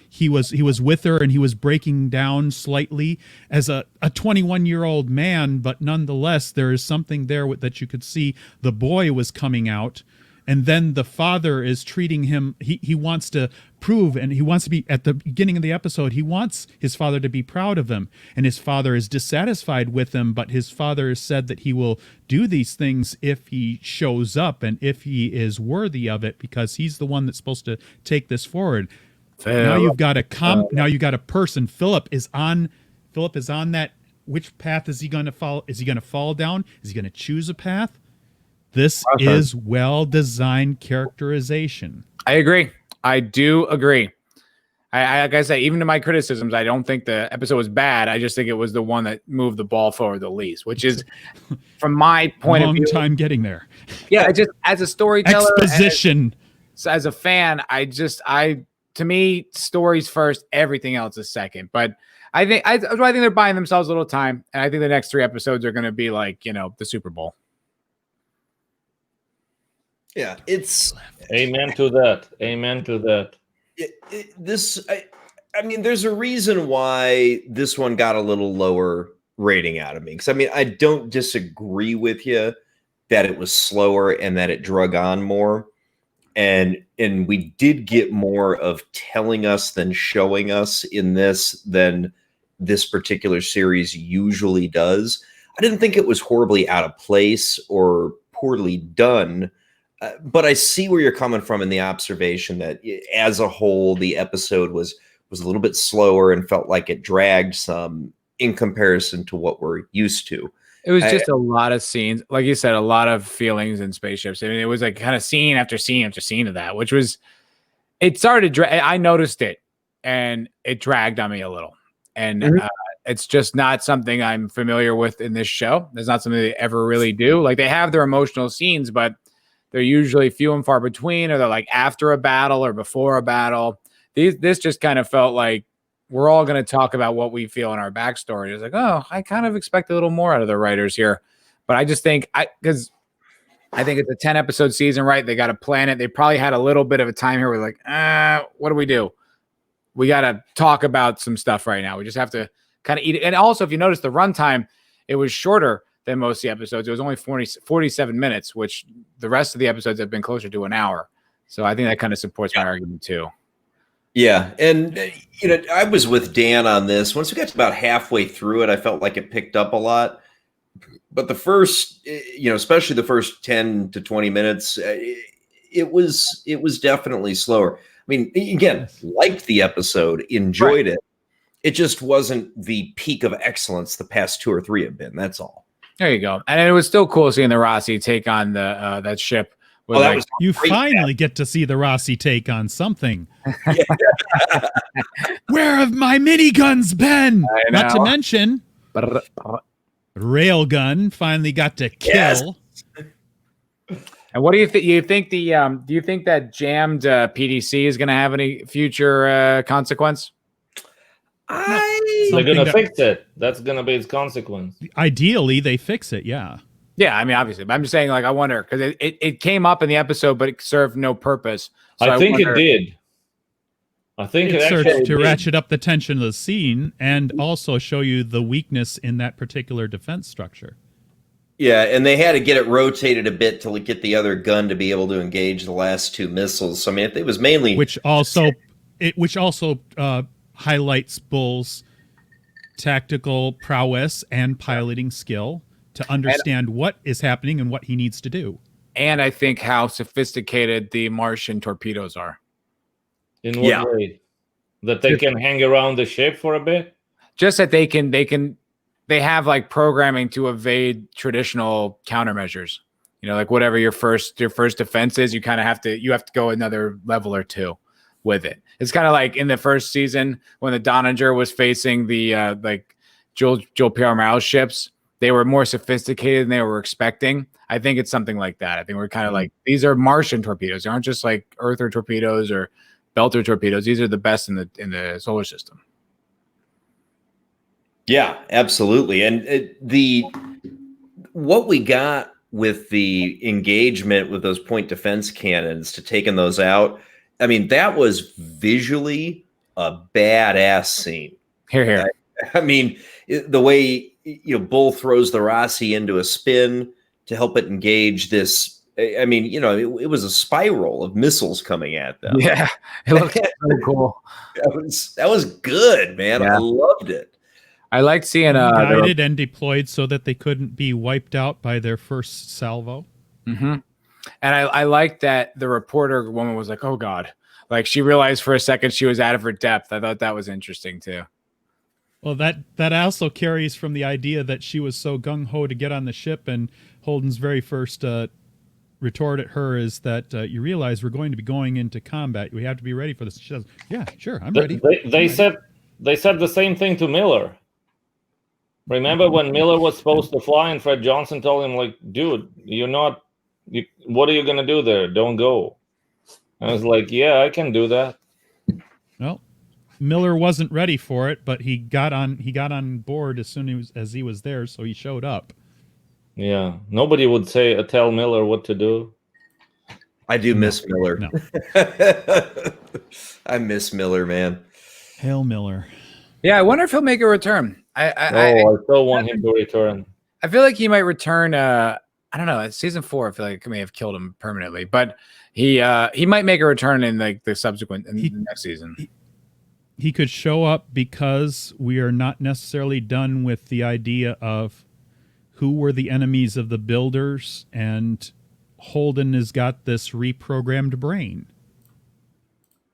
he was with her, and he was breaking down slightly as a 21-year-old man, but nonetheless, there is something there that you could see. The boy was coming out, and then the father is treating him. He wants to prove, and he wants to be, at the beginning of the episode, he wants his father to be proud of him, and his father is dissatisfied with him, but his father has said that he will do these things if he shows up and if he is worthy of it, because he's the one that's supposed to take this forward. Now you've got now you got a person. Philip is on that. Which path is he going to follow? Is he going to fall down? Is he going to choose a path? This is well-designed characterization. I agree. I do agree. I like I say, even to my criticisms, I don't think the episode was bad. I just think it was the one that moved the ball forward the least, which is, from my point of view, long time getting there. Yeah, just as a storyteller, exposition. As a fan, to me, stories first, everything else is second. But I think they're buying themselves a little time, and I think the next 3 episodes are going to be like, the Super Bowl. Yeah, it's amen to that. Amen to that. I mean, there's a reason why this one got a little lower rating out of me. Because I mean, I don't disagree with you that it was slower and that it drug on more. And we did get more of telling us than showing us in this than this particular series usually does. I didn't think it was horribly out of place or poorly done, but I see where you're coming from in the observation that as a whole, the episode was a little bit slower and felt like it dragged some in comparison to what we're used to. It was just a lot of scenes, like you said, a lot of feelings and spaceships. I mean, it was like kind of scene after scene after scene of that, which was, it started to I noticed it, and it dragged on me a little. And it's just not something I'm familiar with in this show. It's not something they ever really do. Like, they have their emotional scenes, but they're usually few and far between, or they're like after a battle or before a battle. This just kind of felt like, we're all going to talk about what we feel in our backstory. It's like, oh, I kind of expect a little more out of the writers here. But I just think, because I think it's a 10 episode season, right? They got to plan it. They probably had a little bit of a time here where like, what do we do? We got to talk about some stuff right now. We just have to kind of eat it. And also, if you notice the runtime, it was shorter than most of the episodes. It was only 47 minutes, which the rest of the episodes have been closer to an hour. So I think that kind of supports my argument too. Yeah, and I was with Dan on this. Once we got to about halfway through it, I felt like it picked up a lot. But the first, especially the first 10 to 20 minutes, it was definitely slower. I mean, again, liked the episode, enjoyed it. It just wasn't the peak of excellence the past 2 or 3 have been. That's all. There you go. And it was still cool seeing the Rossi take on the that ship. You finally get to see the Rossi take on something. Where have my miniguns been? Not to mention, Railgun finally got to kill. Yes. And what do you think? Do you think that jammed PDC is going to have any future consequence? They're going to fix it. That's going to be its consequence. Ideally, they fix it. Yeah. Yeah, I mean, obviously, but I'm just saying, like, I wonder, because it came up in the episode, but it served no purpose. So I think it did. I think it served to ratchet up the tension of the scene and also show you the weakness in that particular defense structure. Yeah, and they had to get it rotated a bit to get the other gun to be able to engage the last 2 missiles. So I mean, it was mainly which also highlights Bull's tactical prowess and piloting skill to understand what is happening and what he needs to do. And I think how sophisticated the Martian torpedoes are. In what way? That they can hang around the ship for a bit? Just that they have like programming to evade traditional countermeasures. Like whatever your first defense is, you have to go another level or 2 with it. It's kind of like in the first season when the Donninger was facing the like Joel P.R. Miles ships. They were more sophisticated than they were expecting. I think it's something like that. I think we're kind of like, these are Martian torpedoes. They aren't just like Earther torpedoes or Belter torpedoes. These are the best in the solar system. Yeah, absolutely. And what we got with the engagement with those point defense cannons to taking those out, I mean, that was visually a badass scene. Here. I mean, the way Bull throws the Rossi into a spin to help it engage this. I mean, it was a spiral of missiles coming at them. Yeah, it looked so cool. That was good, man. Yeah. I loved it. I liked seeing guided and deployed so that they couldn't be wiped out by their first salvo. Mm-hmm. And I liked that the reporter woman was like, "Oh God!" Like she realized for a second she was out of her depth. I thought that was interesting too. Well, that also carries from the idea that she was so gung-ho to get on the ship, and Holden's very first retort at her is that you realize we're going to be going into combat. We have to be ready for this. She says, "Yeah, sure, I'm ready." They said the same thing to Miller. Remember when Miller was supposed to fly, and Fred Johnson told him, like, "Dude, what are you going to do there? Don't go." I was like, "Yeah, I can do that." Well, Miller wasn't ready for it, but he got on board as soon as he was there, so he showed up. Yeah, nobody would tell Miller what to do. I do miss Miller. No. I miss Miller, man. Hail Miller. Yeah, I wonder if he'll make a return. I still want him to return. I feel like he might return. I don't know. Season 4, I feel like it may have killed him permanently, but he might make a return in like the subsequent the next season. He could show up because we are not necessarily done with the idea of who were the enemies of the builders, and Holden has got this reprogrammed brain.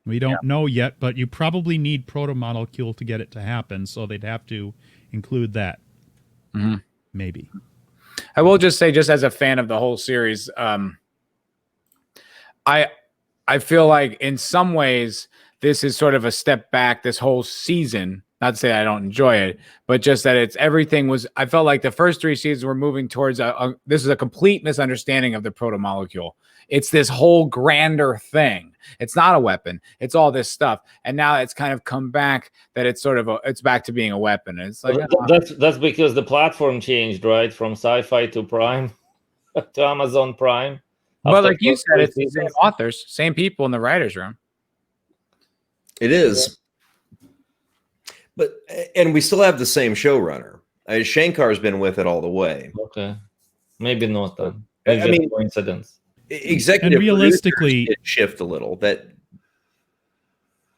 We don't know yet, but you probably need proto-molecule to get it to happen, so they'd have to include that. Mm-hmm. Maybe. I will just say, just as a fan of the whole series, I feel like in some ways this is sort of a step back this whole season. Not to say I don't enjoy it, but just that it's everything was. I felt like the first 3 seasons were moving towards this is a complete misunderstanding of the proto-molecule. It's this whole grander thing. It's not a weapon. It's all this stuff, and now it's kind of come back that it's sort of it's back to being a weapon. And it's like that's because the platform changed, right, from Sci-Fi to Prime to Amazon Prime. Well, like you said, it's the same authors, same people in the writers' room. It is. But and we still have the same showrunner. Shankar's been with it all the way. Okay, maybe not then. I mean, coincidence. Executive and realistically, did shift a little. That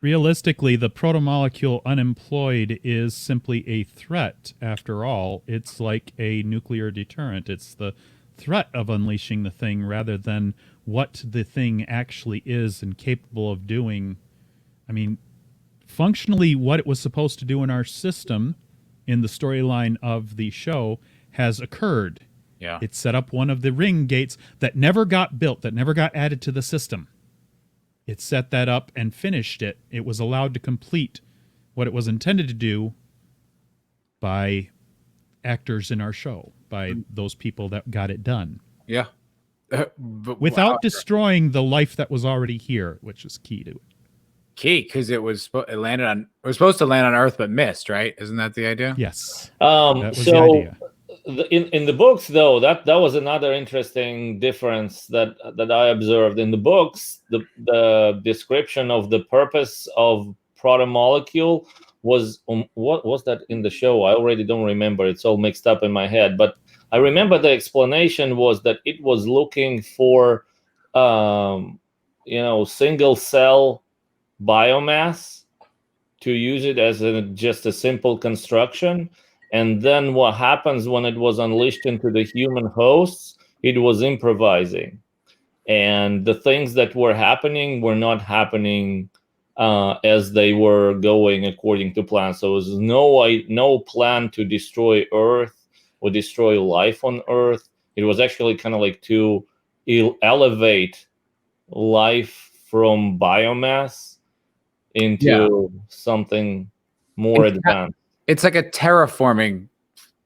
realistically, the proto-molecule unemployed is simply a threat. After all, it's like a nuclear deterrent. It's the threat of unleashing the thing rather than what the thing actually is and capable of doing. I mean, functionally, what it was supposed to do in our system, in the storyline of the show, has occurred. Yeah. It set up one of the ring gates that never got built, that never got added to the system. It set that up and finished it. It was allowed to complete what it was intended to do by actors in our show, by those people that got it done. Yeah. Without destroying the life that was already here, which is key to it. Key, because it was supposed to land on Earth but missed, right? Isn't that the idea? Yes. That was the idea. In the books, though, that was another interesting difference that I observed. In the books, the description of the purpose of proto-molecule was what was that in the show? I already don't remember. It's all mixed up in my head. But I remember the explanation was that it was looking for, single cell biomass to use it as just a simple construction. And then what happens when it was unleashed into the human hosts, it was improvising. And the things that were happening were not happening as they were going according to plan. So there was no plan to destroy Earth or destroy life on Earth. It was actually kind of like to elevate life from biomass into something more advanced. It's like a terraforming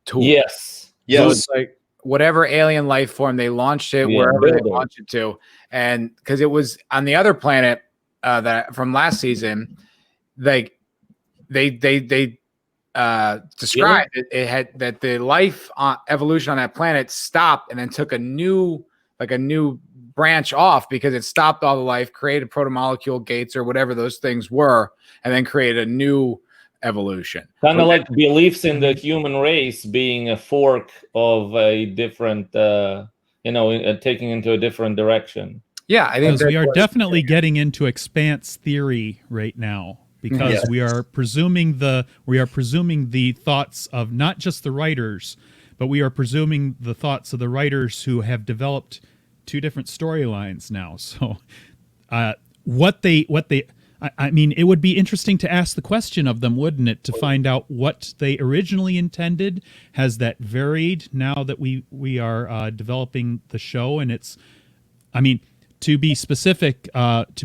tool. Yes. So it's like whatever alien life form they launched it wherever they launched it to, and because it was on the other planet that from last season, like they described it had that the life evolution on that planet stopped and then took a new branch off because it stopped all the life, created proto-molecule gates or whatever those things were, and then created a new evolution. Kind of like beliefs in the human race being a fork of a different, taking into a different direction. Yeah, I think we are definitely getting into expanse theory right now because we are presuming the thoughts of not just the writers, but we are presuming the thoughts of the writers who have developed 2 different storylines now. So, I mean, it would be interesting to ask the question of them, wouldn't it, to find out what they originally intended? Has that varied now that we are developing the show? And I mean, to be specific, A-Dub,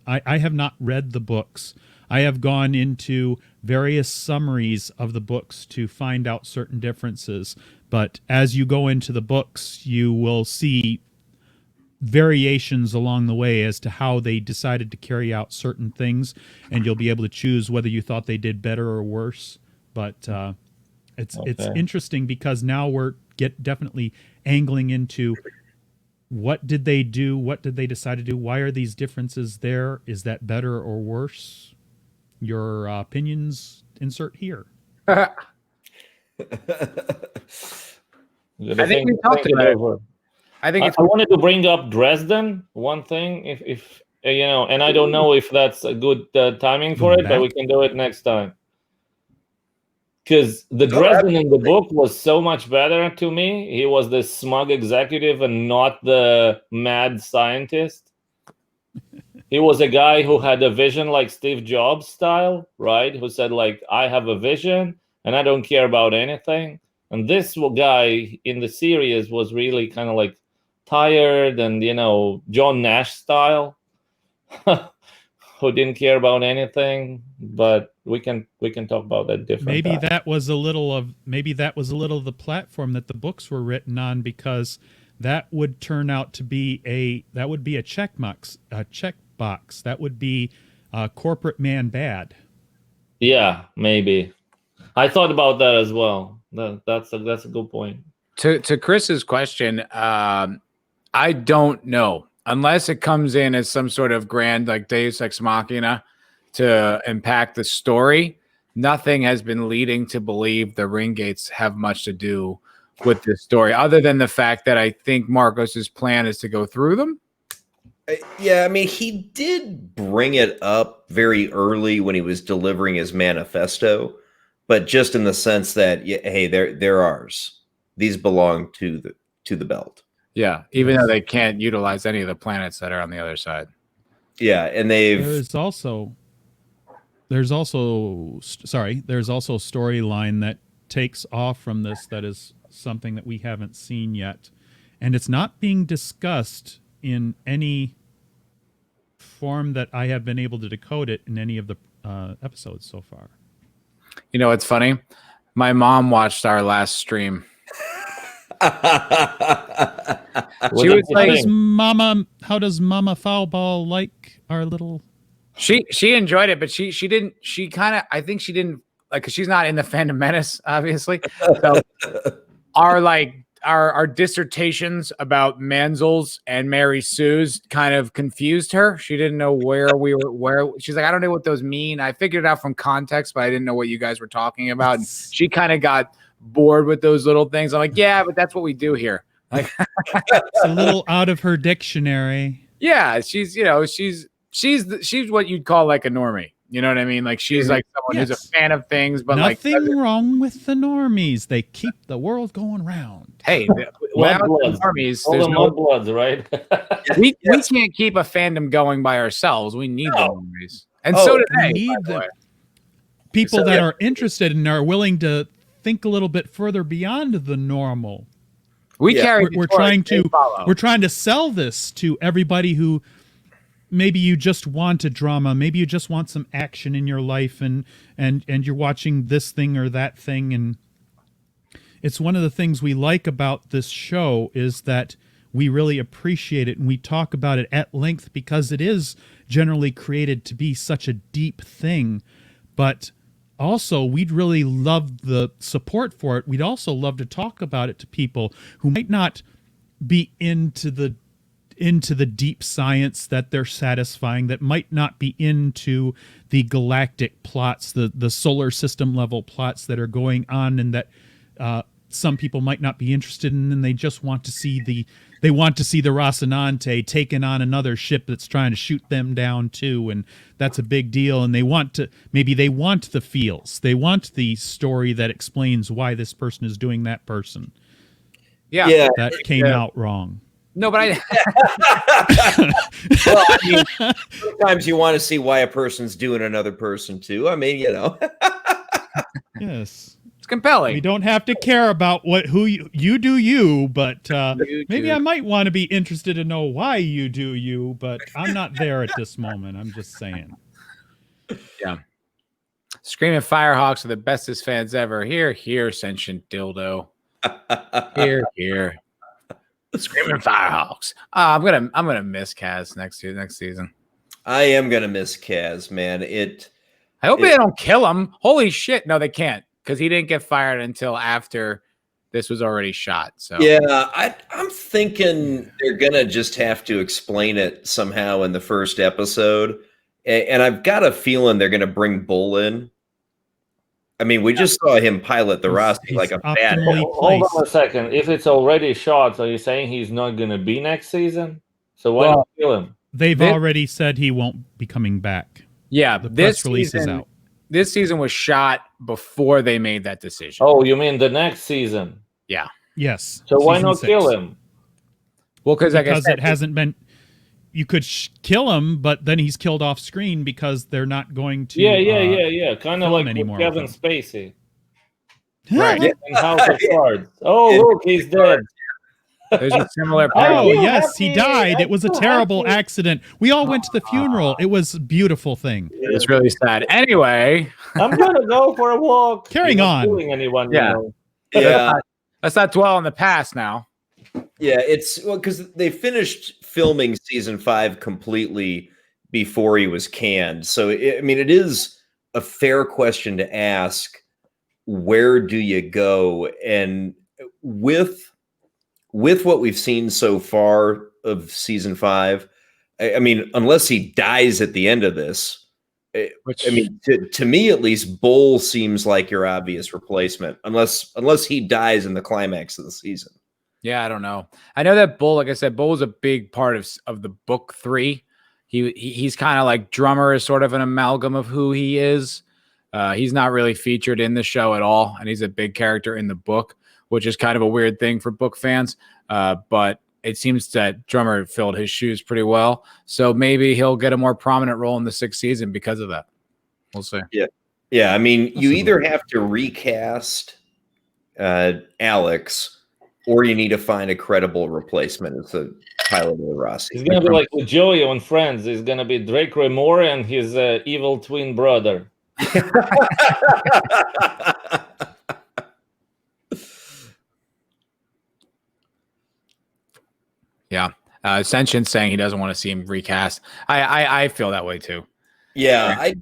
I have not read the books. I have gone into various summaries of the books to find out certain differences. But as you go into the books, you will see variations along the way as to how they decided to carry out certain things, and you'll be able to choose whether you thought they did better or worse. But it's interesting because now we're definitely angling into what did they do, what did they decide to do, why are these differences there, is that better or worse? Your opinions insert here. I think we talked about it. over. I think I wanted to bring up Dresden. One thing, if and I don't know if that's a good timing for Going it, but we back? can do it next time. Because the Oh, Dresden in the book was so much better to me. He was the smug executive and not the mad scientist. He was a guy who had a vision like Steve Jobs style, right? Who said, like, I have a vision and I don't care about anything. And this guy in the series was really kind of like tired and, John Nash style, who didn't care about anything. But we can talk about that different Maybe time. that was a little of the platform that the books were written on, because that would turn out to be a checkbox. That would be corporate man bad. Yeah, maybe. I thought about that as well. That's a good point. To Chris's question, I don't know, unless it comes in as some sort of grand like Deus Ex Machina to impact the story. Nothing has been leading to believe the ring gates have much to do with this story, other than the fact that I think Marcos's plan is to go through them. Yeah, I mean, he did bring it up very early when he was delivering his manifesto, but just in the sense that, hey, they're ours. These belong to the belt. Yeah, even though they can't utilize any of the planets that are on the other side. Yeah, and There's also storyline that takes off from this that is something that we haven't seen yet, and it's not being discussed in any form that I have been able to decode it in any of the episodes so far. You know, it's funny. My mom watched our last stream. She was like, how does Mama Foulball like our little? She enjoyed it, but she didn't. She kind of, I think she didn't like, because she's not in the Phantom Menace, obviously. So our dissertations about Manzel's and Mary Sue's kind of confused her. She didn't know where she's like, I don't know what those mean. I figured it out from context, but I didn't know what you guys were talking about. And she kind of got bored with those little things. I'm like, yeah, but that's what we do here. Like, it's a little out of her dictionary. Yeah, she's what you'd call like a normie. You know what I mean? Like, she's like someone who's a fan of things, but nothing wrong with the normies. They keep the world going round. Hey, without the normies, all the mudbloods, right? we can't keep a fandom going by ourselves. We need the normies, and so do they. We need the people that are interested and are willing to think a little bit further beyond the normal. We're trying to sell this to everybody who maybe you just want a drama, maybe you just want some action in your life, and you're watching this thing or that thing. And it's one of the things we like about this show is that we really appreciate it, and we talk about it at length because it is generally created to be such a deep thing. But also, we'd really love the support for it. We'd also love to talk about it to people who might not be into the deep science that they're satisfying, that might not be into the galactic plots, the solar system level plots that are going on, and that some people might not be interested in, and they just want to see the Rocinante taking on another ship that's trying to shoot them down too, and that's a big deal. And they want the feels, they want the story that explains why this person is doing that person. Yeah. That came out wrong. No, but well, I mean, sometimes you want to see why a person's doing another person too. I mean, Yes. Compelling. We don't have to care about who you do you, but maybe I might want to be interested to know why you do you, but I'm not there at this moment. I'm just saying. Yeah. Screaming Firehawks are the bestest fans ever. Here, sentient dildo. Here. Screaming Firehawks. I'm gonna miss Kaz next season. I am gonna miss Kaz, man. I hope they don't kill him. Holy shit! No, they can't, because he didn't get fired until after this was already shot. So yeah, I'm thinking they're gonna just have to explain it somehow in the first episode, And I've got a feeling they're going to bring Bull in. I mean, we just saw him pilot the Rossi like a bad. Hold on a second. If it's already shot, are you saying he's not going to be next season? So why not kill him? They've already said he won't be coming back. Yeah, The press release is out. This season was shot before they made that decision. Oh, you mean the next season? Yeah. Yes. So why not 6. kill him? Well, because like I said, it hasn't been. You could kill him, but then he's killed off screen because they're not going to. Yeah. Kind of like with Kevin with Spacey. Right. In House of Cards. Oh, look, he's dead. There's a similar. Oh yes, he died. It was a terrible accident. We all went to the funeral. It was a beautiful thing. It's really sad. Anyway, I'm gonna go for a walk. Carrying on. Killing anyone? Yeah. You know. Yeah, let's not dwell on the past now. yeah. It's because they finished filming season 5 completely before he was canned. So I mean, it is a fair question to ask. Where do you go? And with what we've seen so far of season 5, I mean, unless he dies at the end of this, I mean, to me at least, Bull seems like your obvious replacement, unless he dies in the climax of the season. Yeah, I don't know. I know that Bull, like I said, Bull was a big part of the book 3. He's kind of like Drummer is sort of an amalgam of who he is. He's not really featured in the show at all, and he's a big character in the book, which is kind of a weird thing for book fans. But it seems that Drummer filled his shoes pretty well. So maybe he'll get a more prominent role in the 6th season because of that. We'll see. Yeah. I mean, you either have to recast Alex, or you need to find a credible replacement as the pilot of the Rossi. He's gonna be like with Joey on Friends. He's gonna be Drake Remore and his evil twin brother. Yeah. Sentient's saying he doesn't want to see him recast. I feel that way too. Yeah,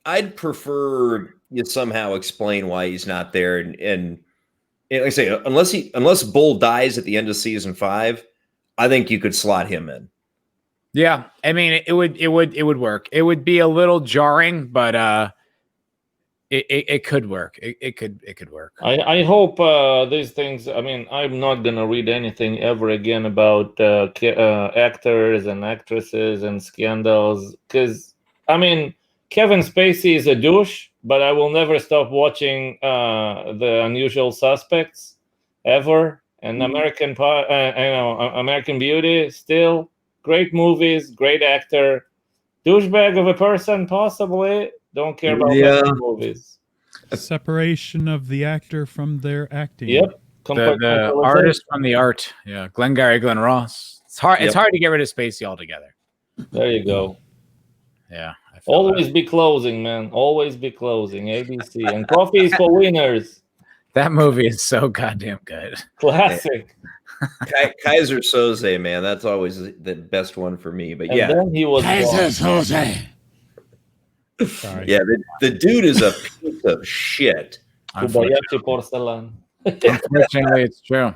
I'd prefer you somehow explain why he's not there, and like I say, unless Bull dies at the end of season 5, I think you could slot him in. Yeah, I mean it would work. It would be a little jarring, but it could work. It could work. I hope these things. I mean, I'm not gonna read anything ever again about actors and actresses and scandals, because I mean, Kevin Spacey is a douche, but I will never stop watching The Unusual Suspects ever, and American Beauty, still great movies, great actor, douchebag of a person possibly. Don't care about movies. Separation of the actor from their acting. Yep. The artist from the art. Yeah. Glengarry Glen Ross. It's hard. It's hard to get rid of Spacey altogether. There you go. Yeah. Always be closing, man. Always be closing. ABC and coffee is for winners. That movie is so goddamn good. Classic. Kaiser Soze, man, that's always the best one for me. But And then he was Kaiser Soze. Sorry. yeah, the dude is a piece of shit. Kobayashi porcelain. Unfortunately, it's true.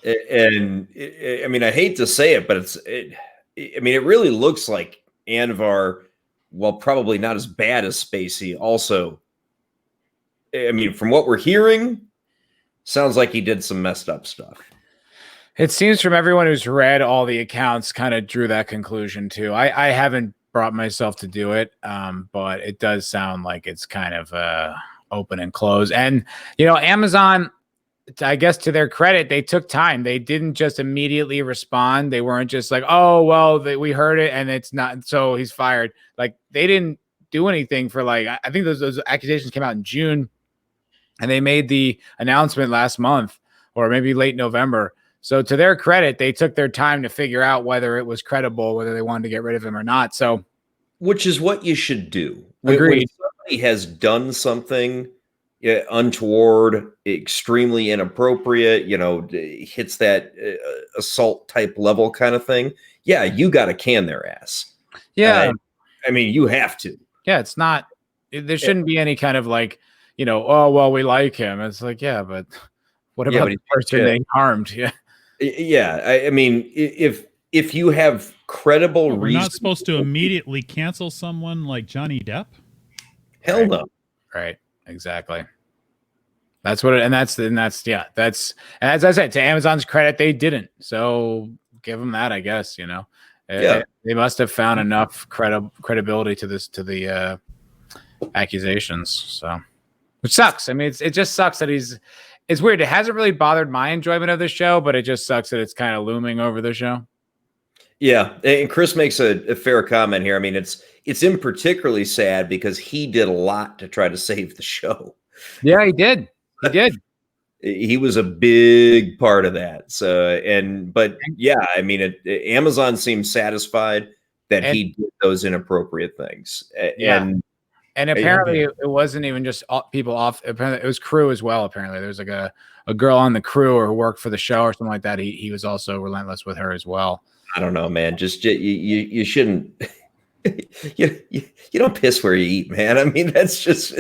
And I mean, I hate to say it, but I mean, it really looks like Anvar, well, probably not as bad as Spacey. Also, I mean, from what we're hearing, sounds like he did some messed up stuff. It seems from everyone who's read all the accounts kind of drew that conclusion too. I haven't brought myself to do it, but it does sound like it's kind of open and close. And, you know, Amazon, I guess to their credit, they took time. They didn't just immediately respond. They weren't just like, oh, well, we heard it and it's not, so he's fired. Like, they didn't do anything for like, I think those accusations came out in June and they made the announcement last month or maybe late November. So to their credit, they took their time to figure out whether it was credible, whether they wanted to get rid of him or not. So, which is what you should do. Agreed. When somebody has done something untoward, extremely inappropriate, you know, hits that assault type level kind of thing. Yeah, you got to can their ass. yeah. I mean, you have to. Yeah, it's not, there shouldn't be any kind of like, you know, oh, well, we like him. It's like, yeah, but what about the person they harmed? Yeah. Yeah. I mean, if if you have credible We're reason, not supposed to immediately cancel someone like Johnny Depp. hell no. Right. Exactly. That's what it, and that's and as I said, to Amazon's credit, they didn't. So give them that, I guess. Yeah. They must have found enough credibility to the accusations. So, which sucks. I mean, it just sucks that it's weird. It hasn't really bothered my enjoyment of the show, but it just sucks that it's kind of looming over the show. Yeah, and Chris makes a fair comment here. I mean, it's in particularly sad because he did a lot to try to save the show. Yeah, he did. He did. He was a big part of that. So, but yeah, I mean, Amazon seems satisfied that he did those inappropriate things. And apparently it wasn't even just people off. Apparently it was crew as well. Apparently there's like a girl on the crew or who worked for the show or something like that. He was also relentless with her as well. I don't know, man. Just you shouldn't. you don't piss where you eat, man. I mean, that's just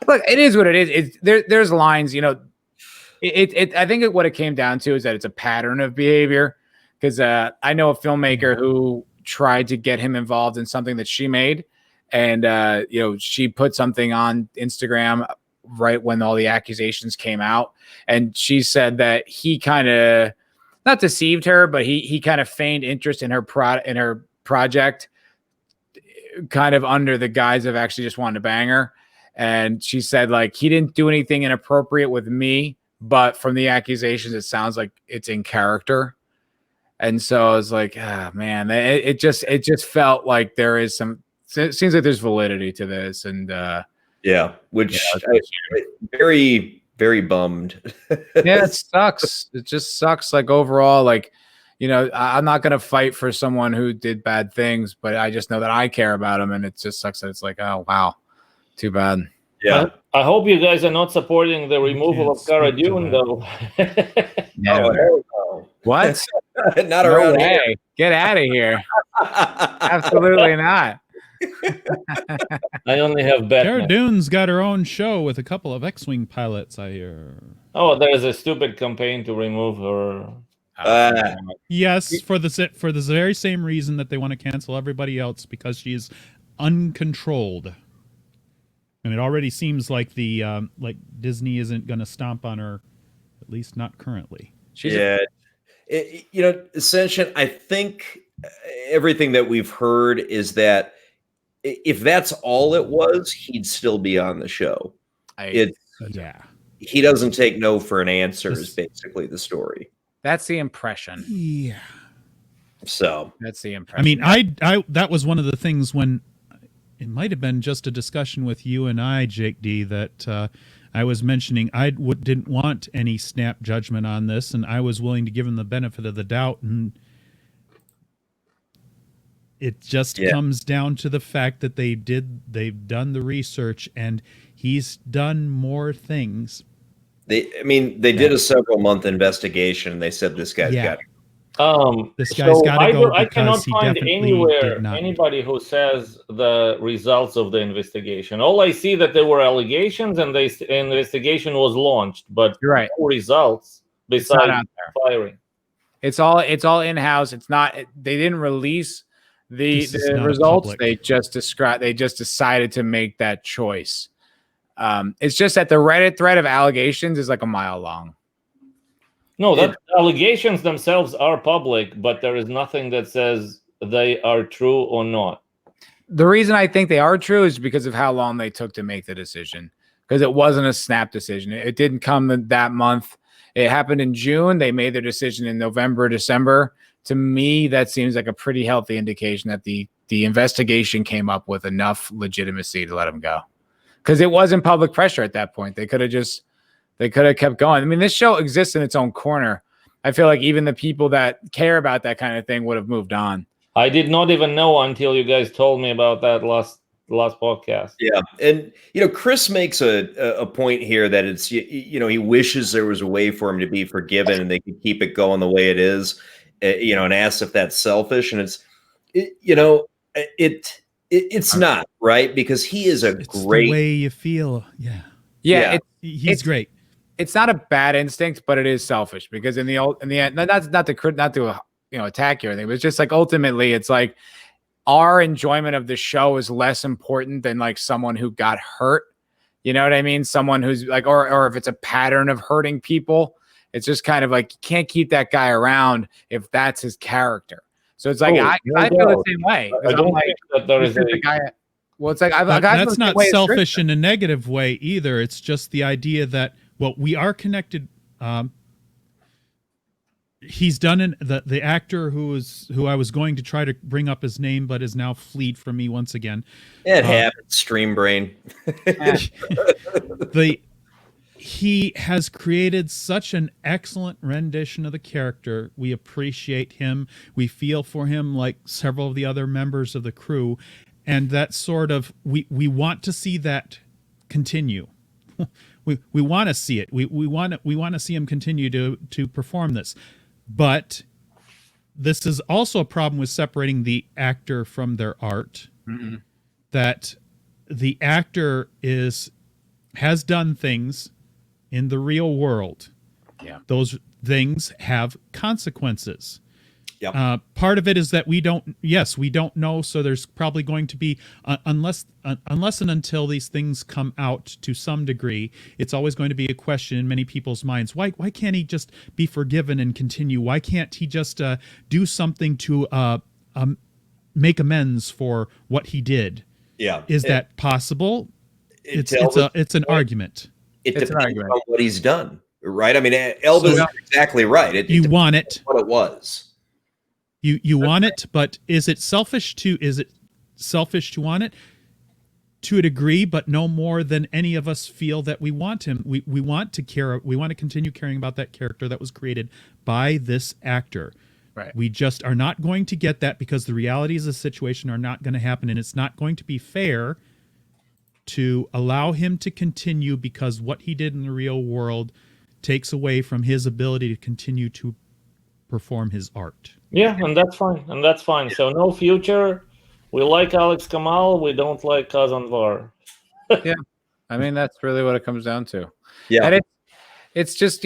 look. It is what it is. There's lines. I think what it came down to is that it's a pattern of behavior. Because I know a filmmaker who tried to get him involved in something that she made, and she put something on Instagram right when all the accusations came out, and she said that he kind of not deceived her, but he kind of feigned interest in her project, kind of under the guise of actually just wanting to bang her. And she said, like, he didn't do anything inappropriate with me, but from the accusations, it sounds like it's in character. And so I was like, man, it just felt like there is it seems like there's validity to this. And very, very bummed. Yeah, it sucks. It just sucks. Like overall, like, I'm not going to fight for someone who did bad things, but I just know that I care about them. And it just sucks that it's like, oh, wow, too bad. Yeah. I hope you guys are not supporting the removal of Cara Dune, though. No. What? Not around here. Get out of here. Absolutely not. I only have Batman. Cara Dune's got her own show with a couple of X-Wing pilots, I hear. Oh, there's a stupid campaign to remove her. Yes, for the very same reason that they want to cancel everybody else, because she's uncontrolled. And it already seems like like Disney isn't going to stomp on her, at least not currently. Ascension, I think everything that we've heard is that if that's all it was, he'd still be on the show. He doesn't take no for an answer is basically the story. That's the impression. Yeah. So that's the impression. I mean, I that was one of the things when it might have been just a discussion with you and I, Jake D, that I was mentioning I didn't want any snap judgment on this, and I was willing to give him the benefit of the doubt, and it just comes down to the fact that they've done the research, and he's done more things. They did a several-month investigation, and they said this guy's got to this guy's got to go. I cannot find anywhere anybody who says the results of the investigation. All I see that there were allegations and the investigation was launched, but you're right. No results besides firing. It's all in-house. It's not. They didn't release the results. Public. They just decided to make that choice. It's just that the Reddit thread of allegations is like a mile long. No, the allegations themselves are public, but there is nothing that says they are true or not. The reason I think they are true is because of how long they took to make the decision, because it wasn't a snap decision. It didn't come that month. It happened in June. They made their decision in November, December. To me, that seems like a pretty healthy indication that the investigation came up with enough legitimacy to let them go, because it wasn't public pressure at that point. They could have kept going. I mean, this show exists in its own corner. I feel like even the people that care about that kind of thing would have moved on. I did not even know until you guys told me about that last podcast. Yeah, and Chris makes a point here that it's he wishes there was a way for him to be forgiven and they could keep it going the way it is, and asks if that's selfish, and it's not, right, because he is it's great the way you feel. Yeah. He's great. It's not a bad instinct, but it is selfish, because in the end, not to attack you or anything. But it's just like ultimately, it's like our enjoyment of the show is less important than like someone who got hurt. You know what I mean? Someone who's like, or if it's a pattern of hurting people, it's just kind of like you can't keep that guy around if that's his character. So it's like I feel the same way. I don't think that there is a guy. Well, it's like that's not selfish in a negative way either. It's just the idea that we are connected. He's done the actor who I was going to try to bring up his name, but is now fleed from me once again. It happens, stream brain. He has created such an excellent rendition of the character. We appreciate him. We feel for him like several of the other members of the crew. And that sort of, we want to see that continue. We want to see it. We want to see him continue to perform this. But this is also a problem with separating the actor from their art. Mm-hmm. That the actor has done things in the real world. Yeah. Those things have consequences. Yep. Part of it is that we don't know. So there's probably going to be, unless and until these things come out to some degree, it's always going to be a question in many people's minds. Why can't he just be forgiven and continue? Why can't he just do something to make amends for what he did? Yeah. Is that possible? It's an argument. It depends on what he's done, right? I mean, Elba's exactly right. You want it. What it was. You want it, but is it selfish to want it? To a degree, but no more than any of us feel that we want him. We want to care. We want to continue caring about that character that was created by this actor. Right. We just are not going to get that because the realities of the situation are not going to happen, and it's not going to be fair to allow him to continue because what he did in the real world takes away from his ability to continue to perform his art. Yeah, and that's fine. So no future. We like Alex Kamal. We don't like Kazanvar. Yeah, I mean that's really what it comes down to. Yeah, and it's just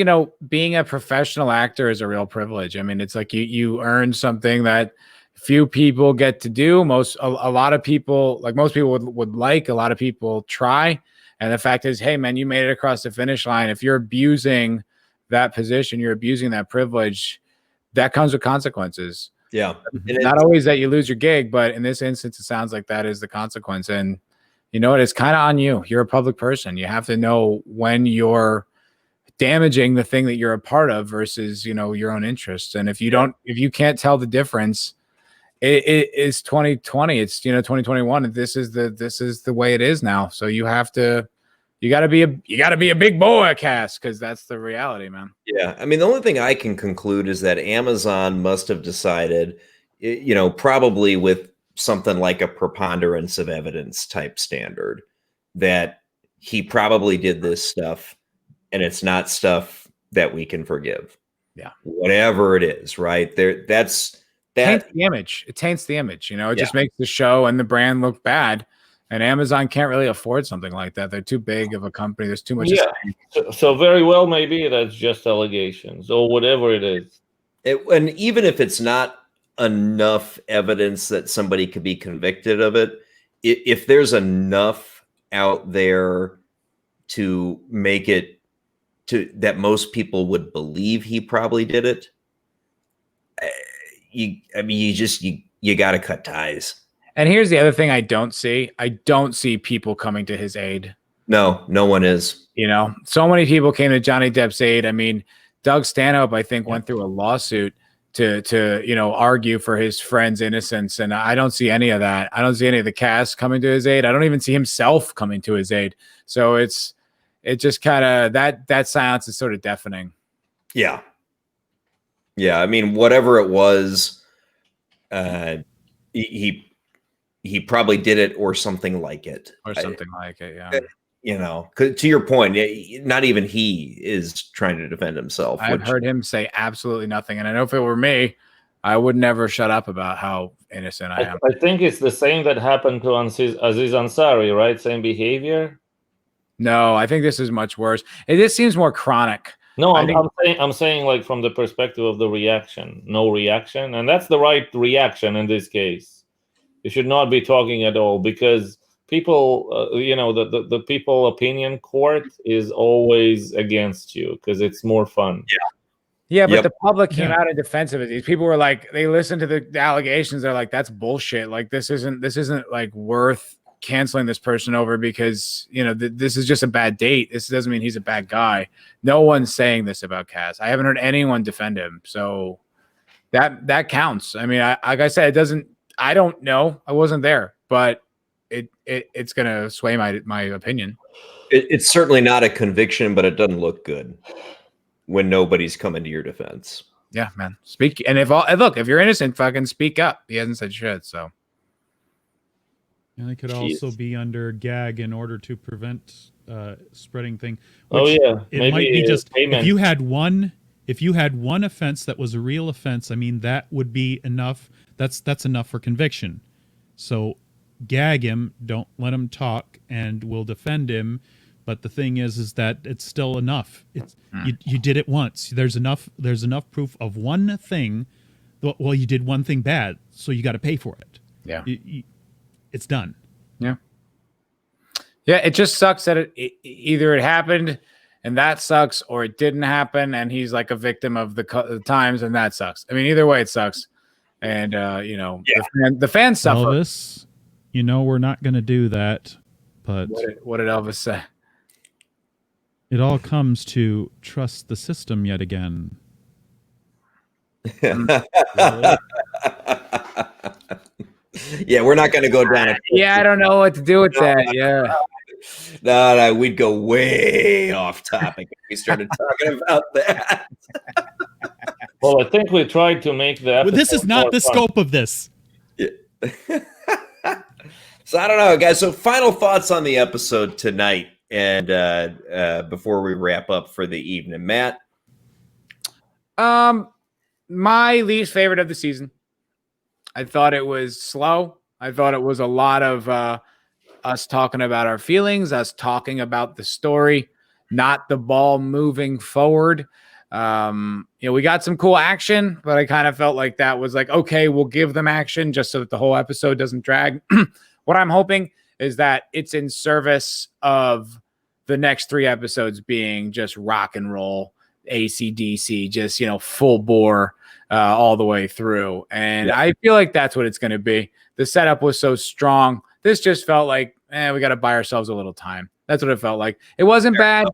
being a professional actor is a real privilege. I mean, it's like you earn something that few people get to do. A lot of people, like most people would like. A lot of people try, and the fact is, hey man, you made it across the finish line. If you're abusing that position, you're abusing that privilege. That comes with consequences. Yeah. And not always that you lose your gig, but in this instance, it sounds like that is the consequence. And you know what? It's kind of on you. You're a public person. You have to know when you're damaging the thing that you're a part of versus, your own interests. And if you can't tell the difference, it is 2020. It's 2021. This is the way it is now. So you gotta be a big boy, Cass, because that's the reality, man. Yeah, I mean, the only thing I can conclude is that Amazon must have decided, probably with something like a preponderance of evidence type standard, that he probably did this stuff, and it's not stuff that we can forgive. Yeah, whatever it is, right there. That taints the image. It taints the image. It just makes the show and the brand look bad. And Amazon can't really afford something like that. They're too big of a company. There's too much. Yeah. So very well, maybe that's just allegations or whatever it is. And even if it's not enough evidence that somebody could be convicted of it, if there's enough out there to make it that most people would believe he probably did it, you got to cut ties. And here's the other thing I don't see. I don't see people coming to his aid. No one is. So many people came to Johnny Depp's aid. I mean, Doug Stanhope, I think, went through a lawsuit to argue for his friend's innocence. And I don't see any of that. I don't see any of the cast coming to his aid. I don't even see himself coming to his aid. So it just kind of, that silence is sort of deafening. Yeah. Yeah. I mean, whatever it was, he probably did it or something like it. Yeah. To your point, not even he is trying to defend himself. I've heard him say absolutely nothing. And I know if it were me, I would never shut up about how innocent I am. I think it's the same that happened to Aziz Ansari, right? Same behavior. No, I think this is much worse. This seems more chronic. No, I I'm, think- I'm saying like from the perspective of the reaction, no reaction, and that's the right reaction in this case. You should not be talking at all because people, the people opinion court is always against you because it's more fun. Yeah, but Yep. the public came Yeah. out in defense of it. These people were like, they listened to the allegations. They're like, that's bullshit. Like, this isn't like worth canceling this person over because, you know, this is just a bad date. This doesn't mean he's a bad guy. No one's saying this about Cass. I haven't heard anyone defend him. So that counts. I mean, like I said, it doesn't, I don't know. I wasn't there, but it's going to sway my opinion. It's certainly not a conviction, but it doesn't look good when nobody's coming to your defense. Yeah, man. Speak. And if you're innocent, fucking speak up. He hasn't said shit. So. And it could Jeez. also be under gag in order to prevent spreading thing. Oh yeah, It maybe might be just payment. if you had one offense that was a real offense. I mean, that would be enough. That's enough for conviction. So gag him, don't let him talk, and we'll defend him. But the thing is that it's still enough. It's you did it once. There's enough proof of one thing. Well, you did one thing bad, so you got to pay for it. Yeah. It's done. Yeah. Yeah. It just sucks that either it happened and that sucks, or it didn't happen and he's like a victim of the times, and that sucks. I mean, either way, it sucks. And the fans suffer. Elvis, we're not going to do that. But What did Elvis say? it all comes to trust the system yet again. Yeah, we're not going to go down it. Yeah, I don't know what to do with that. Yeah. No, we'd go way off topic if we started talking about that. Well, I think we tried to make the. Well, this is episode not more the fun. scope of this. So I don't know, guys. So final thoughts on the episode tonight, and before we wrap up for the evening, Matt. My least favorite of the season. I thought it was slow. I thought it was a lot of us talking about our feelings, us talking about the story, not the ball moving forward. We got some cool action, but I kind of felt like that was like, okay, we'll give them action just so that the whole episode doesn't drag. What I'm hoping is that it's in service of the next 3 episodes being just rock and roll, AC/DC, just, full bore all the way through. And I feel like that's what it's going to be. The setup was so strong. This just felt like, we got to buy ourselves a little time. That's what it felt like. It wasn't bad.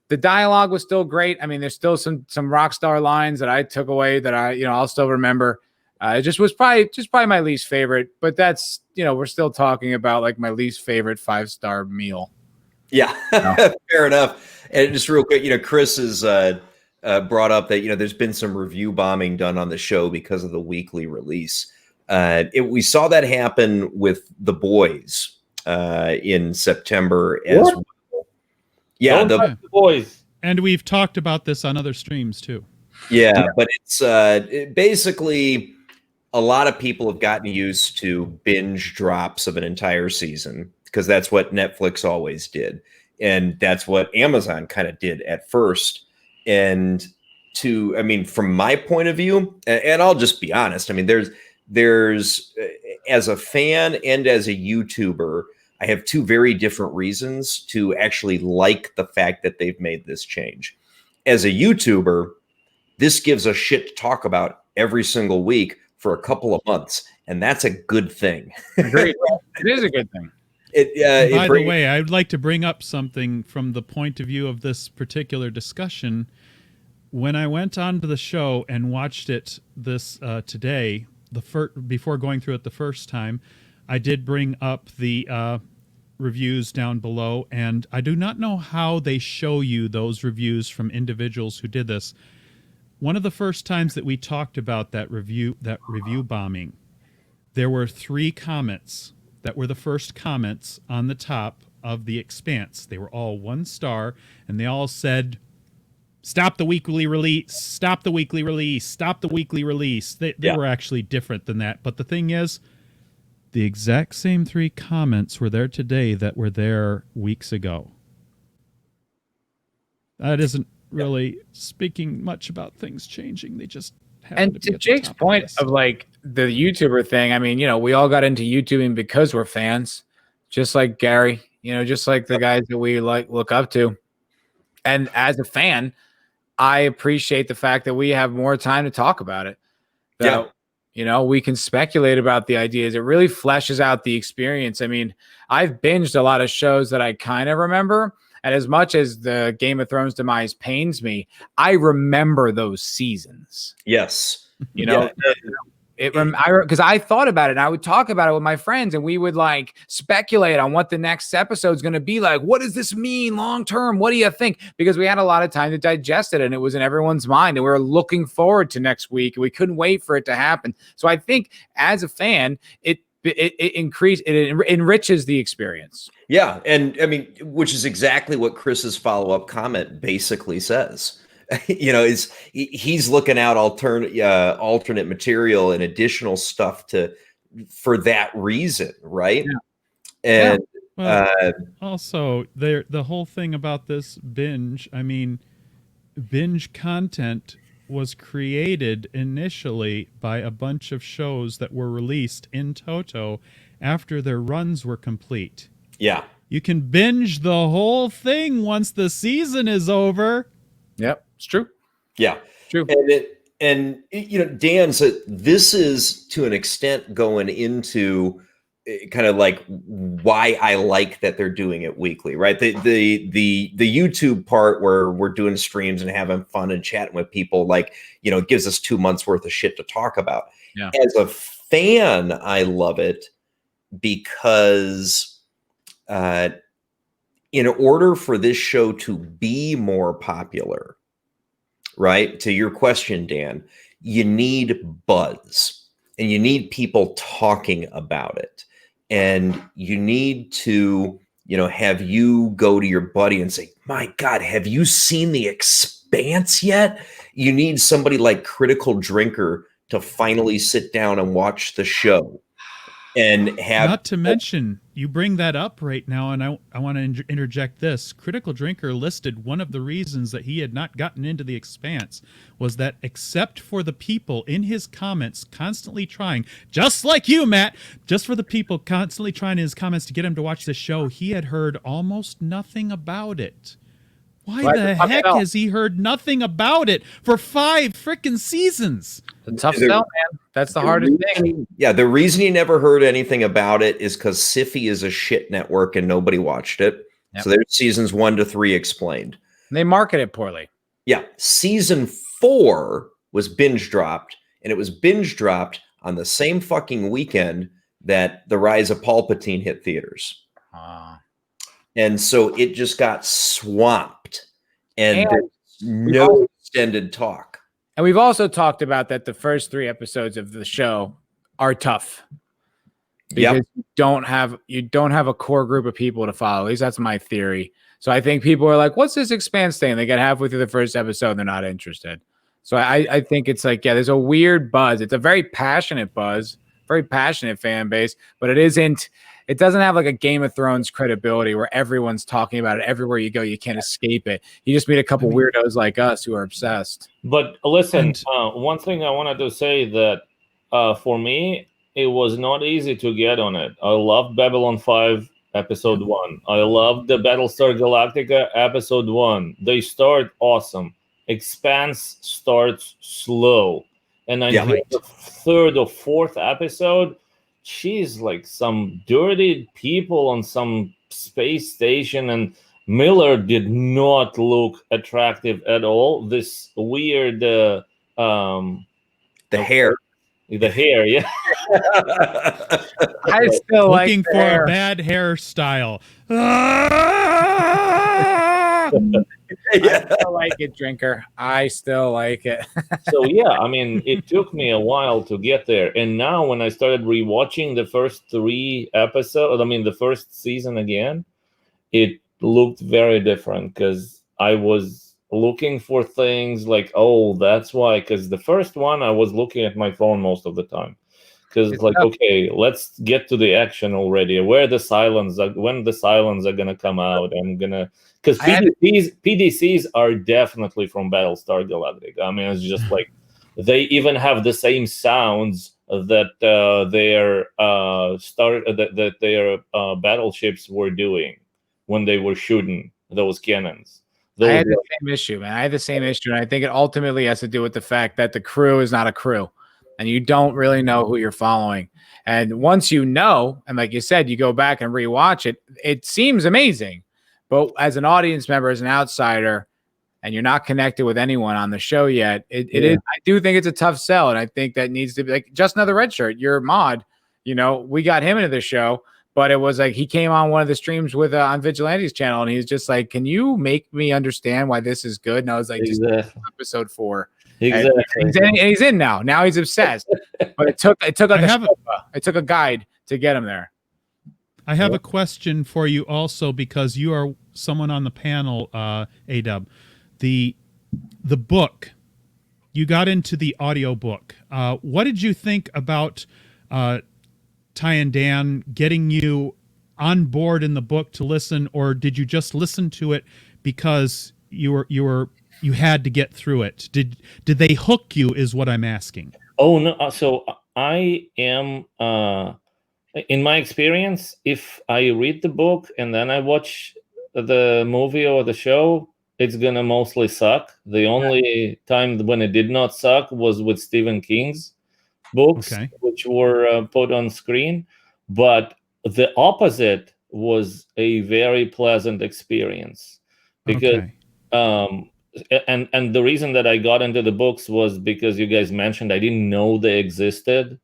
The dialogue was still great. I mean, there's still some rock star lines that I took away that I'll still remember. It just was probably my least favorite, but that's, we're still talking about like my least favorite 5-star meal. Yeah, fair enough. And just real quick, Chris has brought up that, there's been some review bombing done on the show because of the weekly release. We saw that happen with The Boys in September as well. Yeah, the boys. And we've talked about this on other streams too. Yeah, but it's basically a lot of people have gotten used to binge drops of an entire season because that's what Netflix always did. And that's what Amazon kind of did at first. And from my point of view, and I'll just be honest, there's as a fan and as a YouTuber, I have 2 very different reasons to actually like the fact that they've made this change. As a YouTuber, this gives us shit to talk about every single week for a couple of months, and that's a good thing. Agreed. It is a good thing. By the way, I would like to bring up something from the point of view of this particular discussion. When I went on to the show and watched it today, before going through it the first time, I did bring up the reviews down below, and I do not know how they show you those reviews from individuals who did this. One of the first times that we talked about that review bombing, there were 3 comments that were the first comments on the top of the Expanse. They were all 1 star, and they all said, "Stop the weekly release, stop the weekly release, stop the weekly release." They were actually different than that. But the thing is, the exact same 3 comments were there today that were there weeks ago. That isn't really speaking much about things changing. They just happen And to be to at the Jake's top point list. of like the YouTuber thing, I mean, we all got into YouTubing because we're fans, just like Gary, just like the guys that we look up to. And as a fan, I appreciate the fact that we have more time to talk about it. That, we can speculate about the ideas. It really fleshes out the experience. I mean, I've binged a lot of shows that I kind of remember. And as much as the Game of Thrones demise pains me, I remember those seasons. Yes. Because I thought about it and I would talk about it with my friends and we would like speculate on what the next episode is going to be like. What does this mean long term? What do you think? Because we had a lot of time to digest it and it was in everyone's mind and we were looking forward to next week and we couldn't wait for it to happen. So I think as a fan, it enriches the experience. Yeah, and I mean, which is exactly what Chris's follow-up comment basically says. Is he's looking out alternate material and additional stuff for that reason, right? Yeah. And Well, also the whole thing about this binge, I mean, binge content was created initially by a bunch of shows that were released in toto after their runs were complete. Yeah. You can binge the whole thing once the season is over. Yep, it's true. Yeah. True. And Dan said this is to an extent going into kind of like why I like that they're doing it weekly, right? The YouTube part where we're doing streams and having fun and chatting with people, like, it gives us 2 months worth of shit to talk about. Yeah. As a fan, I love it because in order for this show to be more popular, right? To your question, Dan, you need buzz and you need people talking about it. And you need to, have you go to your buddy and say, my God, have you seen The Expanse yet? You need somebody like Critical Drinker to finally sit down and watch the show. And have, not to mention, you bring that up right now, and I want to interject this. Critical Drinker listed one of the reasons that he had not gotten into The Expanse was that except for the people in his comments constantly trying, just like you, Matt, just for the people constantly trying in his comments to get him to watch the show, he had heard almost nothing about it. Why the heck has he heard nothing about it for 5 freaking seasons? It's a tough sell, man. That's the hardest thing. Yeah, the reason he never heard anything about it is because Syfy is a shit network and nobody watched it. Yep. So there's seasons 1 to 3 explained. And they market it poorly. Yeah, season 4 was binge dropped, and it was binge dropped on the same fucking weekend that The Rise of Palpatine hit theaters. And so it just got swamped, and no extended talk. And we've also talked about that the first 3 episodes of the show are tough because you don't have a core group of people to follow. At least that's my theory. So I think people are like, "What's this Expanse thing?" They get halfway through the first episode, and they're not interested. So I think it's like, there's a weird buzz. It's a very passionate buzz, very passionate fan base, but it isn't. It doesn't have like a Game of Thrones credibility where everyone's talking about it everywhere you go. You can't escape it. You just meet a couple weirdos like us who are obsessed. But listen, one thing I wanted to say that for me, it was not easy to get on it. I loved Babylon 5 episode 1. I loved the Battlestar Galactica episode 1. They start awesome. Expanse starts slow. And I think the 3rd or 4th episode, she's like some dirty people on some space station, and Miller did not look attractive at all. This weird the hair, yeah. I still looking for hair. A bad hairstyle. I still like it, Drinker. I still like it. So yeah, I mean, it took me a while to get there, and now when I started rewatching the first 3 episodes, I mean the first season again, it looked very different because I was looking for things like, oh, that's why. Because the first one, I was looking at my phone most of the time because it's like, okay, let's get to the action already. When the Cylons are gonna come out, because PDCs are definitely from Battlestar Galactica. I mean, it's just like they even have the same sounds that their battleships were doing when they were shooting those cannons. I had the same issue, man. I had the same issue, and I think it ultimately has to do with the fact that the crew is not a crew, and you don't really know who you're following. And once you know, and like you said, you go back and rewatch it, it seems amazing. But as an audience member, as an outsider, and you're not connected with anyone on the show yet, it is. I do think it's a tough sell, and I think that needs to be like just another red shirt. You're mod, we got him into the show. But it was like he came on one of the streams with on Vigilante's channel, and he's just like, "Can you make me understand why this is good?" And I was like, exactly. "Just episode 4." Exactly. And he's in now. Now he's obsessed. But it took a guide to get him there. I have a question for you also, because you are someone on the panel, AW. The book, you got into the audio book. What did you think about Ty and Dan getting you on board in the book to listen, or did you just listen to it because you had to get through it? Did they hook you, is what I'm asking. Oh no, so I am in my experience, if I read the book and then I watch the movie or the show, it's gonna mostly suck. The only time when it did not suck was with Stephen King's books, which were put on screen, but the opposite was a very pleasant experience, because and the reason that I got into the books was because you guys mentioned I didn't know they existed,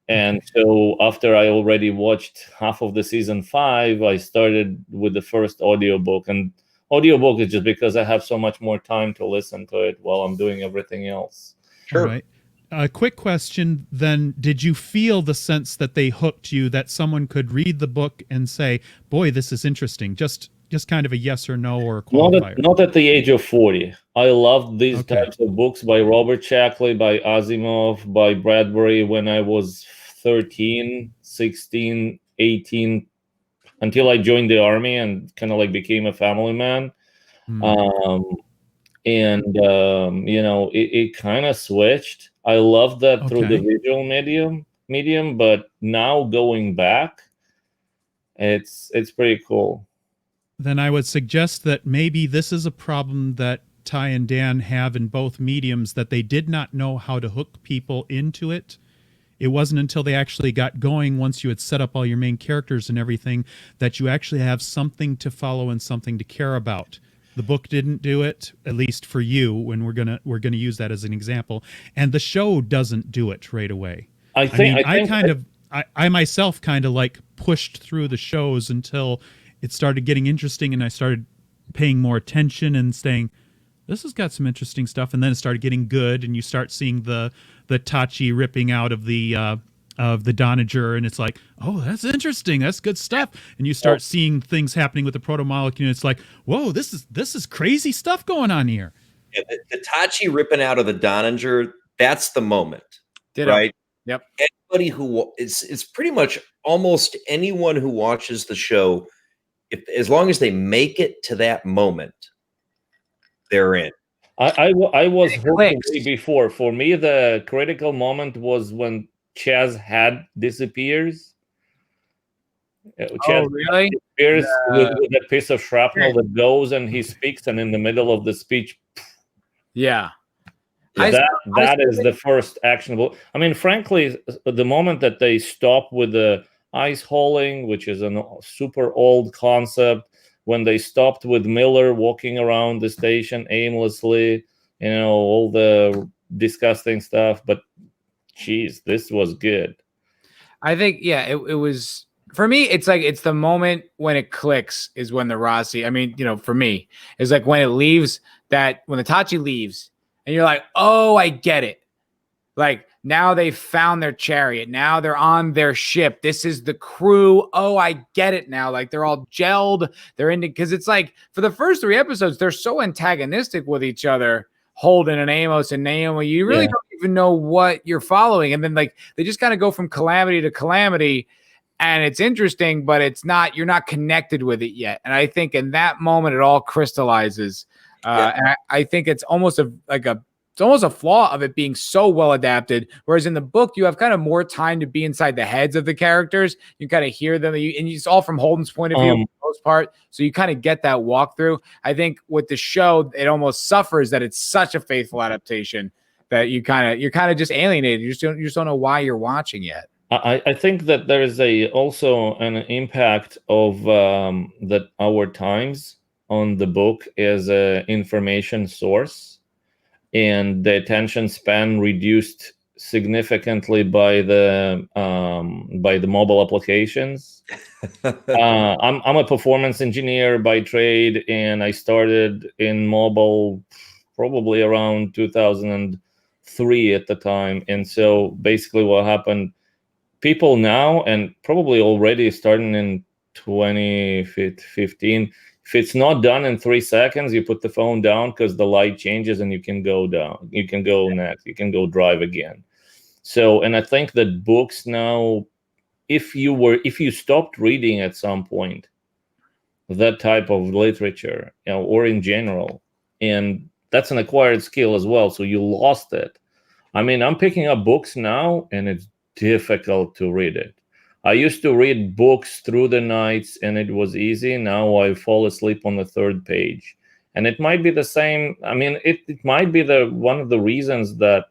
and so after I already watched half of the season 5, I started with the first audiobook. And audiobook is just because I have so much more time to listen to it while I'm doing everything else. Sure. All right. A quick question then, did you feel the sense that they hooked you, that someone could read the book and say, boy, this is interesting? Just kind of a yes or no, or a qualifier. Not at the age of 40. I loved these types of books by Robert Shackley, by Asimov, by Bradbury when I was 13, 16, 18, until I joined the army and kind of like became a family man. It kind of switched. I love that through the visual medium, but now going back, it's pretty cool. Then I would suggest that maybe this is a problem that Ty and Dan have in both mediums, that they did not know how to hook people into it. It wasn't until they actually got going, once you had set up all your main characters and everything, that you actually have something to follow and something to care about. The book didn't do it, at least for you, when we're gonna use that as an example, and the show doesn't do it right away. I myself kind of like pushed through the shows until it started getting interesting, and I started paying more attention and saying, this has got some interesting stuff, and then it started getting good, and you start seeing the Tachi ripping out of the Donager, and it's like, oh, that's interesting, that's good stuff. And you start seeing things happening with the proto-molecule, and it's like, whoa, this is crazy stuff going on here. Yeah, the Tachi ripping out of the Donager, that's the moment. Right? Yep. Anybody who it's pretty much almost anyone who watches the show, as long as they make it to that moment, they're in. I was hooked way before. For me, the critical moment was when Chaz Had disappears. Chaz really? Disappears with a piece of shrapnel that goes, and he speaks, and in the middle of the speech, that is the first actionable. I mean, frankly, the moment that they stop with the ice hauling, which is a super old concept, when they stopped with Miller walking around the station aimlessly, all the disgusting stuff, but geez, this was good. I think, it was, for me, it's like, it's the moment when it clicks is when the Rossi, for me, is like when it leaves, when the Tachi leaves, and you're like, oh, I get it. Like, now they've found their chariot. Now they're on their ship. This is the crew. Oh, I get it now. Like, they're all gelled. They're into, because it's like, for the first 3 episodes, they're so antagonistic with each other. Holden and Amos and Naomi, you really don't even know what you're following. And then like they just kind of go from calamity to calamity. And it's interesting, but you're not connected with it yet. And I think in that moment, it all crystallizes. And I think it's almost it's almost a flaw of it being so well adapted. Whereas in the book, you have kind of more time to be inside the heads of the characters. You kind of hear them, and it's all from Holden's point of view for the most part. So you kind of get that walkthrough. I think with the show, it almost suffers that it's such a faithful adaptation that you're kind of just alienated. You just don't know why you're watching yet. I think that there is also an impact of that our times on the book as an information source, and the attention span reduced significantly by the mobile applications. I'm a performance engineer by trade, and I started in mobile probably around 2003 at the time. And so basically what happened, people now, and probably already starting in 2015, if it's not done in 3 seconds, you put the phone down because the light changes and you can go down. You can go next. You can go drive again. So, and I think that books now, if you stopped reading at some point, that type of literature, or in general, and that's an acquired skill as well. So you lost it. I mean, I'm picking up books now, and it's difficult to read it. I used to read books through the nights and it was easy. Now I fall asleep on the third page. And it might be the same. I mean, it might be one of the reasons that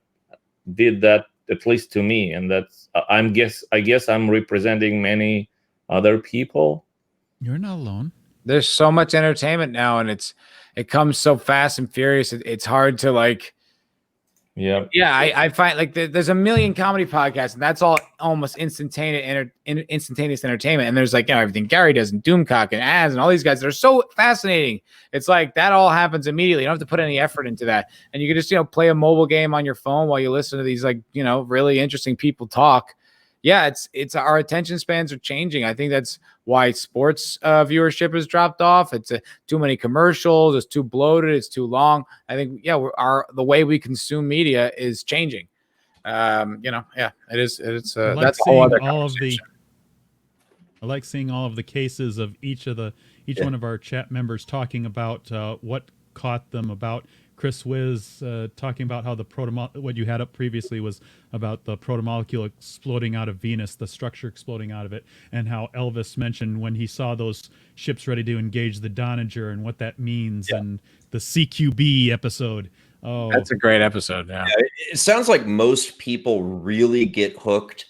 did that, at least to me. And that's, I guess I'm representing many other people. You're not alone. There's so much entertainment now, and it comes so fast and furious. It's hard to like. Yeah. I find like there's a million comedy podcasts, and that's all almost instantaneous entertainment. And there's like everything Gary does, and Doomcock and Az and all these guys that are so fascinating. It's like that all happens immediately. You don't have to put any effort into that, and you can just play a mobile game on your phone while you listen to these really interesting people talk. Yeah, it's our attention spans are changing. I think that's why sports viewership has dropped off. It's too many commercials. It's too bloated. It's too long. I think the way we consume media is changing. It is. It's that's a whole other conversation. I like seeing all of the cases of each one of our chat members talking about what caught them about. Chris Wiz talking about how what you had up previously was about the protomolecule exploding out of Venus, the structure exploding out of it, and how Elvis mentioned when he saw those ships ready to engage the Donager and what that means, and the CQB episode. Oh, that's a great episode. Yeah. It sounds like most people really get hooked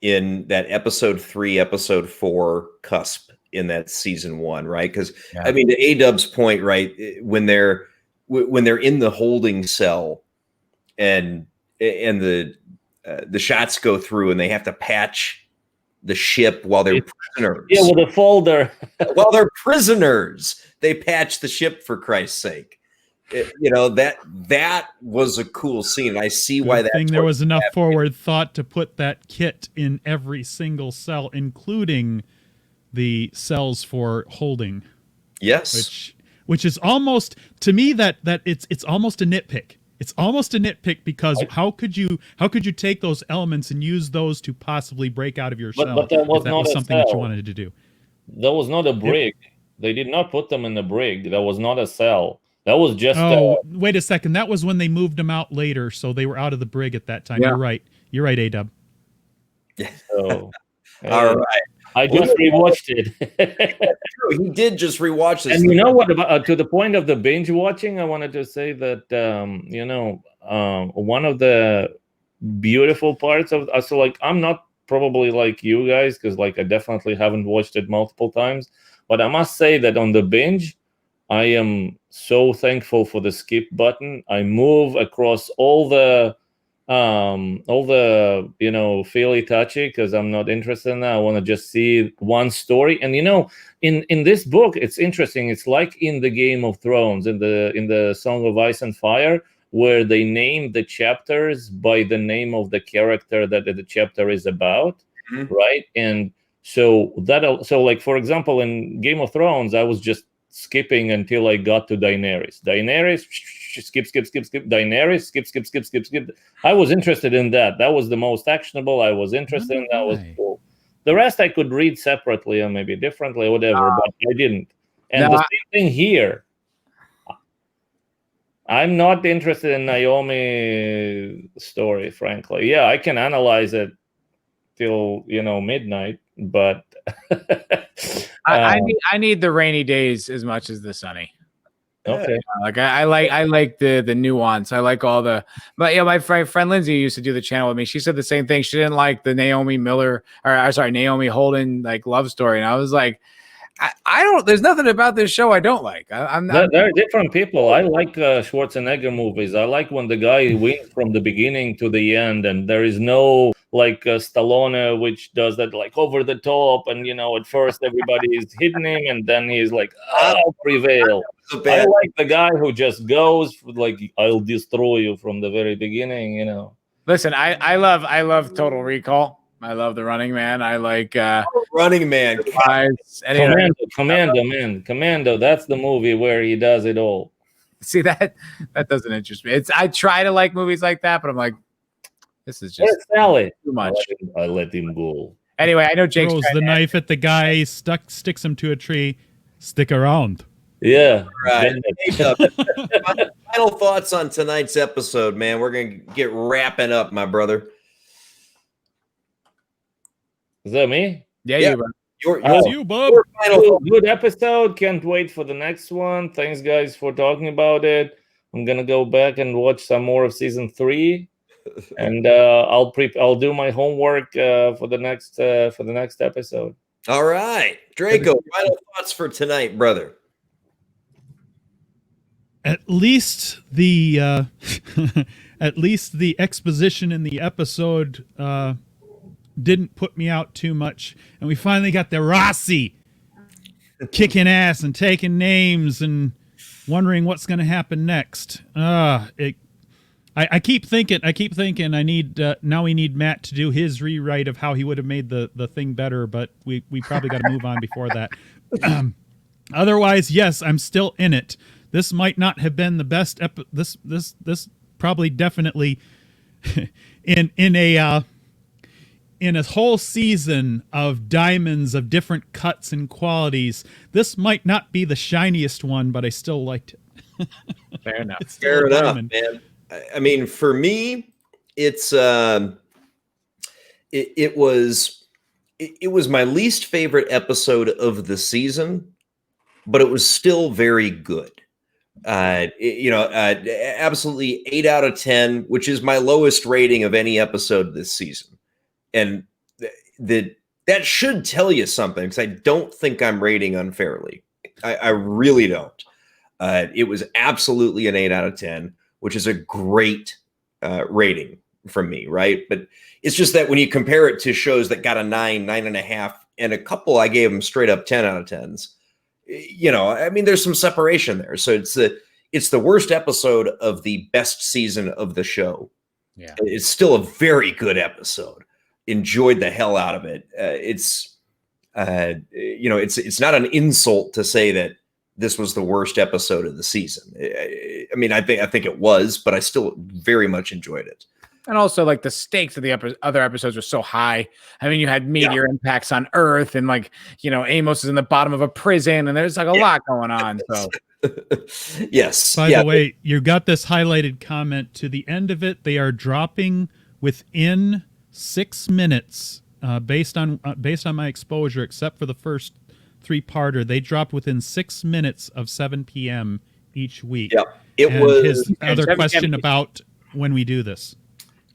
in that episode 3, episode 4 cusp in that season 1, right? Because I mean, to A-Dub's point, right, when they're in the holding cell and the shots go through and they have to patch the ship while they're prisoners. Yeah, with a folder. While they're prisoners, they patch the ship, for Christ's sake. That was a cool scene. I see why that. There was enough forward thought to put that kit in every single cell, including the cells for holding. Yes. Which is almost, to me, that it's almost a nitpick. It's almost a nitpick because how could you take those elements and use those to possibly break out of your cell? But that was not something that you wanted to do. That was not a brig. They did not put them in the brig. That was not a cell. That was just. Wait a second. That was when they moved them out later, so they were out of the brig at that time. Yeah. You're right, A-Dub. So, all right. I just rewatched it. He did just rewatch this. And you know what? To the point of the binge watching, I wanted to say that one of the beautiful parts of so like I'm not probably like you guys because like I definitely haven't watched it multiple times, but I must say that on the binge, I am so thankful for the skip button. I move across all the feely touchy because I'm not interested in that. I want to just see one story. And in this book, it's interesting. It's like in the Game of Thrones, in the Song of Ice and Fire, where they name the chapters by the name of the character that the chapter is about, right? And so like for example, in Game of Thrones, I was just skipping until I got to Daenerys. skip. Daenerys, skip. I was interested in that. That was the most actionable. I was interested in that. Was cool. The rest I could read separately or maybe differently or whatever, but I didn't. And the same thing here. I'm not interested in Naomi's story, frankly. Yeah, I can analyze it till midnight, but I need the rainy days as much as the sunny. Okay. Like I like the nuance. I like all the. But yeah, my friend Lindsay used to do the channel with me. She said the same thing. She didn't like the Naomi Holden like love story, and I was like, I don't. There's nothing about this show I don't like. They're different people. I like Schwarzenegger movies. I like when the guy wins from the beginning to the end, and there is no like Stallone, which does that like over the top, and at first everybody is hitting him, and then he's like, "I'll prevail." I like the guy who just goes like, "I'll destroy you from the very beginning." Listen, I love Total Recall. I love The Running Man. I like Running Man. Commando. That's the movie where he does it all. See, that doesn't interest me. I try to like movies like that, but I'm like, this is just too much. I let him go. Anyway, I know Jake throws the knife at the guy, sticks him to a tree. Stick around. Yeah. Right. Final thoughts on tonight's episode, man. We're gonna get wrapping up, my brother. Is that me? Yeah, you, Bob. Good episode. Can't wait for the next one. Thanks, guys, for talking about it. I'm gonna go back and watch some more of season 3, and I'll do my homework for the next episode. All right, Draco. Final thoughts for tonight, brother. At least the exposition in the episode didn't put me out too much, and we finally got the Rossi kicking ass and taking names and wondering what's going to happen next. I keep thinking I need now we need Matt to do his rewrite of how he would have made the thing better, but we probably got to move on before that. Otherwise, yes, I'm still in it. This might not have been the best this probably definitely in a whole season of diamonds of different cuts and qualities, this might not be the shiniest one, but I still liked it. Fair enough. Fair enough, man. I mean, for me, it's it was my least favorite episode of the season, but it was still very good. Absolutely 8 out of 10, which is my lowest rating of any episode this season. And that should tell you something, because I don't think I'm rating unfairly. I really don't. It was absolutely an 8 out of 10, which is a great rating from me, right? But it's just that when you compare it to shows that got a 9, 9.5, and a couple I gave them straight up 10 out of 10s, I mean, there's some separation there. So it's the worst episode of the best season of the show. Yeah, it's still a very good episode. Enjoyed the hell out of it. It's not an insult to say that this was the worst episode of the season. I mean, I think it was, but I still very much enjoyed it. And also, like, the stakes of the other episodes were so high. I mean, you had meteor impacts on Earth, and Amos is in the bottom of a prison, and there's like a lot going on. So, yes. By the way, you got this highlighted comment to the end of it. They are dropping within 6 minutes, based on my exposure, except for the first 3-parter. They dropped within 6 minutes of 7 p.m. each week. Yeah, it was his other question about when we do this.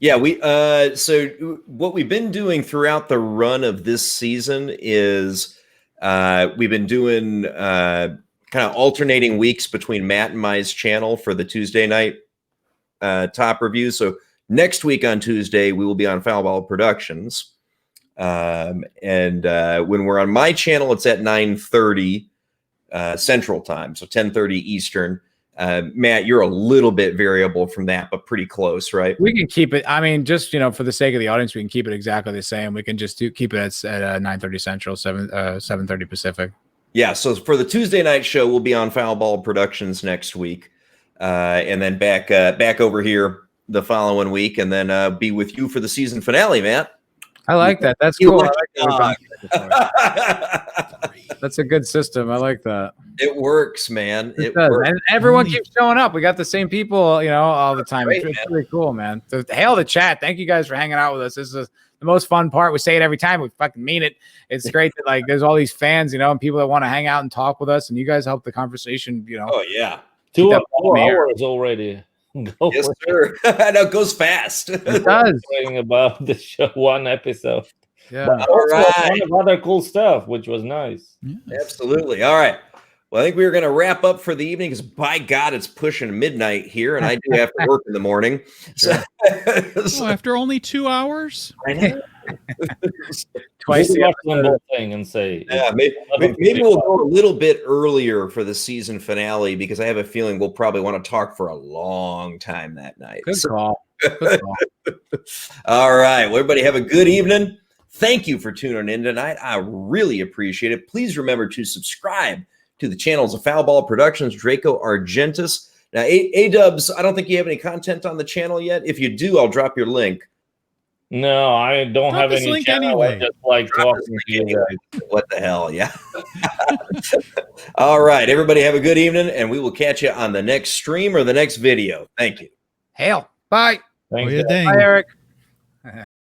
Yeah, so what we've been doing throughout the run of this season is we've been doing kind of alternating weeks between Matt and my's channel for the Tuesday night top review. So next week on Tuesday, we will be on Foul Ball Productions. And when we're on my channel, it's at 9:30 Central Time, so 10:30 Eastern. Matt, you're a little bit variable from that, but pretty close, right? We can keep it. I mean, just for the sake of the audience, we can keep it exactly the same. We can just keep it at 9:30 Central, 7:30 Pacific. Yeah. So for the Tuesday night show, we'll be on Foul Ball Productions next week. and then back over here the following week, and then be with you for the season finale, Matt. I like that. That's You cool. I lucky like that. dog. That's a good system. I like that. It works, man. It It does. works. And everyone keeps showing up. We got the same people, all the time. Great, It's man. really cool, man. So hail the chat. Thank you guys for hanging out with us. This is the most fun part. We say it every time. We fucking mean it. It's great that there's all these fans, and people that want to hang out and talk with us, and you guys help the conversation, Oh yeah. 2 that ball in the air. hours already. Go Yes, for sir. I know it goes fast. It does. talking about the show, one episode. Yeah. But All also right. a ton of other cool stuff, which was nice. Yes. Absolutely. All right. Well, I think we were going to wrap up for the evening because, by God, it's pushing midnight here, and I do have to work in the morning. So, Oh, after only 2 hours? I know. Twice Maybe the watch the whole thing and say, Yeah, maybe we'll go a little bit earlier for the season finale because I have a feeling we'll probably want to talk for a long time that night. Good call. Good call. All right. Well, everybody have a good evening. Thank you for tuning in tonight. I really appreciate it. Please remember to subscribe to the channels of Foul Ball Productions, Draco Argentus. Now, A-Dubs, I don't think you have any content on the channel yet. If you do, I'll drop your link. no, I don't Drop have this any link channel. I anyway. just like Drop talking this to you link guys. What the hell? Yeah. All right. Everybody have a good evening, and we will catch you on the next stream or the next video. Thank you. Hail. Bye. Thanks, Oh, yeah, guys. dang. Bye, Eric.